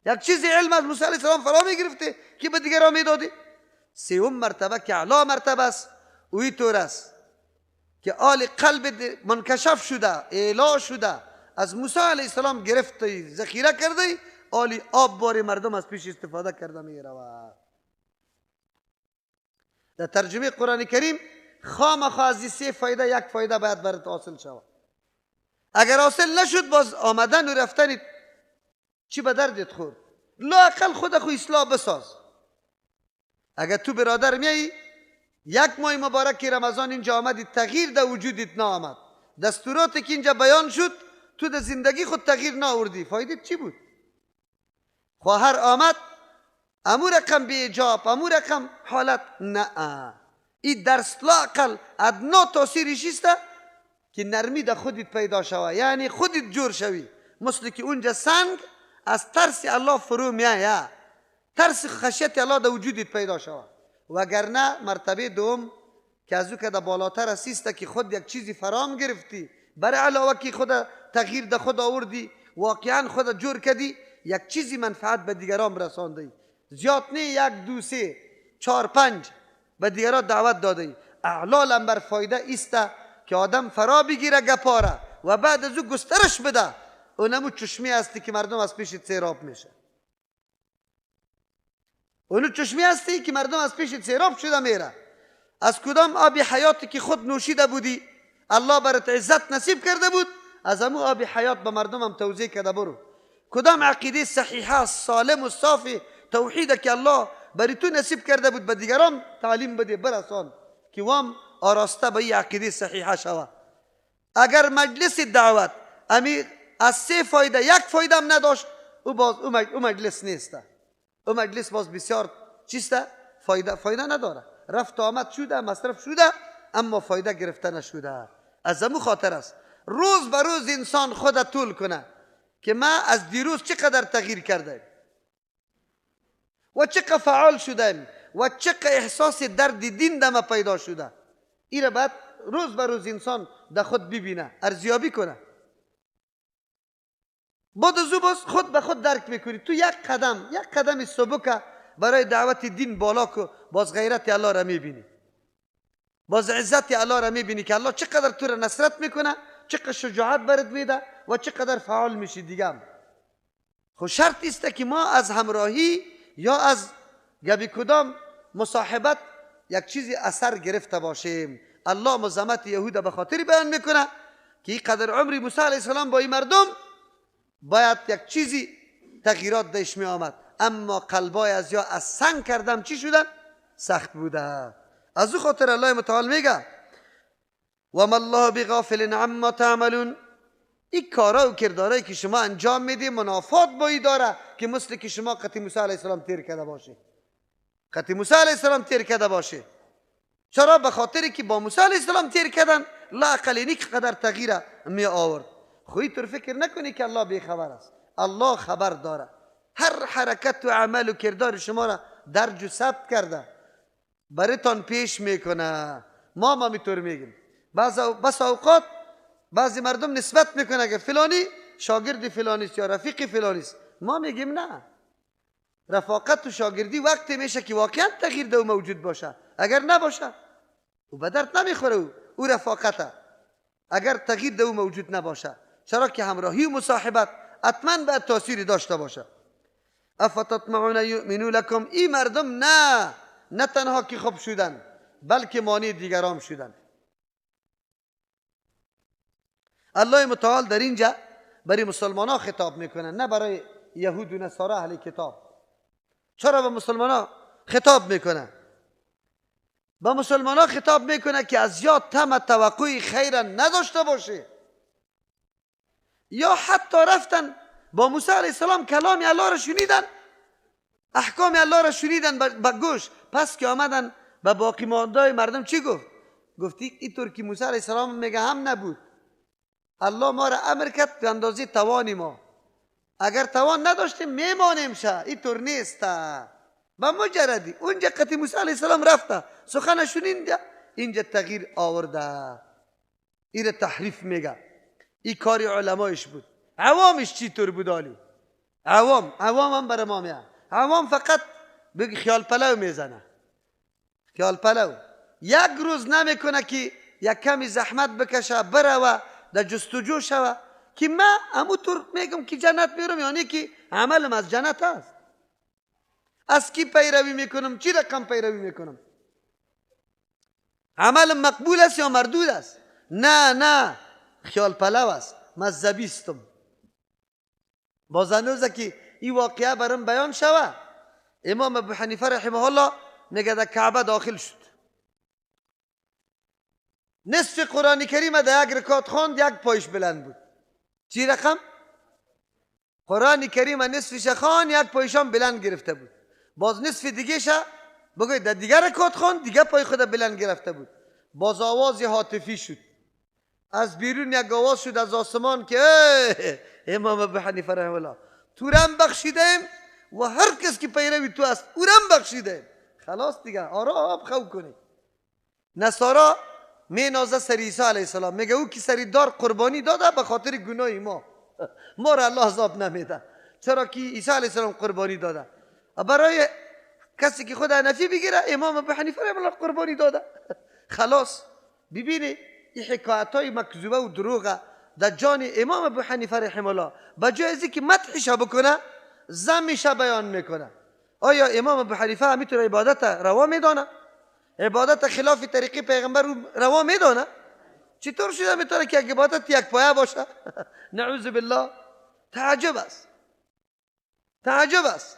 S4: یک چیزی علم از موسی علیه السلام فرا می گرفته که به دیگران می داده. سوم مرتبه که اعلی مرتبه است، اوی طور است که آل قلب منکشف شده، اعلا شده، از موسی علیه السلام گرفته ذخیره کرده، آلی آب بار مردم از پیش استفاده کرده می رود. در ترجمه قرآن کریم خامخا از این سه فایده یک فایده باید برات حاصل شود. اگر حاصل نشد باز آمدن و رفتن چی به دردت خورد؟ لااقل خود خو اصلاح بساز. اگر تو برادر میایی یک ماه مبارک رمضان اینجا آمدی تغییر در وجودت نآمد، دستورات که اینجا بیان شد تو در زندگی خود تغییر نآوردی، فایدت چی بود؟ خواهر آمد امو رقم بی اجاب، امو رقم حالت نه. این درس لااقل ادنا تاثیرش است که نرمی در خودت پیدا شوه، یعنی خودت جور شوی. مثل که اونجا سنگ از ترس الله فرو میایه، ترس خشیت الله در وجودت پیدا شوه. وگرنه مرتبه دوم که از او که در بالاتر رسیسته که خود یک چیزی فرام گرفتی، برای علاوه که خود تغییر در خود آوردی، واقعا خود جور کردی، یک چیزی منفعت به دیگران برساندی. زیاد نه، یک دو سه چار پنج به دیگران دعوت دادی. اعلی لمبر فایده ایسته که آدم فرا بگیره گپاره و بعد از او گسترش بده. اونمو چشمی هستی که مردم از پیشت سیراب میشه. اونو چشمی هستی که مردم از پیشت سیراب شده میره. از کدام آب حیاتی که خود نوشیده بودی الله برات عزت نصیب کرده بود، از همو آب حیات به مردم هم توزیع کرده برو. کدام عقیده صحیحه سالم و صافی توحید که الله بری تو نصیب کرده بود به دیگران تعلیم بده برسان که وام آراسته به این عقیده صحیحه شوه. اگر مجلس دعوت امی از سه فایده یک فایده هم نداشت، او مجلس نیسته. او مجلس باز بسیار چیسته، فایده نداره. رفت آمد شده، مصرف شده، اما فایده گرفته نشده. از همون خاطر است روز به روز انسان خود طول کنه که ما از دیروز چقدر تغییر کرده و چقدر فعال شده و چقدر احساس درد دین دم پیدا شده. این را باید روز به روز انسان در خود ببینه، ارزیابی کنه. بعد از او باز خود به خود درک میکنی. تو یک قدم سبک برای دعوت دین بالا کو، باز غیرت الله را میبینی، باز عزت الله را میبینی که الله چقدر تو را نصرت میکنه، چقدر شجاعت برات میده و چقدر فعال میشی دیگه. خب شرط است که ما از همراهی یا از گبی کدام مصاحبت یک چیزی اثر گرفته باشیم. الله مزمت یهود به خاطر بیان میکنه که این قدر عمری موسی علیه السلام با این مردم باید یک چیزی تغییرات داشت می آمد، اما قلبای از یا از سنگ کردم چی شدن؟ سخت بوده. از او خاطر الله متعال میگه و ما الله بغافل عما تعملون. این کارا و کردارایی که شما انجام میدی منافات با این داره که مثل که شما قطع موسی علیه السلام تیر کرده باشه. قطع موسی علیه السلام تیر کرده باشه. چرا؟ به خاطری که با موسی علیه السلام تیر کردن لااقل اینی که قدر تغییر می آورد. خوی تو فکر نکنی که الله بیخبر است. الله خبر داره. هر حرکت و عمل و کردار شما را درج و ثبت کرده، برایتان پیش میکنه. ما میطور میگیم. بس اوقات بعضی مردم نسبت میکنه که فلانی شاگرد فلانی است یا رفیق فلانی است. ما میگیم نه، رفاقت و شاگردی وقتی میشه که واقعا تغییر دو موجود باشه. اگر نباشه او به درد نمیخوره. او رفاقته اگر تغییر دو موجود نباشه. چرا که همراهی و مصاحبت حتما باید تأثیری داشته باشه. افتطمعون یؤمنوا لکم. این مردم نه تنها که خوب شدن بلکه مانع دیگران شدن. الله متعال در اینجا برای مسلمان ها خطاب میکنه، نه برای یهود و نصارا اهل کتاب. چرا به مسلمان ها خطاب میکنه؟ به مسلمان ها خطاب میکنه که از یاد طمع توقع خیر نداشته باشه. یا حتی رفتن با موسی علیه السلام کلام الله را شنیدن، احکام الله را شنیدن به گوش، پس که آمدن به باقی مانده مردم چی گفت؟ گفتی اینطور که موسی علیه السلام میگه هم نبود. الله ما را امر کرد به اندازه توان ما، اگر توان نداشتیم میمانیم شه، اینطور نیست. به مجردی اونجا قطع موسی علیه السلام رفته سخن شنیده، اینجا تغییر آورده، این تحریف میگه. این کاری علمایش بود. عوامش چی طور بود؟ عوام هم برای ما میاد. عوام فقط بگی خیال پلو میزنه، خیال پلو. یک روز نمیکنه که یک کمی زحمت بکشه بره و در جستجو شوه که من همونطور میگم که جنت میرم، یعنی که عملم از جنت است. از کی پیروی میکنم؟ چی رقم پیروی میکنم؟ عملم مقبول است یا مردود است؟ نه خیال پلو است، مذهبیستم. باز هنوزه که این واقعه برام بیان شوه، امام ابو حنیفه رحمه الله میگه در کعبه داخل شد، نصف قرآن کریم در یک رکات خواند، یک پایش بلند بود. چی رقم؟ قرآن کریم نصفش خواند، یک پایشان بلند گرفته بود. باز نصف دیگه شه بگوید در دیگر رکات خواند، دیگه پای خود بلند گرفته بود. باز آواز هاتفی شد از بیرون، یک آواز شد از آسمان که امام ابو حنیفه رحمه الله تو رم بخشیدیم و هر کس که پیروی تو است او رم بخشیدیم. خلاص دیگه آرام خو کنی. نصارا می نازه سر عیسی علیه السلام، میگه او که سریدار قربانی داده به خاطر گناه ما را الله عذاب نمیده، چرا که عیسی علیه السلام قربانی داده. برای کسی که خود حنفی بگیره امام ابو حنیفه رحمه الله قربانی داده. خلاص ببینی این حکایت های مکذوبه و دروغه در جان امام ابو حنیفه رحمه الله، بجای از اینکه مدحش بکنه ذمش بیان میکنه. آیا امام ابو حنیفه همینطور عبادت روا میدانه؟ عبادت خلاف طریقی پیغمبر روا میدانه؟ چطور شده میتونه که عبادت یک پایه باشه؟ نعوذ بالله. تعجب است، تعجب است.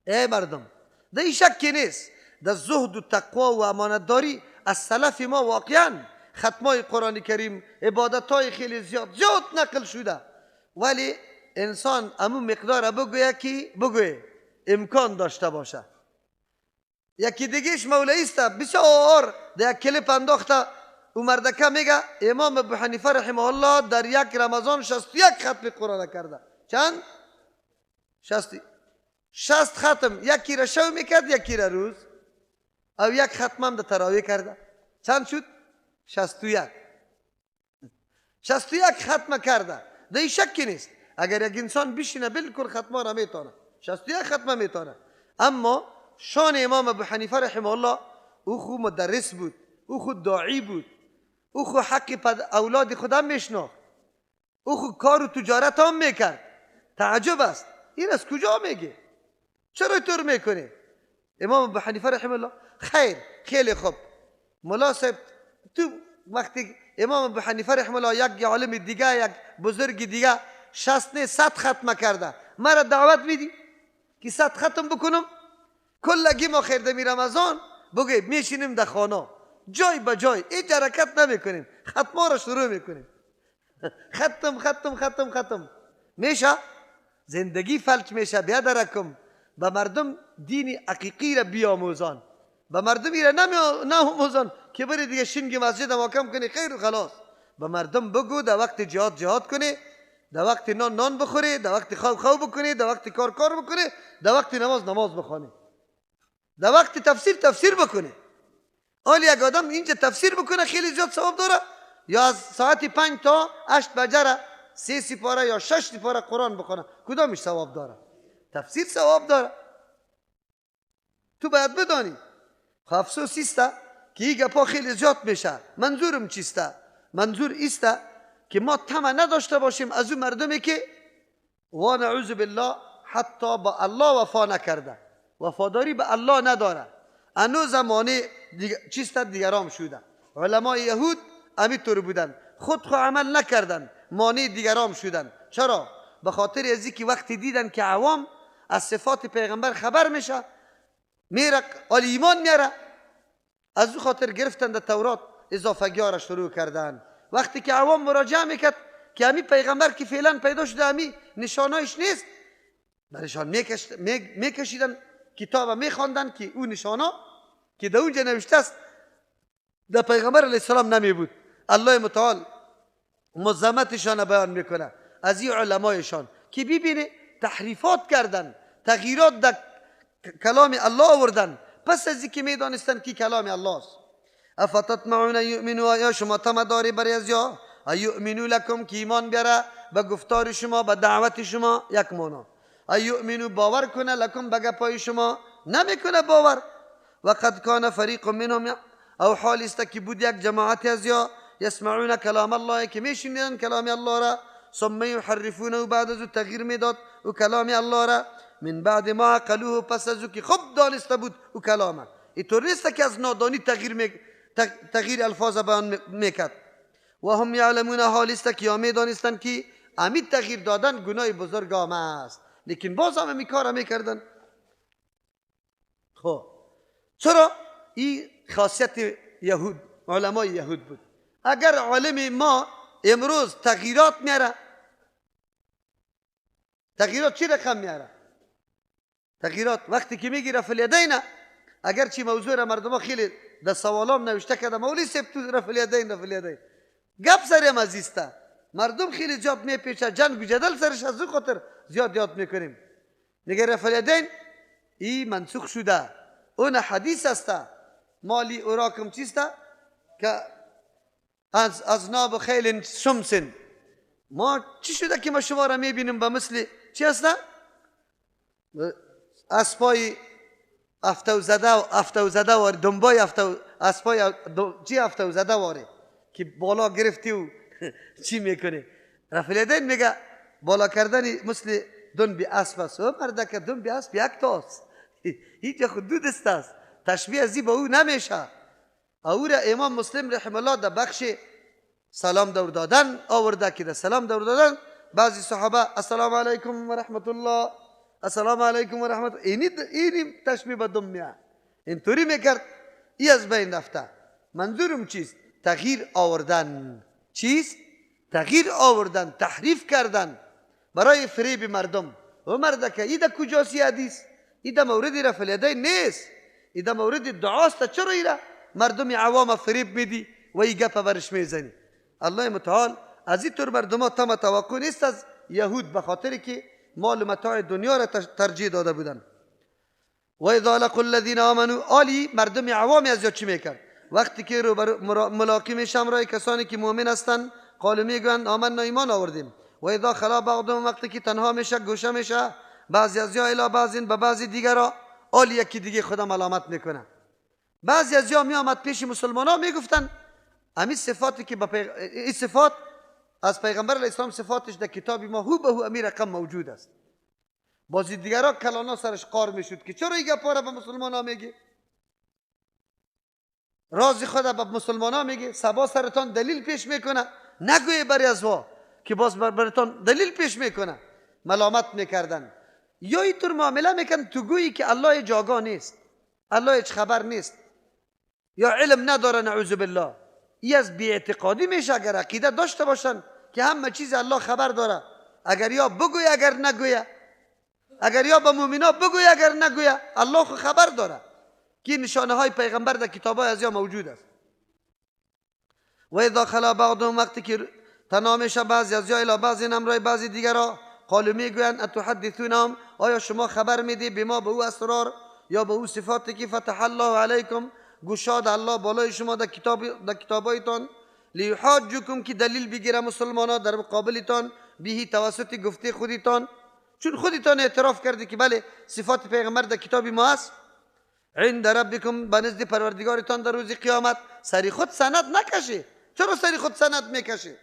S4: ای مردم، در این شکی نیست در زهد و تقوا و امانتداری از سلف ما واقعا ختمای قرآن کریم، عبادت های خیلی زیاد نقل شده، ولی انسان امون مقدار بگویه که بگویه امکان داشته باشه. یکی دیگهش مولایی است بسیار در یک کلیپ انداخته، او مردکه میگه امام ابو حنیفه رحمه الله در یک رمضان 61 ختم قرآن کرده. چند؟ 60 ختم، یکی را شو میکرد یکی را روز، او یک ختم هم در تراویح کرده. چند شد؟ 61 ختم کرده. در این شکی نیست اگر یک انسان بشینه بالکل ختمه را میتونه، 61 ختمه میتونه. اما شان امام ابو حنیفه رحمه الله، او خود مدرس بود، او خود داعی بود، او خود حق اولاد خودم میشناخت، او خود کار و تجارت هم میکرد. تعجب است این از کجا میگه؟ چرا اینطور میکنه؟ امام ابو حنیفه رحمه الله خیر، خیلی خوب. ملا صاحب تو وقتی امام ابو حنیفه رحمه الله یک عالم دیگه، یک بزرگ دیگه 60 100 ختم کرده، مرا دعوت میدی که 100 ختم بکنم؟ کلگی ما خیر دمی رمضان بگوی میشینیم در خانه جای به جای هیچ حرکت نمیکنیم، ختمه را شروع میکنیم. ختم میشه، زندگی فلج میشه. بیادرکم به مردم دین حقیقی را بیاموزان، به مردم را ناموزان که بری دیگه شنگ مسجد محکم کنی خیر و خلاص. به مردم بگو در وقت جهاد کنی، در وقت نان بخوری، در وقت خواب بکنی، در وقت کار بکنی، در وقت نماز بخوانی، در وقت تفسیر بکنی. حالی یک آدم اینجا تفسیر بکنه خیلی زیاد ثواب داره، یا از ساعت 5 تا 8 بجه 3 سپاره یا 6 سپاره قرآن بخونه، کدامش ثواب داره؟ تفسیر ثواب داره. تو باید بدانی. افسوس است که این گپا خیلی زیاد میشه. منظورم چیسته؟ منظور است که ما طمع نداشته باشیم از اون مردمی که و نعوذ بالله حتی با الله وفا نکرده، وفاداری به الله نداره. انو زمانه چیست دیگرام شده. علمای یهود همینطور بودن، خود عمل نکردن، مانع دیگرام شدن. چرا؟ به خاطر ازی که وقتی دیدن که عوام از صفات پیغمبر خبر میشه میره آل ایمان میاره، از او خاطر گرفتن در تورات اضافگی ها را شروع کردن. وقتی که عوام مراجعه میکرد که همی پیغمبر که فعلا پیدا شده همی نشانایش نیست، برشان میکشیدن کتاب میخواندن که او نشانا که در اونجا نوشته است در پیغمبر علیه السلام نمی بود. الله متعال مزمتشان بیان میکنه از این علمایشان که ببینه تحریفات کردن، تغییرات در کلام الله آوردن پس از اینکه میدانستن که کلام الله است. افتطمعون یؤمنوا، یا شما طمع داری برای از یا ایؤمنوا لکم که ایمان بیاره به گفتار شما به دعوت شما. یک مانا ایؤمنوا باور کنه، لکم به گپای شما نمیکنه باور. و قد کان فریق منهم، او حال است که بود یک جماعت از یا یسمعون کلام الله که میشنیدن کلام الله را، ثم یحرفونه، و بعد از او تغییر میداد او کلام الله را، من بعد ما عقلوه، پس از او که خوب دانسته بود او کلامه. اینطور نیست که از نادانی تغییر الفاظ بیان میکرد. و هم یعلمون، حال است که میدانستن که امی تغییر دادن گناه بزرگ است، لیکن باز هم امی کار میکردن. خب چرا؟ این خاصیت یهود، علمای یهود بود. اگر علم ما امروز تغییرات میاره، تغییرات چی رقم میاره؟ تغییرات وقتی که میگیره فلیدین، اگر چی موضوع را مردم خیلی در سوالام نوشته کرده مولی سب تو رفلیدین گپ سریم عزیسته، مردم خیلی زیاد میپیچه، جنگ و جدل سرش از او خاطر زیاد یاد میکنیم. میگه رفلیدین ای منسوخ شده، اون حدیث است مالی اوراکم چیسته که از ناب خیل شمسن. ما چی شده که ما شما را میبینیم به مثل چی هسته؟ اسبای افتو زده واره، دنبای اسبای چی افتو زده واره که بالا گرفتی و چی میکنه. رفلیدین میگه بالا کردن مثل دنبی اسب است. و مرده که دنبی اسب یک تاست، هیچ خود دو دست است، تشبیه ازی با او نمیشه. او را امام مسلم رحمه الله در بخش سلام دور دادن آورده که در سلام دور دادن بعضی صحابه السلام علیکم و رحمت الله، السلام علیکم و رحمت الله، اینی تشبیه به دنبیه اینطوری میکرد. ای از بین رفته. منظورم چیست؟ تغییر آوردن. چیست؟ تغییر آوردن، تحریف کردن برای فریب مردم. و مرده که ایده کجاسی حدیث؟ ایده موردی رفلیدین نیست، ایده مورد دعاست. چرا ایده مردم عوام فریب میدی و ای گپ برش میزنی؟ الله متعال از این طور مردم ها تم توقع نیست از یهود، به خاطر که مال و متاع دنیا را ترجیح داده بودن. و اذا لقوا الذین آمنوا، آلی مردم عوامی از یا چی میکرد؟ وقتی که ملاقی میشم رای کسانی که مؤمن هستند قالوا میگویند آمنا، ایمان آوردیم. و اذا خلا بعضهم، وقتی که تنها میشه گوشه میشه بعضی از یا الی بعضین، به بعضی دیگرا، آلی یکی دیگه خدا ملامت میکنه. بعضی از یا میامد پیش مسلمان ها میگفتن امی صفاتی که این صفات از پیغمبر علیه السلام صفاتش در کتابی ما هو به هو امی رقم موجود است. بعضی دیگرا کلانا سرش قار میشد که چرا این گپا را به مسلمان ها میگی؟ راز خدا به مسلمان ها میگی، سبا سرتان دلیل پیش میکنه، نگوی بری از وا که باز برتان دلیل پیش میکنه. ملامت میکردن. یا اینطور معامله میکن تو گویی که الله جاگاه نیست، الله هیچ خبر نیست یا علم نداره. نعوذ بالله. ای از بی‌اعتقادی میشه. اگر عقیده داشته باشن که همه چیز الله خبر داره، اگر یا بگوی اگر نگویه، اگر یا به مؤمنا بگوی اگر نگویه، الله خو خبر داره که نشانه های پیغمبر در کتاب های از یا موجود است. و اذا خلا بعضهم، وقتی که تنها میشه بعضی از یا الی بعضی امرای بعضی دیگرا، قالوا میگویند اتحدثونهم، آیا شما خبر میدی بما به او اسرار یا به او صفاتی که فتح الله علیکم، گشاد الله بالای شما در کتابایتان، لیحاجوکم، که دلیل بگیره مسلمانا در مقابلتان، بهی توسط گفته خودتان، چون خودتان اعتراف کردی که بله صفات پیغمبر در کتاب ما است. عند ربکم، به نزد پروردگارتان در روز قیامت. سری خود سند نکشی. چرا سری خود سند میکشی؟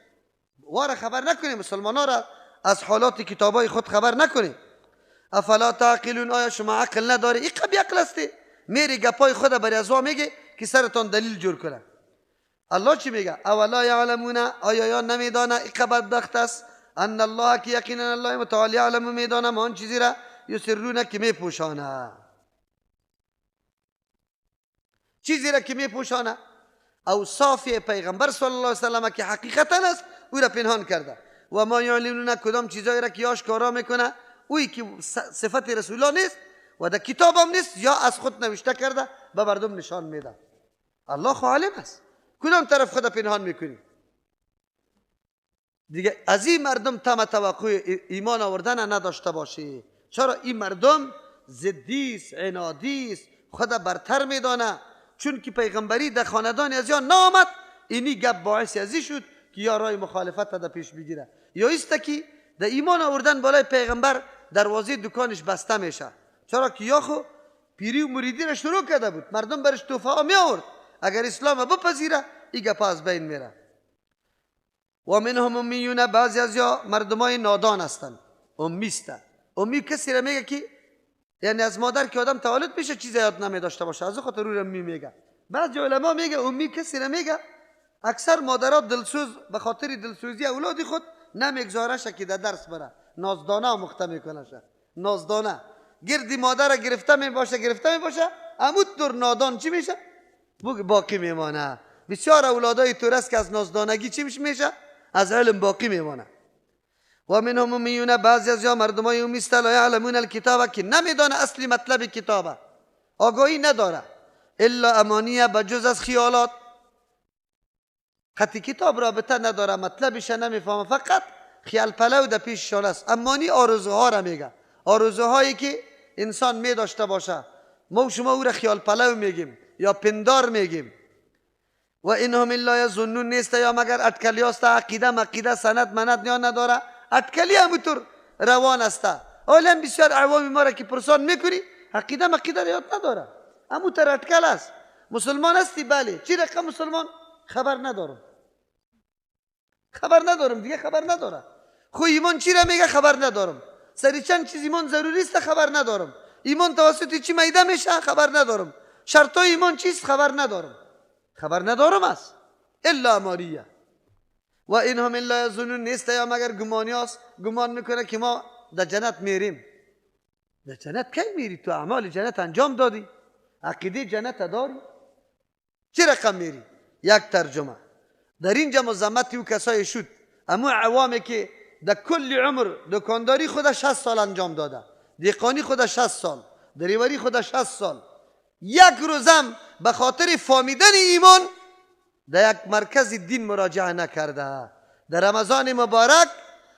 S4: واره خبر نکنی مسلمانا را از حالات کتابای خود خبر نکنی. افلا تعقلون، آیا شما عقل نداری؟ این قبی عقل استی میری گپای خود بر ازوا میگه که سرتان دلیل جور کنه. الله چی میگه؟ اولا یعلمون، آیا یا نمیدانه این بدبخت است ان الله که یقینا الله متعالی علم میدانم آن چیزی را یسرون که میپوشانه. چیزی را که میپوشانه اوصاف پیغمبر صلی الله علیه وسلم که حقیقتا است او را پنهان کرده. و ما یعلنون کدام چیزایی را که آشکارا میکنه اوی که صفت رسول الله نیست و در کتاب هم نیست یا از خود نوشته کرده به مردم نشان میده. الله خو عالم است. کدام طرف خود پنهان میکنی؟ دیگه از این مردم توقع ایمان آوردن نداشته باشی. چرا این مردم ضدیست، عنادیست، خود برتر میدانه. چون که پیغمبری در خاندان از یا نامد، اینی گپ باعث ازی شد که یا رای مخالفت در پیش بگیره یا ایست که در ایمان آوردن بالای پیغمبر دروازه دکانش بسته میشه. چرا که یا خو پیری و مریدی را شروع کرده بود، مردم برش توفه ها می آورد. اگر اسلام بپذیره این گپ از بین میره. و منهم امیون، بعضی از یا مردمای نادان هستند، امیستند. امی کسی را میگه که یعنی از مادر که آدم تولد میشه چیز یاد نمی داشته باشه، از خاطر رو امی میگه. بعضی علما میگه امی کسی را میگه اکثر مادرات دلسوز به خاطر دلسوزی اولادی خود نمیگذارشه که در درس بره، نازدانه مخته میکنه. نازدانه گردی مادر گرفته می باشه عمود دور نادان چی میشه؟ باقی میمانه. بسیار اولادای طور است که از نازدانگی چی میشه؟ از علم باقی میمانه. و منهم امیون، بعضی از یا مردمای امیست لا یعلمون الکتاب که نمیدانه اصلی مطلب کتابه، آگاهی نداره، الا امانیه بجز از خیالات. خطی کتاب رابطه نداره، مطلبش نمیفهمه، فقط خیال پلو در پیششان است. امانی آرزوها را میگه، آرزوهایی که انسان می داشته باشه. ما شما او را خیال پلو میگیم یا پندار میگیم. و اینهم الا یظنون، نیست یا مگر اٹکلی است، عقیده سند منت یا نداره، اٹکلی همونطور روان است. اولا بسیار عوامی ما را که پرسان میکنی عقیده یاد نداره، همونطور اٹکل است. مسلمان هستی؟ بله. چی رقم مسلمان؟ خبر ندارم دیگه، خبر نداره. خو ایمان چی را میگه؟ خبر ندارم. سری چند چیز ایمان ضروری است؟ خبر ندارم. ایمان توسط چی میده میشه؟ خبر ندارم. شرطای ایمان چیست؟ خبر ندارم است. الا امانیه. و اینهم الا یظنون، نیست یا مگر گمانی است، گمان میکنه که ما در جنت میریم. در جنت کی میری؟ تو اعمال جنت انجام دادی؟ عقیده جنت داری؟ چه رقم میری؟ یک ترجمه در اینجا مذمتی و کسای شد اما عوامی که در کل عمر دکانداری خود 60 سال انجام داده، دیقانی خود 60 سال، دریوری خود 60 سال، یک روزم به خاطر فهمیدن ایمان در یک مرکز دین مراجعه نکرده. در رمضان مبارک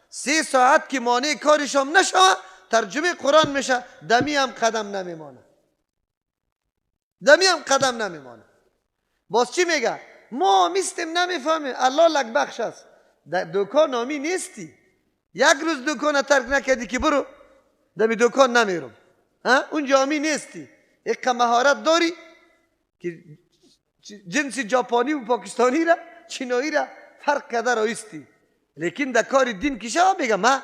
S4: 3 ساعت که مانع کارشم نشوه ترجمه قرآن میشه، دمی هم قدم نمیمانه. باز چی میگه؟ ما میستیم نمیفهمیم. الله لک بخش است. در دکان نامی نیستی، یک روز دکان ترک نکردی که برو دمی دکان نمیرم، اونجا آمی نیستی. یک مهارت داری که جنس ژاپنی و پاکستانی را چینایی را فرق کرده رایستی، لیکن در کار دین کشا میگه ما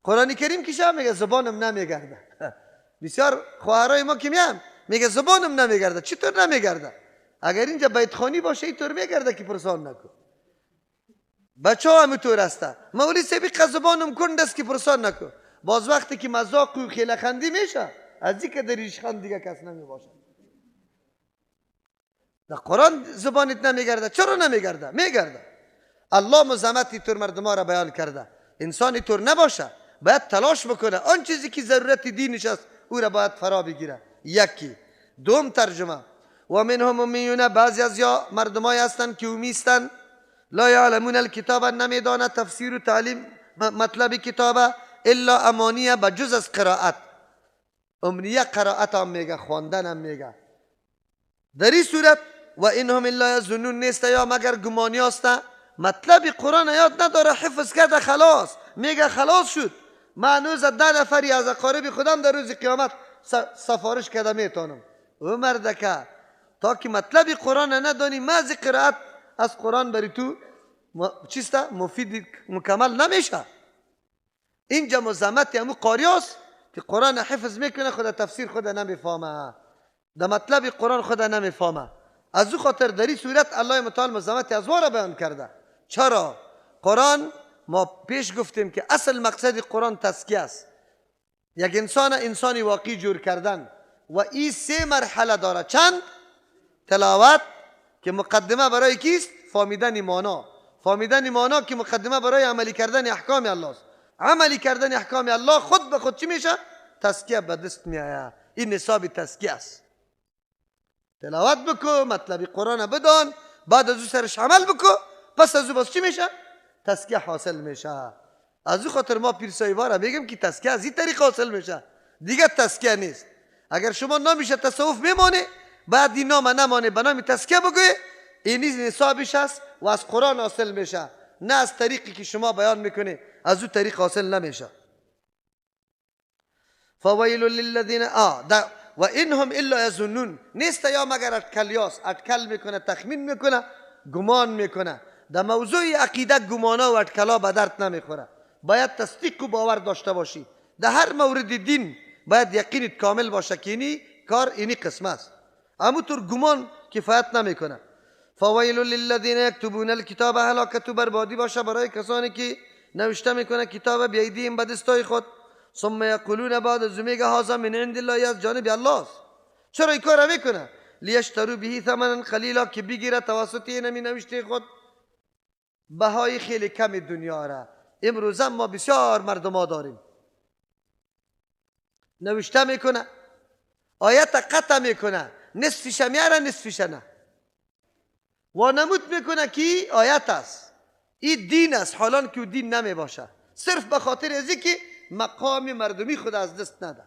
S4: قرآن کریم کشا میگه زبانم نمیگرده. بسیار خواهرای ما که میگه زبانم نمیگرده. چطور نمیگرده؟ اگر اینجا بیتخانی باشه اینطور میگرده که پرسان نکن. بچه ها همینطور هسته. مولی سبی زبانم کند است که پرسان نکن. باز وقتی که مذاق و خیلی خندی میشه از این که در ریشخند دیگه کس نمی باشه. در قرآن زبانت نمیگرده. چرا نمیگرده؟ میگرده. الله مزمتی طور مردم ها را بیان کرده. انسانی طور نباشه، باید تلاش بکنه آن چیزی که ضرورت دینش است او را باید فرا بگیره. یکی. دوم ترجمه و منهم امیون، بعضی از یا مردمایی هستند که امیستند لا یعلمون الکتاب، نمیدانه تفسیر و تعلیم مطلب کتاب، الا امانیه بجز از قرائت. امنیه قرائت هم میگه، خواندن هم میگه. در این صورت و اینهم الا یظنون، نیست یا مگر گمانی است، مطلب قرآن یاد نداره، حفظ کرده خلاص، میگه خلاص شد. من هنوز 10 نفری از اقارب خودم در روز قیامت سفارش کرده میتونم. و مردکه تا که مطلب قرآن ندانی محض قرائت از قرآن بری تو چیسته مفید مکمل نمیشه. اینجا مزمت همون قاری است که قرآن حفظ میکنه خود تفسیر خود نمیفهمه، در مطلب قرآن خود نمیفهمه. از او خاطر در این صورت الله متعال مزمت از وارا بیان کرده. چرا؟ قرآن ما پیش گفتیم که اصل مقصد قرآن تزکیه است. یک انسانی واقعی جور کردن و این 3 مرحله داره. چند؟ تلاوت که مقدمه برای کیست؟ فهمیدن معنا. فهمیدن معنا که مقدمه برای عملی کردن احکام الله است. عملی کردن احکام الله خود به خود چی میشه؟ تزکیه به دست میآید. این نصاب تزکیه است. تلاوت بکو، مطلب قرآن بدان، بعد از او سرش عمل بکو، پس از او بس چی میشه؟ تزکیه حاصل میشه. از او خاطر ما پیرسایوارا میگم که تزکیه از این طریق حاصل میشه، دیگه تزکیه نیست. اگر شما نامش تصوف میمونه، بعد این نام نمانه به نام تزکیه بگوی، این نصابش است و از قرآن حاصل میشه، نه از طریقی که شما بیان میکنه از او طریق حاصل نمیشه. فویل للذین و انهم الا یظنون، نیست یا مگر اٹکلیاس، اٹکل میکنه، تخمین میکنه، گمان میکنه. در موضوع عقیده گمانا و اٹکلا به درد نمیخوره. باید تصدیق و باور داشته باشی. در هر مورد دین باید یقینت کامل باشه که اینی کار اینی قسم است. همونطور گمان کفایت نمیکنه. فویل للذین یکتبون الکتاب، هلاکت و بربادی باشه برای کسانی که نوشته میکنه کتاب بیایدیم به دستای خود. ثم یقولون، بعد از میگه هذا من عند الله، از جانب الله است. چرا این کار میکنه؟ لیشتروا به ثمنا قلیلا، که بگیره توسط این نوشته خود بهای خیلی کم دنیا را. امروز ما بسیار مردم داریم نوشته میکنه، آیت قطع میکنه، نصفش میاره نصفش نه، و نمود میکنه که آیت است، این دین است، حالان که دین نمی باشه، صرف به خاطر ازی که مقام مردمی خود از دست نده.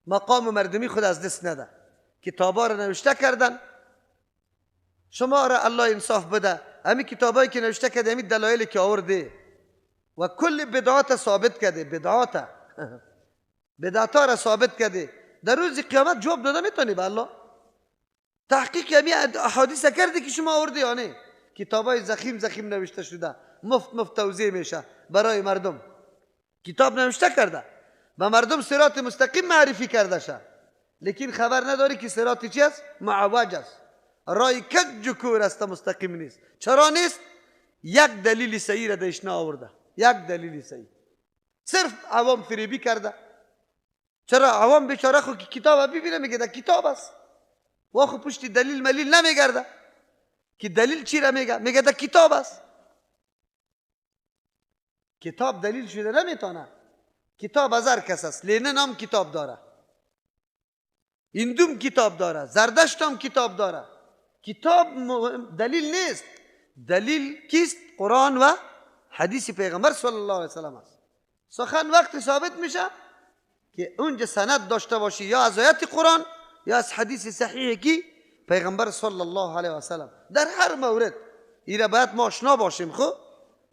S4: مقام مردمی خود از دست نده. کتابا را نوشته کردن، شما را الله انصاف بده، همین کتابایی که نوشته کرده، همین دلایلی که آورده و کل بدعات ثابت کرده، بدعتا را ثابت کرده، در روز قیامت جواب داده میتونی به الله؟ تحقیق همین احادیث کرده که شما آورده یا نه؟ کتابای زخیم نوشته شده، مفت توزیع میشه برای مردم. کتاب نوشته کرده، به مردم صراط مستقیم معرفی کرده شه، لیکن خبر نداری که صراط چی است؟ معوج است، رای کج و کور است، مستقیم نیست. چرا نیست؟ یک دلیل صحیح را دهش آورده، یک دلیل صحیح، صرف عوام فریبی کرده. چرا؟ عوام بیچاره خو که کتاب ببینه میگه ده کتاب است، و خو پشت دلیل ملیل نمیگرده که دلیل چی را میگه ده کتاب است. کتاب دلیل شده نمیتونه. کتاب از هر کس است. لینن هم کتاب داره، هندوم کتاب داره، زردشت هم کتاب داره. کتاب دلیل نیست. دلیل کیست؟ قرآن و حدیث پیغمبر صلی الله علیه وسلم است. سخن وقت ثابت میشه که اونجا سند داشته باشی، یا از آیت قرآن یا از حدیث صحیحی که پیغمبر صلی الله علیه وسلم. در هر مورد ایره باید ما آشنا باشیم، خب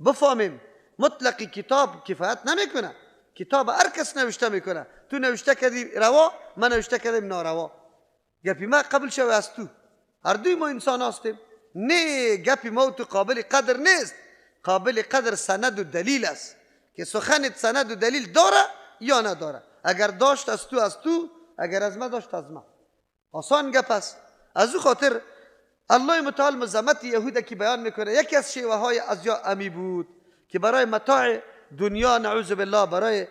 S4: بفهمیم مطلقی کتاب کفایت نمیکنه. کتاب هر کس نوشته میکنه، تو نوشته کردی روا، من نوشته کردم ناروا، گپی ما قبل شوه از تو، هر دوی ما انسان هستیم. نه، گپی ما تو قابل قدر نیست. قابل قدر سند و دلیل است که سخنت سند و دلیل داره یا نداره. اگر داشت از تو، اگر از ما داشت از ما. آسان گپ است. از او خاطر الله متعال مذمت یهود که بیان میکنه، یکی از شیوه های از یا امی بود که برای متاع دنیا نعوذ بالله، برای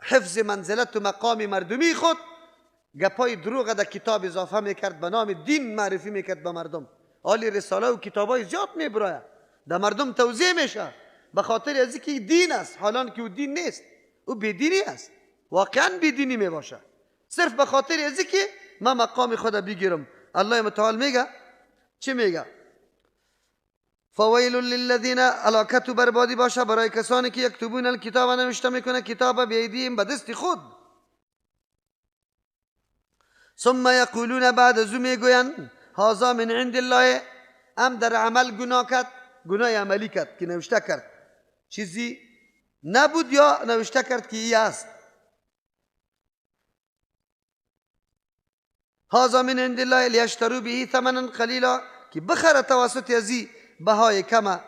S4: حفظ منزلت و مقام مردمی خود، گپای دروغ در کتاب اضافه میکرد، به نام دین معرفی میکرد به مردم. حالی رساله و کتابای زیاد میبراید، در مردم توزیع میشه، به خاطر از اینکه دین است، حالان که او دین نیست، او بیدینی است، واقعا بیدینی میباشه، صرف به خاطر از اینکه من مقام خود بگیرم. الله متعال میگه چی میگه؟ فویل للذین، هلاکت و بربادی باشه برای کسانی که یکتبون الکتاب، نوشته میکنه کتاب بیایدیهم، به دست خود. ثم یقولون، بعد از او میگویند هذا من عند الله، هم در عمل گناه کرد، گناه عملی کرد که نوشته کرد چیزی نبود، یا نوشته کرد که ای است. هذا من عند الله لیشتروا به ثمنا قلیلا، که بخره توسط ازی بهای کمه.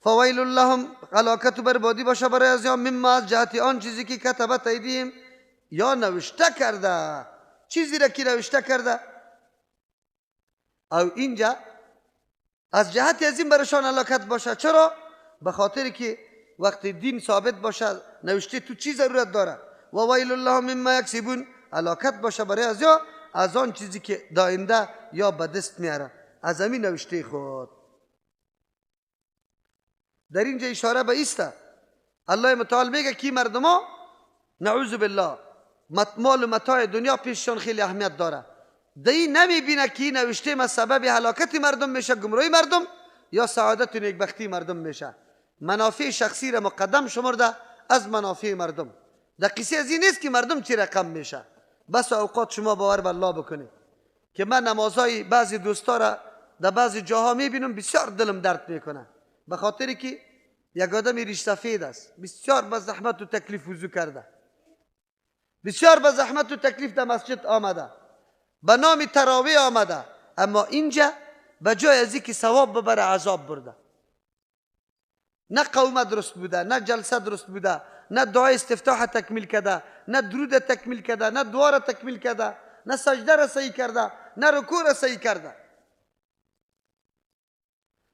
S4: فویل لهم، هلاکت و بربادی باشه برای از یا مما، از جهت آن چیزی که کتبت ایدیهم، یا نوشته کرده، چیزی را که نوشته کرده. او اینجا از جهت از این برشان هلاکت باشه. چرا؟ به خاطر که وقت دین ثابت باشه نوشته تو چی ضرورت داره و ویل الله مما یکسبون هلاکت باشه برای از آن چیزی که داینده یا به دست میاره از همین نوشته خود. در اینجا اشاره به ایسته الله متعال میگه که مردم ها نعوذ بالله مال و متاع دنیا پیششان خیلی اهمیت داره. دی نمیبینه که این نوشته ما سبب هلاکت مردم میشه، گمراهی مردم یا سعادت و نیکبختی مردم میشه. منافع شخصی را مقدم شمرده از منافع مردم. در قصه از این نیست که مردم چی رقم میشه. بس اوقات شما باور به الله بکنید که من نمازهای بعضی دوستا را در بعضی جاها میبینم بسیار دلم درد میکنه، به خاطر که یک آدم ریش سفید است، بسیار با زحمت و تکلیف وضو کرده، بسیار با زحمت و تکلیف در مسجد آمده، به نام تراویح آمده، اما اینجا به جای از اینکه ثواب ببره عذاب برده. نه قومه درست بوده، نه جلسه درست بوده، نه دعای استفتاح تکمیل کرده، نه درود تکمیل کرده، نه دعا را تکمیل کرده، نه سجده را صحیح کرده، نه رکوع را صحیح کرده.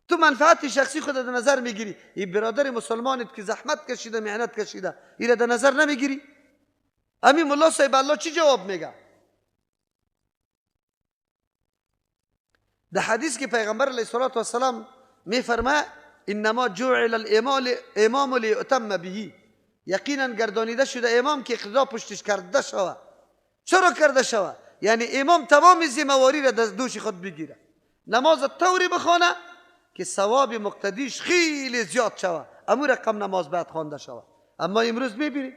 S4: تو منفعت شخصی خود در نظر میگیری. این برادر مسلمانت که زحمت کشیده، مهنت کشیده، این را در نظر نمیگیری؟ امی ملا صاحب الله چی جواب میگه؟ در حدیث که پیغمبر علیه السلام میفرماید انما جعل الامام لیؤتم به، یقینا گردانیده شده امام که اقتدا پشتش کرده شود. چرا کرده شود؟ یعنی امام تمام ذمه‌واری را از دوش خود بگیره، نماز طوری بخونه که ثواب مقتدیش خیلی زیاد شود، اما رقم نماز باید خوانده شود. اما امروز میبینی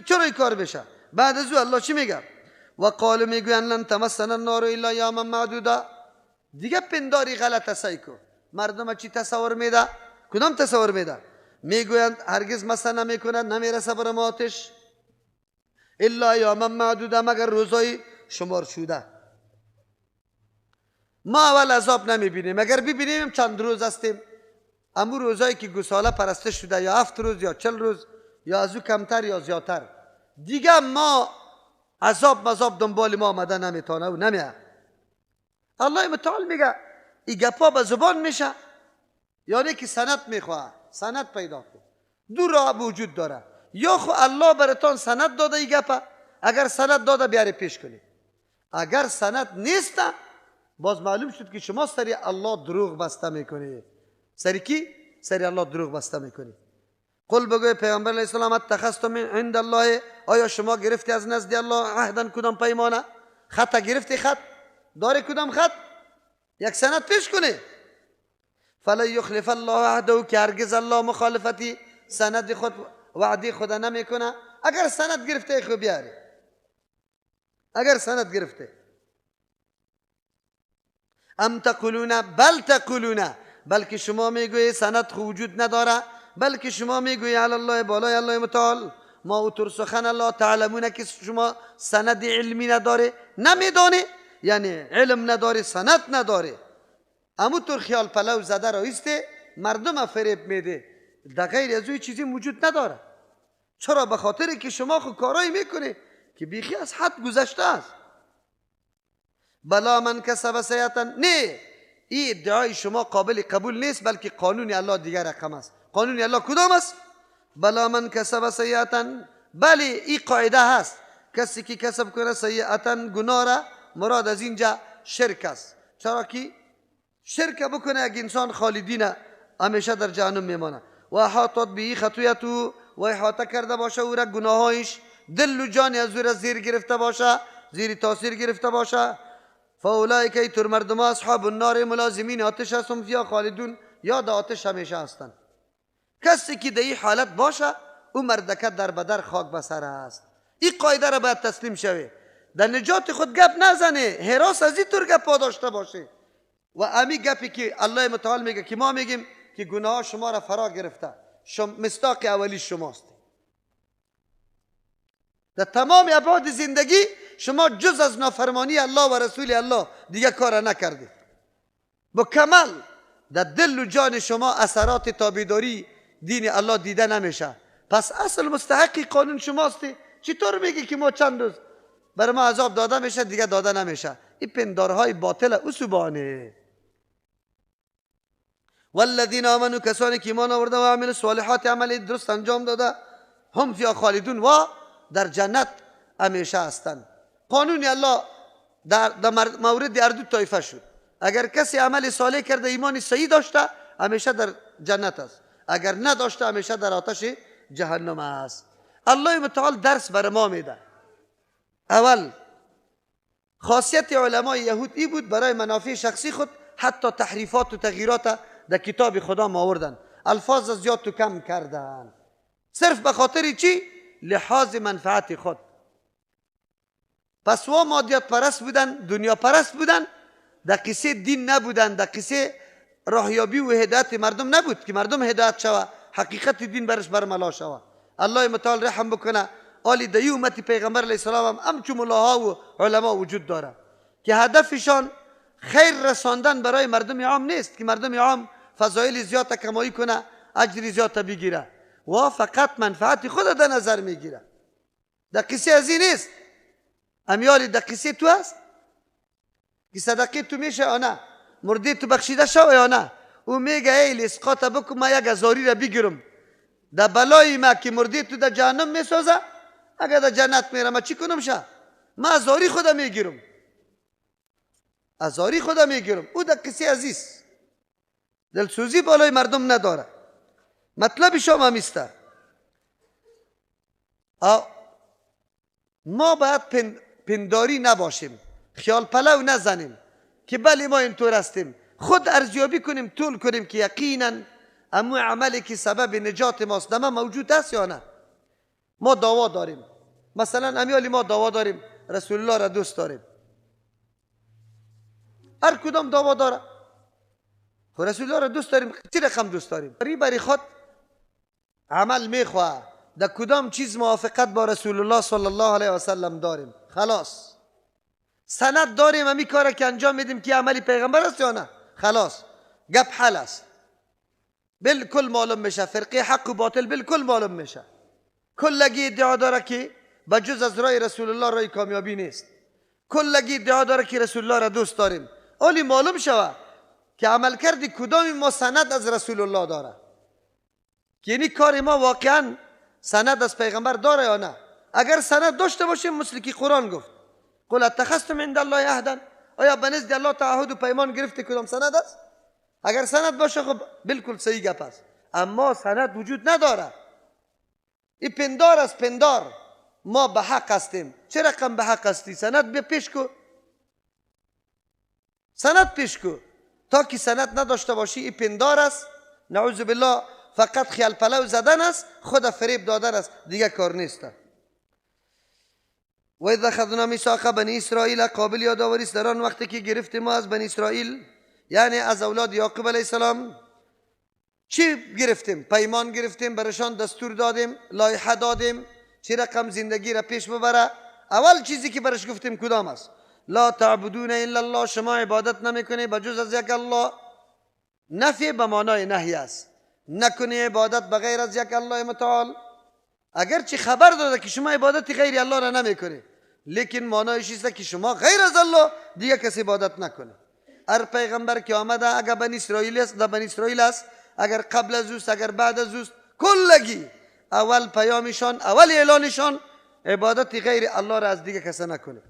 S4: چرا این کار بشه؟ بعد از او الله چی میگه؟ و قال میگوین لن تمسنا النار الا یاما معدودا. دیگه پنداری غلط سعی کن. مردم چی تصور میده؟ کدام تصور میده؟ میگویند هرگز مسا نمیکنند، نمیرسه بر ما آتش الا یاما معدودا، مگر روزای شمار شده. ما اول عذاب نمیبینیم، اگر ببینیم چند روز هستیم. اما روزایی که گساله پرستش شده یا 7 روز یا 40 روز یا از او کمتر یا زیادتر، دیگه ما عذاب دنبال ما آمده نمیتونه و نمیه. الله متعال میگه این گپا به زبان میشه، یعنی که سند میخواه، سند پیدا کن. دو راه وجود داره، یا خو الله براتون سند داده این گپا، اگر سند داده بیاری پیش کنی. اگر سند نیست باز معلوم شد که شما سری الله دروغ بسته میکنی. سری کی؟ سری الله دروغ بسته میکنی. قل بگوی پیامبر علیه السلام اتخذتم عند الله، آیا شما گرفتی از نزد الله عهدا کدام پیمانه؟ خط گرفتی؟ خط داری کدام خط؟ یک سند پیش کنی. فلا یخلف الله عهده، که هرگز الله مخالفتی سند خود وعده خود نمیکنه. اگر سند گرفته خو بیاری، اگر سند گرفته. ام تقولون بل تقولون، بلکه شما میگویی سند خو وجود نداره، بلکه شما میگویی علی الله، بالای الله متعال ما اوتر سخن الله تعلمونه، که شما سند علمی نداره، نمیدانی، یعنی علم نداره، سند نداره. اما تو خیال پلو زده رایسته مردم فریب میده، در غیر از اوی چیزی وجود نداره. چرا؟ به خاطر که شما خو کارایی میکنی که بیخی از حد گذشته است. بلا من کسب سیئتا، نه، این ادعای شما قابل قبول نیست، بلکه قانون الله دیگر رقم است. قانون الله کدام است؟ بلا من کسب سیئتا، بله این قاعده هست، کسی که کسب کنه سیئتا گناه را، مراد از اینجا شرک است. چرا که شرک بکنه یک انسان خالدین همیشه در جهنم میمانه. و احاطت به خطیئته، و احاطه کرده باشه او را گناهایش، دل و جان از او را زیر گرفته باشه، زیر تاثیر گرفته باشه. فاولئک ایتر مردم اصحاب النار، ملازمین آتش هستند، فیها خالدون، یا در آتش همیشه هستند. کسی که در این حالت باشه او مردکه در بدر خاک بسر است. این قاعده را باید تسلیم شوه، در نجات خود گپ نزنه، حراس از این طور گپ داشته باشه. و امی گپی که الله متعال میگه که ما میگیم که گناه شما را فرا گرفته، مصداق اولی شماست. در تمام ابعاد زندگی شما جز از نافرمانی الله و رسول الله دیگه کار نکردید. با کمال در دل و جان شما اثرات تابعداری دین الله دیده نمیشه. پس اصل مستحقی قانون شماست. چطور میگی که ما چند روز برای ما عذاب داده میشه دیگه داده نمیشه؟ این پندارهای باطل اسبانه. والذین آمنوا کسانی که ایمان آورده و عمل صالحات عمل درست انجام داده هم فیها خالدون و در جنت همیشه هستند. قانون الله در مورد هر دو طایفه شد. اگر کسی عمل صالح کرده ایمان صحیح داشته همیشه در جنت است، اگر نداشته همیشه در آتش جهنم است. الله متعال درس بر ما میده. اول خاصیت علمای یهود ای بود برای منافع شخصی خود حتی تحریفات و تغییرات در کتاب خدا ما آوردن، الفاظ زیاد تو کم کردن، صرف به خاطر چی؟ لحاظ منفعت خود. پس وا مادیات پرست بودن، دنیا پرست بودن، در قصه دین نبودن، در قصه راهیابی و هدایت مردم نبود که مردم هدایت شوه، حقیقت دین برش برملا شوه. الله متعال رحم بکنه. آلی دی امتی پیغمبر علیه السلام هم همچون ملاها و علما وجود داره که هدفشان خیر رساندن برای مردم عام نیست که مردم عام فضایل زیاد کمایی کنه، اجر زیاد بگیره و فقط منفعت خود در نظر میگیره. در قصه از این نیست. امیالی در قصه تو هست که صدقه تو میشه یا نه، مرده تو بخشیده شو یا نه. او میگه ای اسقاط بکن ما یک هزاری را بگیرم در بلای ما که مرده تو در جهنم میسازه، اگر در جنت میرم ما چی کنم شه؟ ما هزاری خدا میگیرم، هزاری خدا میگیرم. او در قصه عزیز دلسوزی بالای مردم نداره. مطلب شما میسته ما باید پنداری نباشیم، خیال پلو نزنیم که بله ما اینطور هستیم. خود ارزیابی کنیم، طول کنیم که یقینا امو عملی که سبب نجات ماست ما موجود است یا نه. ما دعوا داریم، مثلا امیالی ما دعوا داریم رسول الله را دوست داریم، هر کدام دعوا داره. رسول الله را دوست داریم، چی رقم دوست داریم؟ بری خود عمل میخواه در کدام چیز موافقت با رسول الله صلی الله علیه و سلم داریم، خلاص سند داریم همی کار که انجام میدیم که عملی پیغمبر است یا نه، خلاص گپ حل است. بالکل معلوم میشه فرقه حق و باطل، بالکل معلوم میشه. کلگی ادعا داره که بجز از رای رسول الله رای کامیابی نیست، کلگی ادعا داره که رسول الله را دوست داریم. اولی معلوم شوه که عمل کردی کدام ما سند از رسول الله داره، یعنی کار ما واقعا سند از پیغمبر داره یا نه. اگر سند داشته باشیم مثل که قرآن گفت قل اتخذتم عند الله عهدا، آیا به نزد الله تعهد و پیمان گرفته کدام سند است؟ اگر سند باشه خب بالکل صحیح گپ است. اما سند وجود نداره، این پندار است، پندار ما به حق هستیم. چه رقم به حق هستی؟ سند بیا پیش کو، سند پیش کو. تا که سند نداشته باشی این پندار است، نعوذ بالله فقط خیال پلو زدن است، خود فریب دادن است، دیگه کار نیست. و اذا اخذنا میثاق بنی اسرائیل، قابل یادآوری است در آن وقتی که گرفتیم ما از بنی اسرائیل، یعنی از اولاد یعقوب علیه السلام چی گرفتیم؟ پیمان گرفتیم، برشان دستور دادیم، لایحه دادیم چی رقم زندگی را پیش ببره. اول چیزی که برش گفتیم کدام است؟ لا تعبدون الا الله، شما عبادت نمیکنی بجز از یک الله. نفی به معنای نهی است، نکنی عبادت بغیر از یک الله متعال. اگرچه خبر داده که شما عبادت غیر الله را نمیکنی، لیکن معنایش است که شما غیر از الله دیگه کسی عبادت نکنه. هر پیغمبر که آمده اگر بنی اسرائیل است، در بنی اسرائیل است، اگر قبل از اوست اگر بعد از اوست، کلگی اول پیامشان، اول اعلانشان عبادت غیر الله را از دیگه کسی نکنه.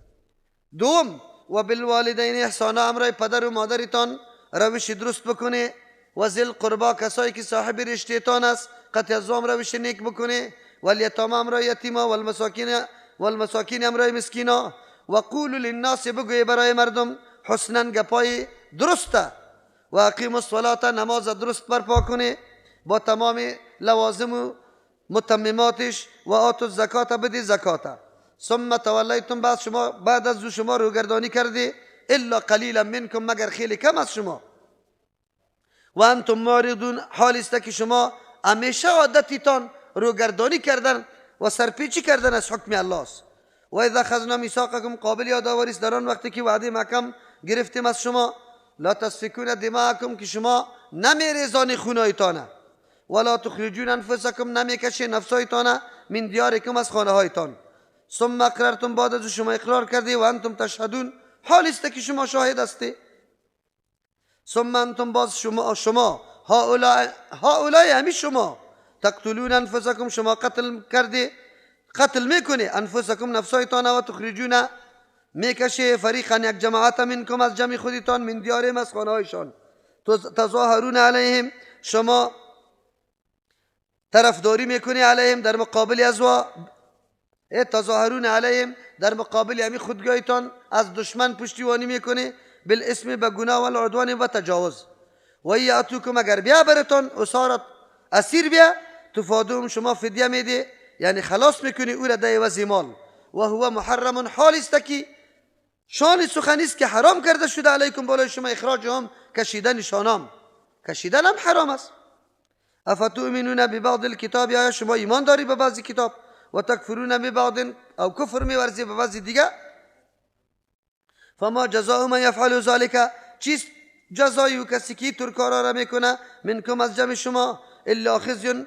S4: دوم و بالوالدین احسانا، امرای پدر و مادرتان روش درست بکنه. و ذی القربا، کسایی که صاحب رشتهتان است قطع الظام روش نیک بکنه. والیتام، امرای یتیما. والمساکین امرای مسکینا. و قولوا للناس، بگوی برای مردم حسنا، گپای درسته. و اقیم الصلاة، نماز درست برپا کنه با تمام لوازم و متمماتش. و آتوا الزکات، بدی زکات. ثم تولیتم، بعد از شما روگردانی کرده. الا قلیلا منکم، مگر خیلی کم از شما. و انتم معرضون، حال است که شما همیشه عادتیتان روگردانی کردن و سرپیچی کردن از حکم الله است. و اذا اخذنا میثاقکم، قابل یادآوری است در آن وقتی که وعده محکم گرفتیم از شما. لا تسفکون دماءکم، که شما نمیریزانی خونهایتان. ولا تخرجون انفسکم، نمیکشی نفسایتان. من دیارکم، از خانه هایتان. ثم اقررتم، بعد از شما اقرار کردی. و انتم تشهدون، حال است که شما شاهد هستی. ثم انتم، باز شما هؤلاء همی شما تقتلون انفسکم شما قتل میکنه انفسکم نفسایتان و تخرجون میکشه فریقا یک جماعت منکم از جمع خودتان من دیارهم از خانه هایشان تظاهرون علیهم شما طرفداری میکنی علیهم در مقابل تظاهرون علیهم در مقابل همی خودگاهتان از دشمن پشتیبانی میکنه بالاسم به گناه و العدوان و تجاوز و یاتوکم اگر بیا برتان اسارت اسیر بیا تفادوم شما فدیه میده یعنی خلاص میکنی او را در عوض مال و هو محرم حال است که شان سخنی است که حرام کرده شده علیکم بالای شما اخراج هم کشیدن شانام کشیدن هم حرام است افتؤمنون ببعض الکتاب یا شما ایمان داری به بعضی کتاب و تکفرون ببعض او کفر میورزی به بعضی دیگه فما جزاء من یفعل ذلك چیست جزای کسی که ترکارا را میکنه منکم از جمع شما الا خزی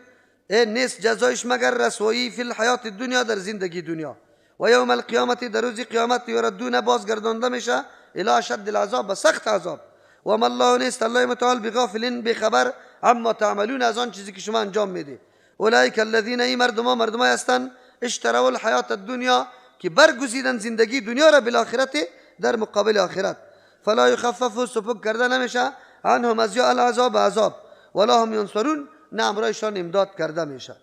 S4: نیست جزایش مگر رسوایی فی الحیات الدنیا در زندگی دنیا و یوم القیامت در روز قیامت یردون بازگردانده میشه الی اشد العذاب به سخت عذاب و ما الله نیست الله متعال بغافل بخبر عما تعملون از آن چیزی که شما انجام میده اولئک الذین ای مردمای هستند اشتروا الحیات الدنیا که برگزیدن زندگی دنیا را بالآخرت در مقابل آخرت فلا یخفف سبک کرده نمیشه عنهم از یا العذاب عذاب ولا هم ینصرون نه امرایشان امداد کرده میشه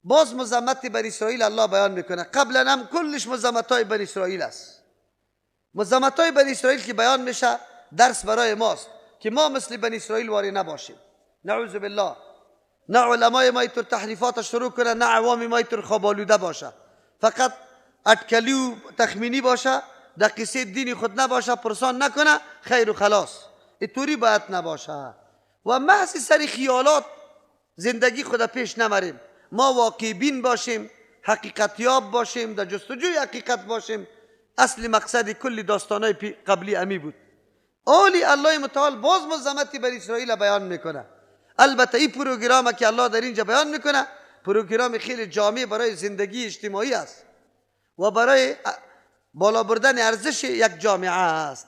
S4: باز مذمت بنی اسرائیل الله بیان میکنه قبلا هم کلش مذمت های بنی اسرائیل است مذمت های بنی اسرائیل که بیان میشه درس برای ماست که ما مثل بنی اسرائیل واری نباشیم نعوذ بالله نه علمای ما اینطور تحریفات شروع کنه نه عوام ما اینطور خوابالوده باشه فقط اٹکلی و تخمینی باشه در قصه دینی خود نباشه پرسان نکنه خیر و خلاص اینطوری باید نباشه و محض سری خیالات زندگی خود پیش نمریم ما واقع بین باشیم حقیقتیاب باشیم در جستجوی حقیقت باشیم اصل مقصد کل داستانای قبلی امی بود اولی الله متعال باز مذمتی بر اسرائیل بیان میکنه البته این پروگرام که الله در اینجا بیان میکنه پروگرام خیلی جامع برای زندگی اجتماعی است و برای بالا بردن ارزش یک جامعه است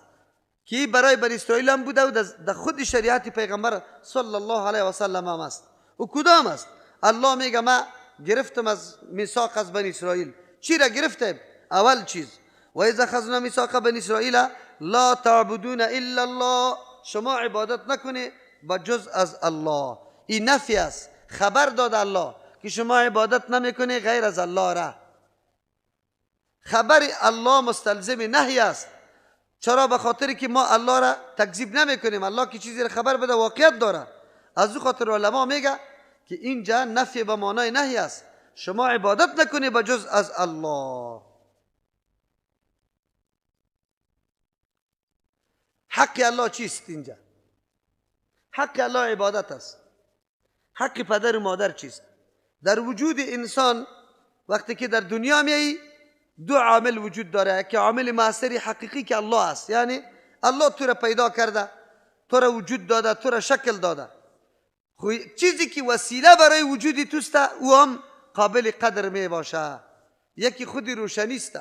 S4: که برای بنی اسرائیل هم بوده و در خود شریعت پیغمبر صلی الله علیه و سلم هم است و کدام است الله میگه ما گرفتم از میثاق از بنی اسرائیل چی را گرفتم اول چیز و اذا اخذنا میثاق بنی اسرائیل لا تعبدون الا الله شما عبادت نکنه بجز از الله این نفی است خبر داد الله که شما عبادت نمیکنه غیر از الله را خبر الله مستلزم نهی است چرا به خاطر که ما الله را تکذیب نمیکنیم الله که چیزی را خبر بده واقعیت داره از او خاطر علما میگه که اینجا نفی به معنای نهی است شما عبادت نکنی بجز از الله حق الله چیست اینجا حق الله عبادت است حق پدر و مادر چیست در وجود انسان وقتی که در دنیا میایی دو عامل وجود داره که عامل مؤثری حقیقی که الله است یعنی الله تو را پیدا کرده تو را وجود داده تو را شکل داده چیزی که وسیله برای وجودی توست او هم قابل قدر می باشه یکی خودی روشنی است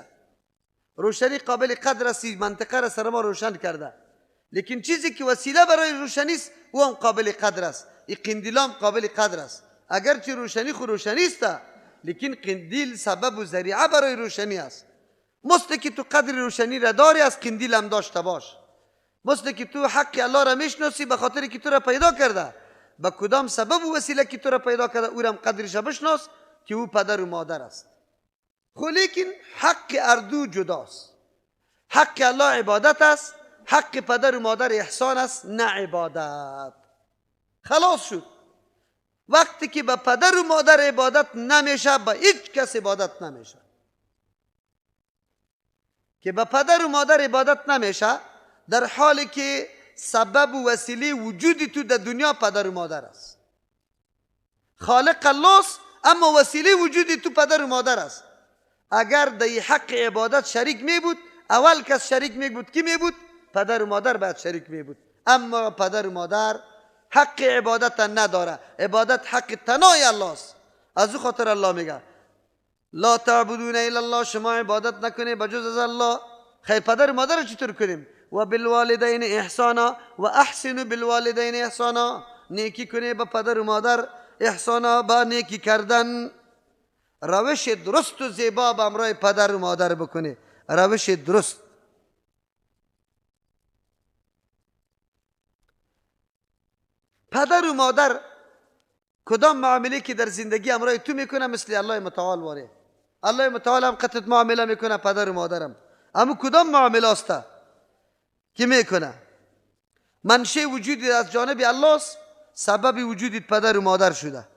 S4: روشنی قابل قدر است منطقه را سر ما روشن کرده لیکن چیزی که وسیله برای روشنی است او هم قابل قدر است این قندیل هم قابل قدر است اگرچه روشنی خود روشنی است لیکن قندیل سبب و ذریعه برای روشنی است مثل که تو قدر روشنی را داری از قندیل هم داشته باش مثل که تو حق الله را میشناسی به خاطر که تو را پیدا کرده با کدام سبب و وسیله که تو را پیدا کرده او را هم قدرش بشناس که او پدر و مادر است خو لیکن حق اردو جداست حق الله عبادت است حق پدر و مادر احسان است نه عبادت خلاص شد وقتی که به پدر و مادر عبادت نمیشه به هیچ کس عبادت نمیشه که به پدر و مادر عبادت نمیشه در حالی که سبب و وسیله وجودی تو در دنیا پدر و مادر است خالق الله است اما وسیله وجودی تو پدر و مادر است اگر در حق عبادت شریک می بود اول کس شریک می بود کی می بود پدر و مادر باید شریک می بود اما پدر و مادر حق عبادت نداره عبادت حق تنهای الله است از او خاطر الله میگه لا تعبدون الا الله شما عبادت نکنید بجز از الله خیر پدر و مادر چطور کنیم و بالوالدین احسانا و احسنوا بالوالدین احسانا، نیکی کنه به پدر و مادر احسانا، با نیکی کردن. روش درست و زیبا به همراه پدر و مادر بکنه، روش درست. پدر و مادر کدام معامله که در زندگی همراه تو میکنه مثل الله متعال واره. الله متعال هم قطعت معامله میکنه پدر و مادرم، اما کدام معامله است که میکنه؟ منشه وجودی از جانب الله است، سبب وجودی پدر و مادر شده.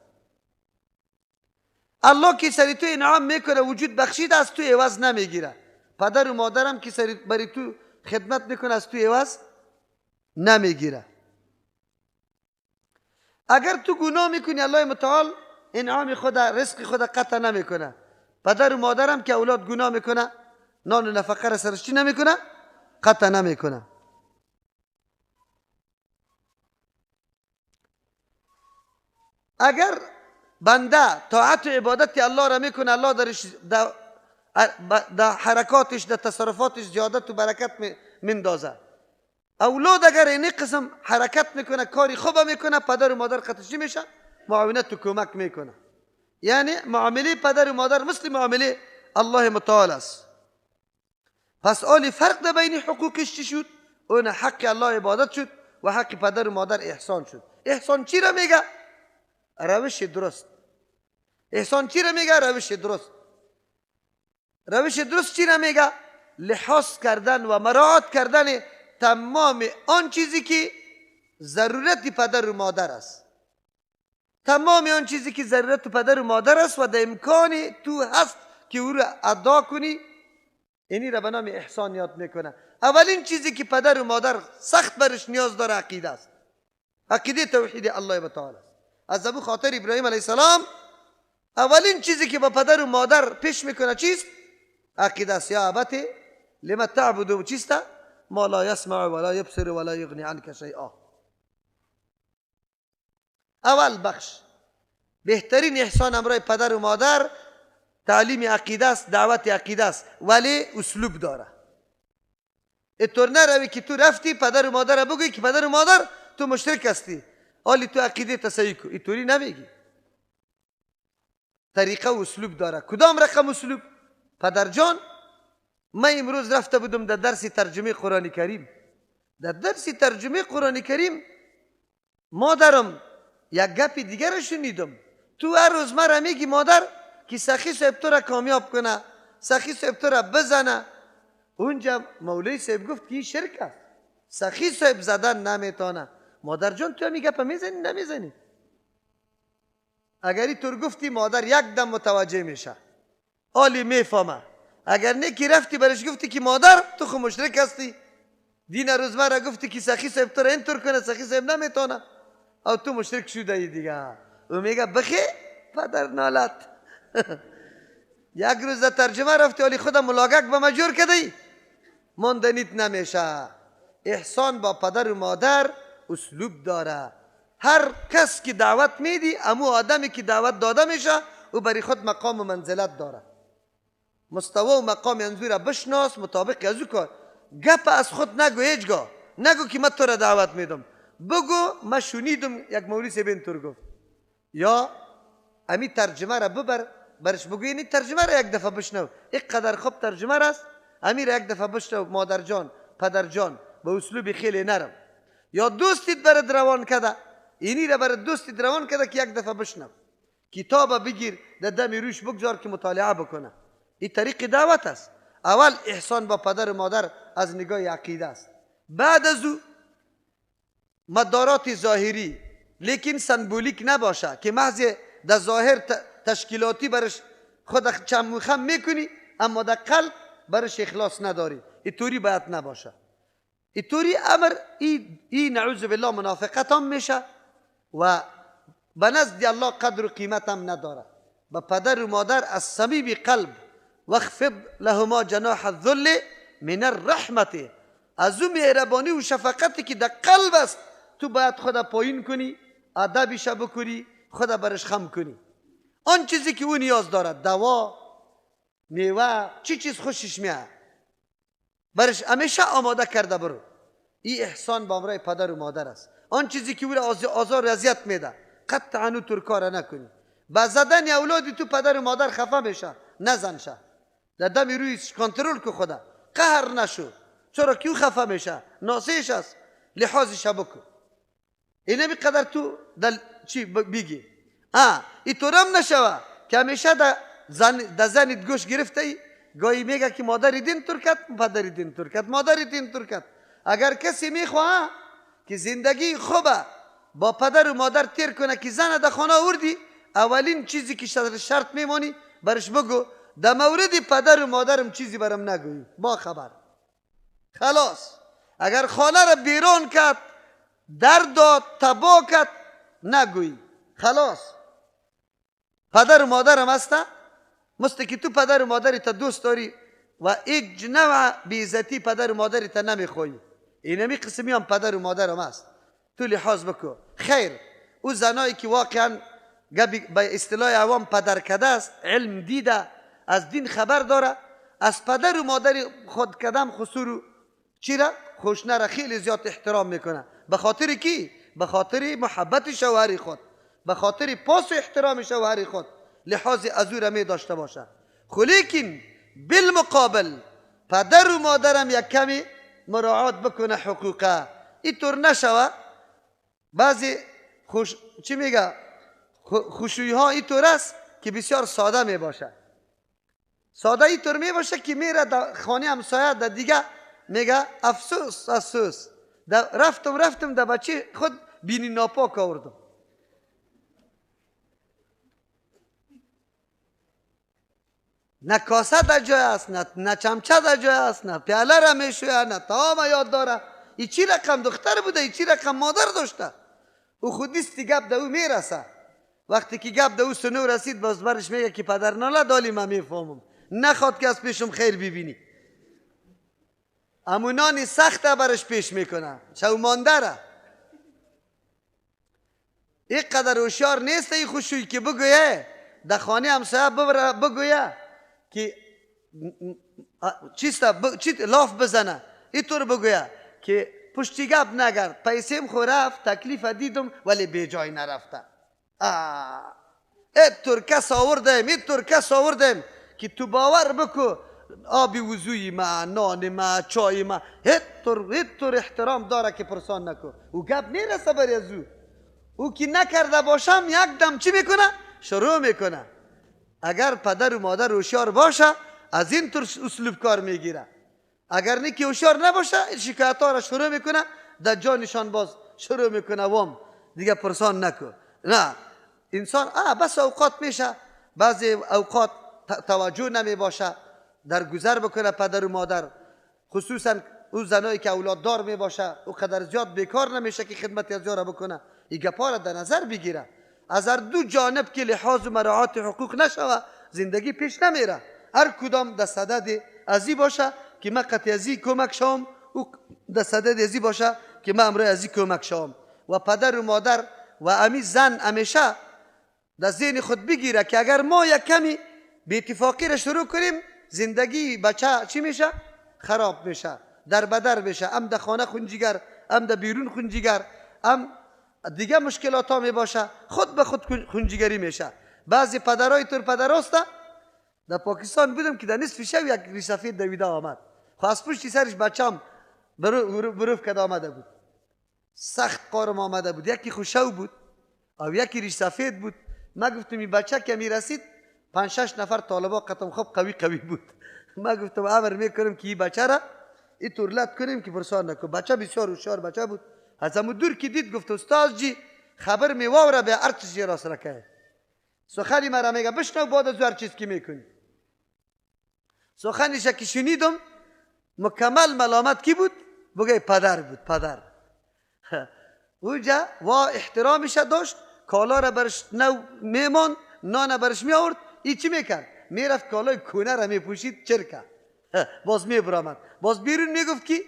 S4: الله که سری تو انعام میکنه، وجود بخشید، از تو عوض نمیگیره. پدر و مادرم که سری بری تو خدمت میکنه، از تو عوض نمیگیره. اگر تو گناه میکنی، الله متعال انعام خود، رزق خود قطع نمیکنه. پدر و مادرم که اولاد گناه میکنه، نان و نفقه را سرش چی نمیکنه؟ قطع نمیکنه. اگر بنده طاعت و عبادت الله را میکنه، الله در حرکاتش، در تصرفاتش زیادت و برکت مندازه. اولاد اگر این قسم حرکت میکنه، کاری خوب میکنه، پدر و مادر قطعی میشه، معاونت و کمک میکنه. یعنی معامله پدر و مادر مثل معامله الله متعال است. پس آلی فرق در بین حقوقش چی شد؟ اون حق الله عبادت شد و حق پدر و مادر احسان شد. احسان چی را میگه؟ روش درست. احسان چی را میگه؟ روش درست. روش درست چی را میگه؟ لحاظ کردن و مراعات کردن تمام آن چیزی که ضرورت پدر و مادر است. تمام آن چیزی که ضرورت پدر و مادر است و در امکان تو هست که او را ادا کنی، اینی را به نام احسان یاد میکنه. اولین چیزی که پدر و مادر سخت برش نیاز داره عقیده است. عقیده توحید الله تعالی است. از ابو خاطر ابراهیم علیه السلام اولین چیزی که با پدر و مادر پیش میکنه چیست؟ عقیده است. یا ابتی لما تعبدو، چیست؟ ما لا يسمع ولا يبصر ولا يغني عنك شيئا. اول بخش بهترین احسان امرای پدر و مادر تعلیم عقیده است، دعوت عقیده است، ولی اسلوب داره. اینطور نروی که تو رفتی پدر و مادر بگوی که پدر و مادر تو مشرک هستی، حالی تو عقیده تصحیح کو. اینطوری نمیگی. طریقه و اسلوب داره. کدام رقم اسلوب؟ پدر جان، من امروز رفته بودم در درس ترجمه قرآن کریم. در درس ترجمه قرآن کریم مادرم یک گپ دیگر رو شنیدم. تو هر روز مرا میگی مادر که سخی صاحب تو را کامیاب کنه، سخی صاحب تو را بزنه. اونجا مولوی صاحب گفت که این شرک است، سخی صاحب زدن نمیتونه. مادر جان تو همی گپ میزنی نمیزنی؟ اگری تو گفتی مادر یک دم متوجه میشه، عالی میفهمه. اگر نیکی رفتی برش گفتی که مادر تو خو مشرک هستی، دین روزمره گفتی که سخی صاحب تو را اینطور کنه، سخی صاحب نمیتونه، او تو مشرک شده ای دیگه. او میگه بخی پدر نالت. یک روز در ترجمه رفتی ولی خودم ملاقات به مجور کدی، ماندنیت نمیشه. احسان با پدر و مادر اسلوب داره. هر کس که دعوت میدی، امو آدمی که دعوت داده میشه او بری خود مقام و منزلت داره. مستوى و مقام انزوی را بشناس، مطابق ازو کن. گپ از خود نگو، هیچگاه نگو که من تو را دعوت میدم. بگو من شنیدم یک مولوی صاحب اینطور گفت، یا امی ترجمه را ببر برش بگو اینی ترجمه را یک دفعه بشنو، یک قدر خوب ترجمه راست، امی را یک دفعه بشنو مادر جان پدر جان به اسلوب خیلی نرم. یا دوستیت برد روان کده، اینی را برد دوستیت روان کده که یک دفعه بشنو. کتاب بگیر در دم روش بگذار که مطالعه بکنه. این طریق دعوت است. اول احسان با پدر و مادر از نگاه عقیده است. بعد از او مدارات ظاهری لیکن سمبولیک نباشه که محض در ظاهر تشکیلاتی برش خود چم خم میکنی اما در قلب برش اخلاص نداری. اینطوری باید نباشه. اینطوری امر این نعوذ بالله منافقت هم میشه و به نزد الله قدر و قیمت هم نداره. با پدر و مادر از صمیم قلب واخفض لهما جناح الذل من الرحمت، از اون مهربانی و شفقتی که در قلب است تو باید خدا پایین کنی، ادبش بکنی، خدا برش خم کنی. آن چیزی که او نیاز دارد، دوا، میوه، چی چیز خوشش میاد، برش همیشه آماده کرده برو. این احسان با امرای پدر و مادر است. آن چیزی که او را آزار اذیت میده قطعا او طور کار نکنی. با زدن اولادی تو پدر و مادر خفه میشه، نزنشه. در دم روی کنترل کو خدا، قهر نشو، چرا که او خفه میشه ناسیش است، لحاظش بکن. اینه بقدر تو دل چی بگی این طورم نشوه که همیشه در زنت گوش گرفته ای گاهی میگه که مادری دین ترکت، پدری دین ترکت، مادری دین ترکت. اگر کسی میخواه که زندگی خوبه با پدر و مادر تیر کنه که زن در خانه آوردی، اولین چیزی که شرط میمانی برش بگو در مورد پدر و مادرم چیزی برم نگویی، با خبر. خلاص اگر خانه را بیرون کرد، در داد، تباه کرد، نگویی. خلاص پدر و مادرم هسته، مسته که تو پدر و مادری تا دوست داری و هیچ نوع بیزتی پدر و مادری تا نمیخوایی. اینمی قسمی هم پدر و مادرم هست، تو لحاظ بکو. خیر او زنایی که واقعا به اصطلاح عوام پدر کده است، علم دیده، از دین خبر داره، از پدر و مادر خود کدم خسور چی را خوشنه را خیلی زیاد احترام میکنه. به خاطر کی؟ به خاطر محبت شوهر خود، به خاطر پاس و احترام شوهر خود لحاظ از او را می داشته باشه. لیکن بالمقابل پدر و مادرم یک کمی مراعات بکنه حقوقه. اینطور نشوه بعضی چی میگه خوشویی ها اینطور است که بسیار ساده می باشه. ساده اینطور می باشه که میره در خانه همسایه در دیگه میگه افسوس افسوس رفتم در بچه خود بینی ناپاک آوردم. نه کاسه در جای است، نه چمچه در جای است، نه پیاله را میشویه، نه طعام یاد داره. ای چی رقم دختر بوده، ای چی رقم مادر داشته. او خودیستی گپ در او میرسه. وقتی که گپ در او سنو رسید باز برش میگه که پدر ناله دالی من میفهمم، نخواد که از پیشم خیر ببینی. امونانی سخته برش پیش میکنه، شومانده را. یک قدر هوشیار نیست ای خوشویی که بگویه در خانه همسایه بگویه که چی لاف بزنه، اینطور بگویه که پشتی گپ نگر، پیسیم خو رفت، تکلیف دیدم ولی به جای نرفته. اینطور کس آوردم که تو باور بکو آبی وضوی ما، نان ما، چای ما، اینطور احترام داره که پرسان نکو. او گپ میرسه بری از او که نکرده باشم یک دم چی میکنه؟ شروع میکنه. اگر پدر و مادر هوشیار باشه از این طور اسلوب کار میگیره. اگر نه که هوشیار نباشه شکایت ها را شروع میکنه، در جانشان باز شروع میکنه وام دیگه پرسان نکو. نه انسان بس اوقات میشه بعضی اوقات توجه نمی باشه، در گذر بکنه پدر و مادر، خصوصا او زنایی که اولاد دار می باشه او قدر زیاد بیکار نمیشه که خدمت از یارا بکنه. این گپا را در نظر بگیره. از هر دو جانب که لحاظ و مراعات حقوق نشوه زندگی پیش نمیره. هر کدام در صدد ازی باشه که من قطع ازی کمک شوم، او در صدد ازی باشه که من امروز ازی کمک شوم. و پدر و مادر و امی زن همیشه در ذهن خود بگیره که اگر ما یک کمی به اتفاقی را شروع کنیم زندگی بچه چی میشه؟ خراب میشه، در بدر میشه. هم در خانه خونجیگر، هم در بیرون خونجیگر، هم دیگه مشکلات ها می باشه، خود به خود خونجیگری میشه. بعضی پدرای طور پدر هسته. در پاکستان بودم که در نصف شب یک ریش سفید دویده آمد، خو از پشت سرش بچم بروف کده آمده بود، سخت قارم آمده بود. یکی خوشو بود او یکی ریش سفید بود. ما گفتم این بچه که میرسید 5-6 نفر طالبا قطم خوب قوی بود. ما گفتم امر میکنم که این بچه را این طور لط کنیم که پرسان نکن. بچه بسیار هوشیار بچه بود. از همون دور که دید گفت استاد جی خبر میواره به هر چیزی راست رکه. سخنی مرا میگه بشنو بعد از هر چیز که میکنی. سخنیش که شنیدم مکمل ملامت کی بود؟ بگه پدر بود. پدر اوجا و احترامش داشت، کالا را برش نو میمان، نان برش می آورد. ای چی میکرد؟ میرفت کالای کونه را میپوشید چرکه، باز میبرامد، باز بیرون میگفت که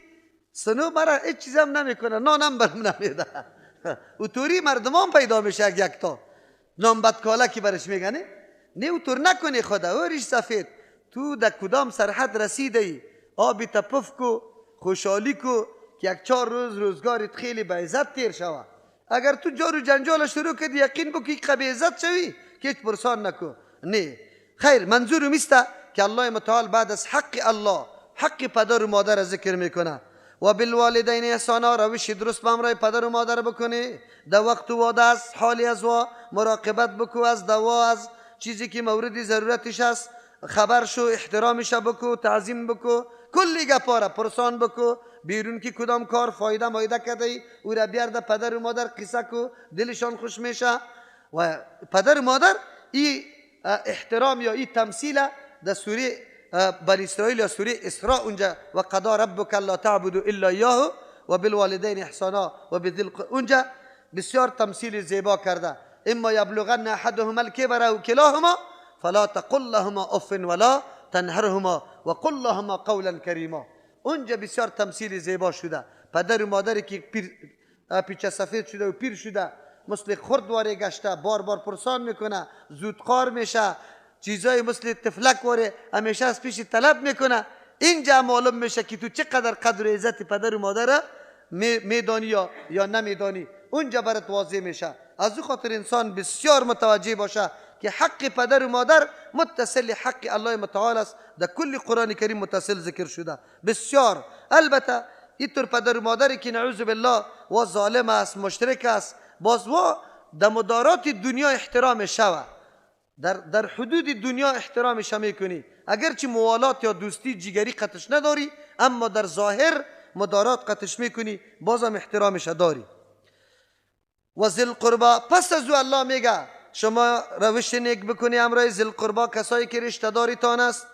S4: سنو مرا هیچ چیزم نمیکنه، نانم برم نمیده. او طوری مردمان پیدا میشه یک تا نامبد کالا که برش میگنه. نه او طور نکنی خدا. او ریش سفید تو در کدام سرحد رسیده ای آبی تپف کو، خوشحالی کو که یک 4 روز روزگارت خیلی به عزت تیر شوه. اگر تو جار و جنجال شروع کردی یقین بو که قبی عزت شوی که هیچ پرسان نکو. نه خیر، منظورم ایسته که الله متعال بعد از حق الله حق پدر و مادر ذکر میکنه. و بالوالدین احسانا، روش درست به امرای پدر و مادر بکنی، در وقت و وعده است، حالی از و مراقبت بکو، از دوا، از چیزی که مورد ضرورتش است خبر شو، احترامش بکو، تعظیم بکو، کلی گپاره پرسان بکو. بیرون که کدام کار فایده مایده کردی او را بیار ده پدر و مادر قصه کو، دلشان خوش میشه. و پدر و مادر این احترام یا این تمثیل در سوره بنی اسرائیل یا سوره اسراء اونجا و قضا ربک الا تعبدوا الا اياه و بالوالدین احسانا و بذی اونجا بسیار تمثیل زیبا کرده. اما یبلغن احدهما الكبر او کلاهما فلا تقل لهما اف ولا تنهرهما و قل لهما قولا کریما. اونجا بسیار تمثیل زیبا شده. پدر و مادری که پیچه سفید شده و پیر شده مثل خرد واره گشته، بار بار پرسان میکنه، زودخوار میشه، چیزای مثل تفلک واره همیشه از پیش طلب میکنه. اینجا معلوم میشه که تو چقدر قدر و عزت پدر و مادر میدانی یا نمیدانی. اونجا برات واضح میشه. از او خاطر انسان بسیار متوجه باشه که حق پدر و مادر متصل حق الله متعال است. در کل قرآن کریم متصل ذکر شده بسیار. البته اینطور پدر و مادری که نعوذ بالله و ظالم است، مشرک است، باز و در مدارات دنیا احترام شوه، در حدود دنیا احترامش میکنی، اگرچه موالات یا دوستی جگری قطش نداری اما در ظاهر مدارات قطش میکنی، بازم احترامش داری. و ذی القربا، پس از او الله میگه شما روش نیک بکنی امرای ذی القربا، کسایی که رشته داریتان است.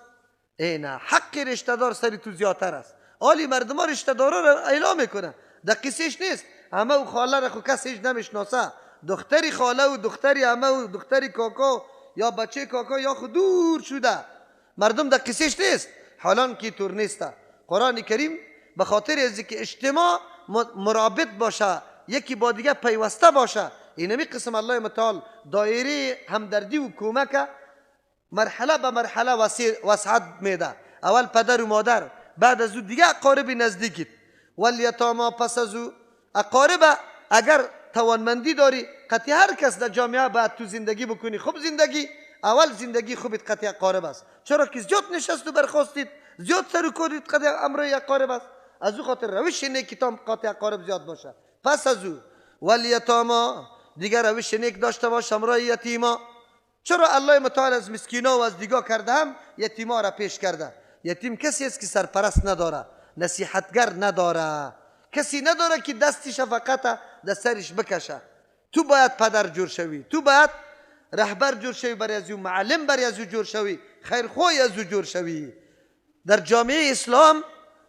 S4: نه، حق رشته دار سری تو زیادتر است. حالی مردم ها رشته دارا را اعلام میکنه، در قصهش نیست. همه و خاله را خو کسی نمیشناسه، دختری خاله و دختری همه و دختری کاکا یا بچه کاکا یا خود دور شده، مردم در قصهش نیست. حالان که طور نیسته. قرآن کریم به خاطر از که اجتماع مرابط باشه، یکی با دیگه پیوسته باشه، اینمی قسم الله متعال دایره همدردی و کمک مرحله به مرحله وسعت میده. اول پدر و مادر، بعد از او دیگه اقارب نزدیکت. والیتاما، پس از او اقارب. اگر توانمندی داری قطعی هر کس در جامعه باید تو زندگی بکنی خوب زندگی. اول زندگی خوبت قطعی اقارب است، چرا که زیاد نشست و برخواستید، زیاد سر و کارید قطعی امرای اقارب است. از او خاطر روش نیک تام قطعی اقارب زیاد باشه. پس از او والیتاما، دیگر روش نیک داشته باش امرای یتیما. چرا الله متعال از مسکینا و از دیگا کرده هم یتیما را پیش کرده؟ یتیم کسی است که سرپرست نداره، نصیحتگر نداره، کسی نداره که دستی شفقت در سرش بکشه. تو باید پدر جور شوی، تو باید رهبر جور شوی برای از او، معلم برای از او جور شوی، خیرخواه از او جور شوی. در جامعه اسلام،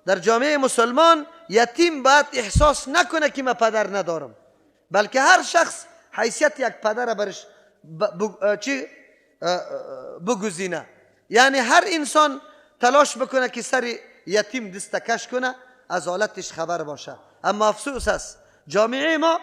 S4: در جامعه مسلمان، یتیم باید احساس نکنه که من پدر ندارم، بلکه هر شخص حیثیت یک پدر برش بگزینه. یعنی هر انسان تلاش بکنه که سر یتیم دستکش کنه، از حالتش خبر باشه. اما افسوس است جامعه ما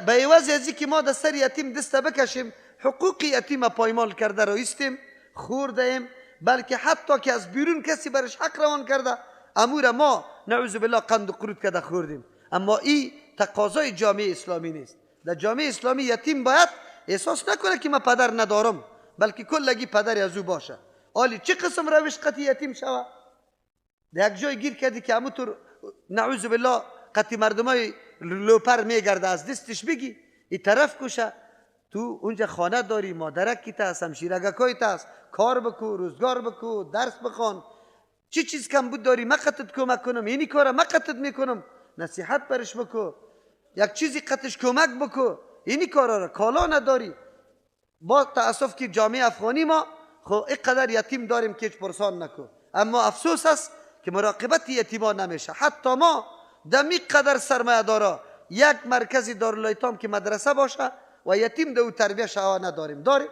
S4: به عوض از اینکه ما در سر یتیم دست بکشیم، حقوق یتیم پایمال کرده رو ایستیم، خوردیم، بلکه حتی که از بیرون کسی برش حق روان کرده امور ما نعوذ بالله قند و قرود کرده خوردیم. اما این تقاضای جامعه اسلامی نیست. در جامعه اسلامی یتیم باید احساس نکنه که من پدر ندارم، بلکه کلگی پدری از او باشه. حالی چه قسم روش قطعی یتیم شوه؟ در یک جای گیر کردی که همونطور نعوذ بالله قطعی مردمای لوپر میگرده از دستش بگی این طرف کشه. تو اونجا خانه داری، مادرکی هست، همشیرگکای هست، کار بکو، روزگار بکو، درس بخوان. چی چیز کم بود داری؟ من قطعت کمک کنم، اینی کاره من قطعت میکنم، نصیحت برش بکو، یک چیزی قطعش کمک بکو، اینی کاره را کالا نداری. با تأسف که جامعه افغانی ما خو اینقدر یتیم داریم که پرسان نکو. اما افسوس است که مراقبت یتیما نمیشه. حتی ما دمی قدر سرمایه دارا یک مرکزی دارالایتام که مدرسه باشه و یتیم دو تربیه شوا نداریم. داریم؟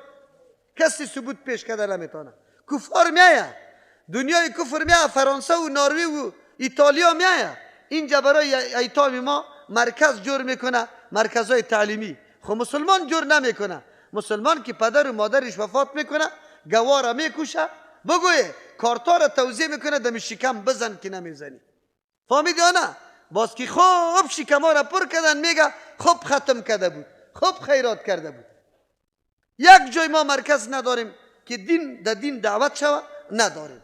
S4: کسی ثبوت پیش کرده نمیتونه. کفار میایه، دنیای کفر میایه، فرانسه و نروژ و ایتالیا میایه اینجا برای ایتام ما مرکز جور میکنه، مرکزهای تعلیمی. خب مسلمان جور نمیکنه. مسلمان که پدر و مادرش وفات میکنه گواره میکشه، بگویه کارتا را توضیح میکنه دم شکم بزن که نمیزنی. فهمید یا نه؟ باز که خوب شکما را پر کردن میگه خوب ختم کرده بود، خوب خیرات کرده بود. یک جای ما مرکز نداریم که دین دعوت شوه، نداریم.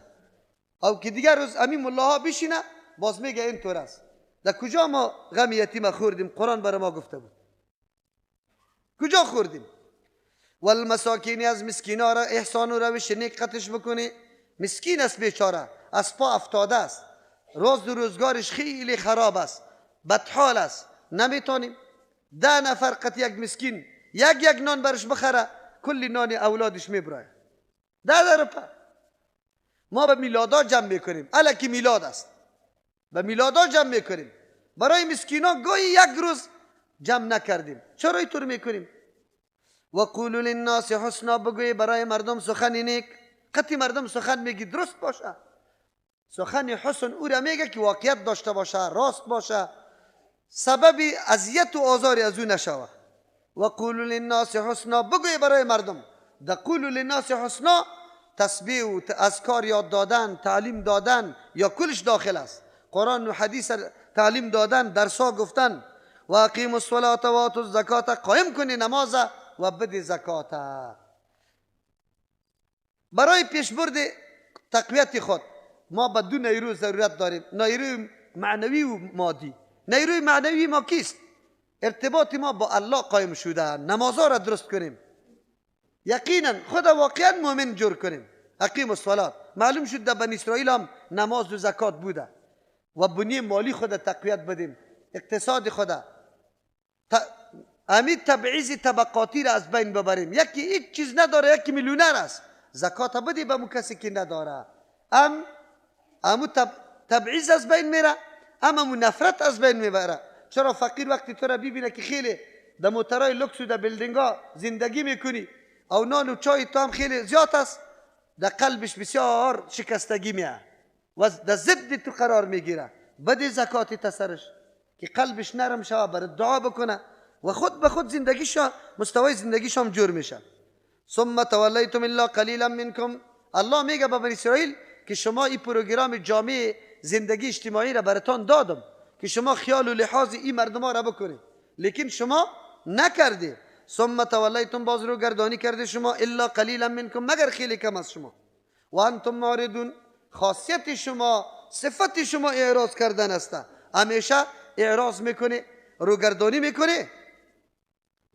S4: او که دیگر روز امین ملاها بشینه باز میگه این طور است. در کجا ما غم یتیم خوردیم؟ قرآن برای ما گفته بود. کجا خوردیم؟ والمساکین، از مسکینا را احسان و روش نیک قطعش بکنی. مسکین است بیچاره، از پا افتاده است، روز و روزگارش خیلی خراب است، بدحال است، نمیتونیم 10 نفر قط یک مسکین یک نان برش بخره کلی نان اولادش میبره 10 روپه. ما به میلادا جمع میکنیم، الکی میلاد است، به میلادا جمع میکنیم، برای مسکینا گاهی یک روز جمع نکردیم. چرا اینطور میکنیم؟ و قولوا للناس حسنا، بگوی برای مردم سخن نیک. قطعی مردم سخن میگی درست باشه، سخن حسن او را میگه که واقعیت داشته باشه، راست باشه، سبب اذیت و آزاری از او نشوه. و قولوا للناس حسنا، بگوی برای مردم. در قولوا للناس حسنا تسبیح و اذکار یاد دادن، تعلیم دادن یا کلش داخل است. قرآن و حدیث تعلیم دادن، درسا گفتن. و اقیموا الصلاة و آتوا الزکات، قایم کنی نماز و بده زکات. برای پیشبرد تقویت خود ما به 2 نیرو ضرورت داریم، نیروی معنوی و مادی. نیروی معنوی ما کیست؟ ارتباط ما با الله قایم شده، نمازها را درست کنیم، یقینا خود واقعا مؤمن جور کنیم. اقیم الصلاة، معلوم شد در بنی اسرائیل هم نماز و زکات بوده. و بنیه مالی خود تقویت بدیم، اقتصاد خود، امید تبعیض طبقاتی را از بین ببریم. یکی هیچ چیز نداره، یکی میلیونر است، زکات بدی به اون کسی که نداره. امو تبعیض از بین میره، امو نفرت از بین میبره. چرا فقیر وقتی تو را ببینه که خیلی در موترهای لکس و در بیلدینگا زندگی میکنی او نان و چای تو هم خیلی زیاد است، در قلبش بسیار شکستگی میه و در ضد تو قرار میگیره. بده زکات تسرش که قلبش نرم شوه، برای دعا بکنه و خود به خود زندگیش، مستوای زندگیش هم جور میشه. ثم تولیتم الا قلیلا منکم، الله میگه به بنی اسرائیل که شما این پروگرام جامع زندگی اجتماعی را براتون دادم که شما خیال و لحاظ این مردم ها را بکنید، لیکن شما نکردی. ثم تولیتم، باز رو گردانی کرده شما، الا قلیلا منکم، مگر خیلی کم از شما. و انتم معرضون، خاصیت شما، صفت شما اعراض کردن است. همیشه اعراض میکنه، روگردانی میکنه،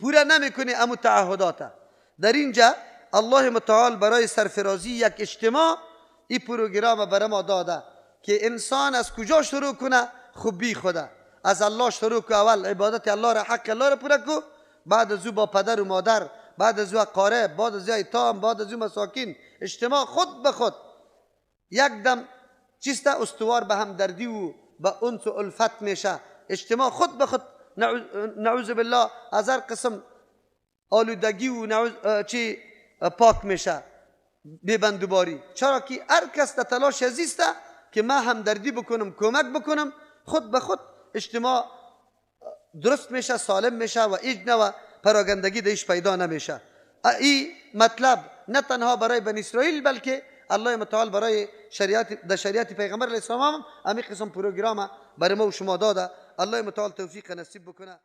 S4: پورا نمیکنه امو تعهدات. در اینجا الله متعال برای سرفرازی یک اجتماع این پروگرام برای ما داده که انسان از کجا شروع کنه؟ خوبی خدا از الله شروع کنه. اول عبادت الله را، حق الله را پورا کو، بعد از او با پدر و مادر، بعد از او اقارب، بعد از او ایتام، بعد از او مساکین. اجتماع خود به خود یک دم چیسته استوار به هم دردی و به انس و الفت میشه. اجتماع خود به خود نعوذ بالله از هر قسم آلودگی و پاک میشه، ببندوباری. چرا که هر کس در تلاش ازیسته که من همدردی بکنم، کمک بکنم، خود به خود اجتماع درست میشه، سالم میشه و هیچ نوع پراگندگی درش پیدا نمیشه. این مطلب نه تنها برای بنی اسرائیل بلکه الله متعال برای شریعت پیغمبر علیه السلام هم همین قسم پروگرام برای ما و شما داده. الله متعال توفیق نصیب بکنه.